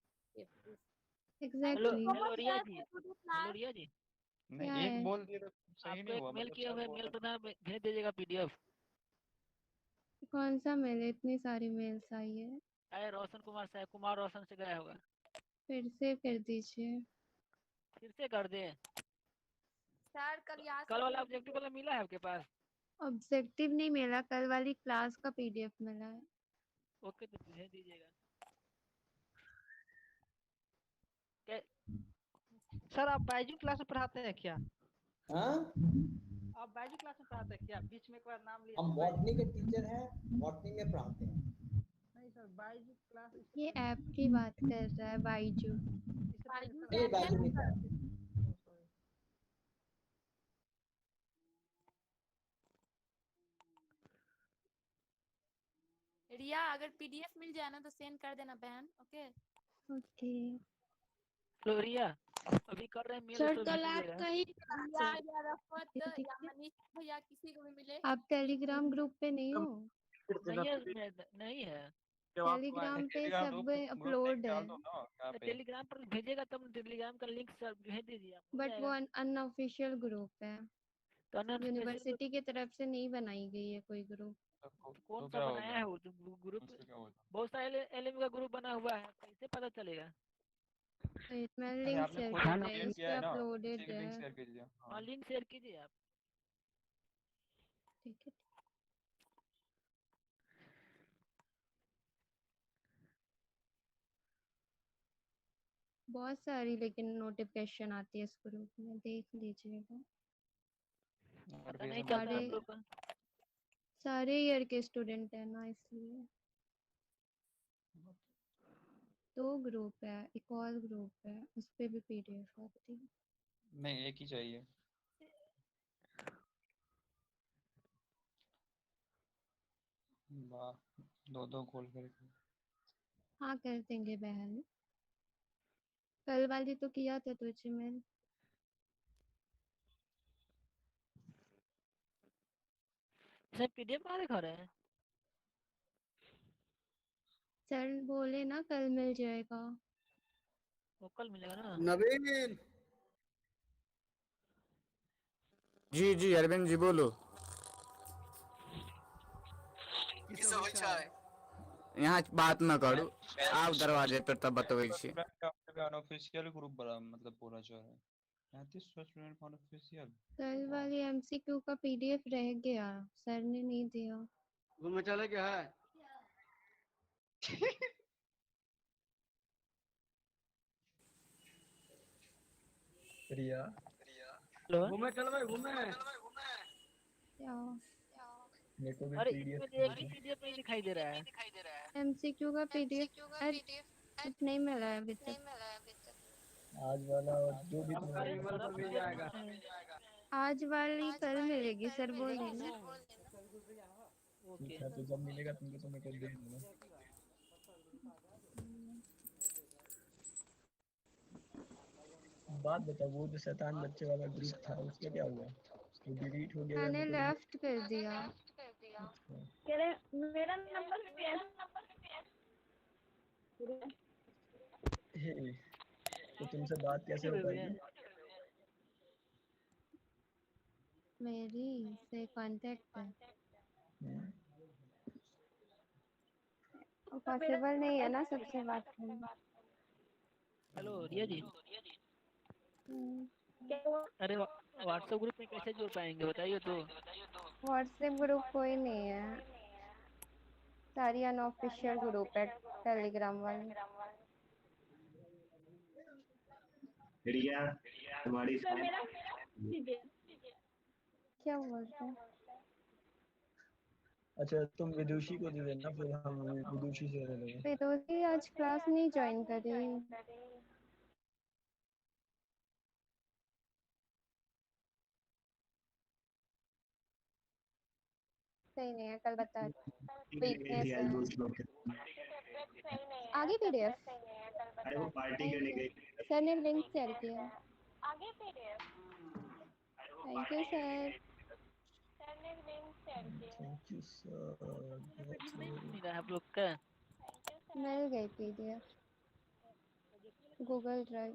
Speaker 2: एग्जैक्टली।
Speaker 12: हेलो रिया जी। हेलो रिया जी।
Speaker 19: नहीं एक बोल दिए तो सही नहीं हुआ।
Speaker 12: मेल किया हुआ मेल बना भेज दीजिएगा PDF।
Speaker 2: कौन सा मेल? इतनी सारी मेल्स आई है।
Speaker 12: अरे रोशन कुमार से, कुमार रोशन से गया होगा।
Speaker 2: फिर से कर दीजिए।
Speaker 12: फिर से कर दे
Speaker 10: सर।
Speaker 12: कल वाला ऑब्जेक्टिव वाला मिला है आपके पास?
Speaker 2: ऑब्जेक्टिव नहीं मिला, कल वाली क्लास का PDF मिला है।
Speaker 12: ओके तो भेज दीजिएगा।
Speaker 4: सर आप बायजू क्लास में पढ़ाते हैं क्या?
Speaker 1: हाँ?
Speaker 4: आप बायजू क्लास में पढ़ाते हैं क्या? बीच में एक बार नाम लिया।
Speaker 1: हम बॉटनी के टीचर हैं, बॉटनी में पढ़ाते हैं।
Speaker 4: नहीं सर सर बाईजू क्लास
Speaker 20: ये ऐप की बात कर रहा है बाईजू।
Speaker 1: नहीं बाजू नहीं था।
Speaker 10: रिया अगर पीडीएफ मिल जाए ना तो सेंड कर देना बहन। ओके
Speaker 20: ओके
Speaker 12: हेलो रिया, अभी कर रहे हैं मेल
Speaker 20: सर
Speaker 12: उसको
Speaker 20: कल
Speaker 12: भेज
Speaker 20: आपका
Speaker 12: दीजिएगा।
Speaker 20: ही
Speaker 10: या रफत या मनीष भैया किसी को भी मिले।
Speaker 20: आप टेलीग्राम ग्रुप पे नहीं हो?
Speaker 12: नहीं है
Speaker 20: टेलीग्राम पे सब अपलोड है।
Speaker 12: टेलीग्राम पर भेजेगा तब टेलीग्राम का लिंक सर भेज दीजिए आप।
Speaker 20: बट वो अनऑफिशियल ग्रुप है, यूनिवर्सिटी की तरफ से नहीं बनाई गई है कोई ग्रुप।
Speaker 12: कौन सा बनाया है वो ग्रुप? बहुत सारे एलएम का ग्रुप बना हुआ है, कैसे पता चलेगा?
Speaker 20: मैं लिंक शेयर कर रही हूँ, उस पे अपलोडेड है।
Speaker 12: हाँ लिंक शेयर कीजिए आप।
Speaker 20: ठीक है। बहुत सारी लेकिन नोटिफिकेशन आती है इस ग्रुप में, देख लीजिएगा।
Speaker 12: पता नहीं चलता हम लोग का।
Speaker 20: सारे ईयर के स्टूडेंट है ना, इसलिए। 2 ग्रुप है, एक और ग्रुप है, उस पे भी पीडीएफ आती है।
Speaker 19: नहीं एक ही चाहिए। वाह, 2 खोल करके।
Speaker 20: हाँ कर देंगे बहन। कल वाली तो किया था तुझे मैंने।
Speaker 12: सर पीडीएफ कहाँ दिखा रहे हैं?
Speaker 20: सर बोले ना कल मिल जाएगा।
Speaker 12: वो कल मिलेगा ना?
Speaker 21: नवीन जी जी अरविंद जी बोलो। यहाँ बात न करू, आप दरवाजे पर तब बतबै छी।
Speaker 19: अनऑफिशियल ग्रुप बड़ा मतलब पूरा जो है 35 स्टूडेंट अनऑफिशियल।
Speaker 20: कल वाली एमसीक्यू का पीडीएफ रह गया, सर ने नहीं दिया।
Speaker 21: घूमने चले क्या है?
Speaker 18: रिया
Speaker 21: घूमे चल भाई घूमे।
Speaker 20: क्या?
Speaker 18: मेरे को भी
Speaker 12: अरे
Speaker 18: पीडीएफ
Speaker 12: इसमें एक भी पीडीएफ नहीं दिखाई दे रहा है।
Speaker 20: एमसीक्यू का पीडीएफ नहीं मिला है अभी तक।
Speaker 18: आज वाला और जो भी
Speaker 21: मिल जाएगा।
Speaker 20: आज वाली कल मिलेगी सर बोल रहे ना।
Speaker 18: ठीक है, तो जब मिलेगा तुमको तो मेरे को दे देना। बात बता, वो जो शैतान बच्चे वाला ग्रुप था उसका क्या हुआ? वो डिलीट हो गया?
Speaker 20: मैंने लेफ्ट कर दिया।
Speaker 9: मेरा नंबर
Speaker 18: तो तुमसे बात कैसे हो पाएगी?
Speaker 20: मेरी से कांटेक्ट है, पॉसिबल नहीं है ना सबसे बात करना।
Speaker 12: हेलो रिया जी। अरे व्हाट्सएप ग्रुप में कैसे जुड़ पाएंगे बताइए तो।
Speaker 20: व्हाट्सएप ग्रुप कोई नहीं है, सारी अनऑफिशियल ग्रुप है टेलीग्राम वाले।
Speaker 22: रिया तुम्हारी
Speaker 20: क्या बोल रहे हैं?
Speaker 18: अच्छा तुम विदुषी को दे देना, फिर हम विदुषी से ले लेंगे।
Speaker 20: विदुषी आज क्लास नहीं ज्वाइन करी। सही नहीं है, कल बता वीकनेस है। आगे पीडीएफ
Speaker 22: अरे वो पार्टी करने गई।
Speaker 20: सर ने लिंक शेयर किया। आगे PDF thank you sir.
Speaker 18: Thank you sir.
Speaker 12: मिला आप लोग का?
Speaker 20: मिल गई पीडीएफ गूगल ड्राइव।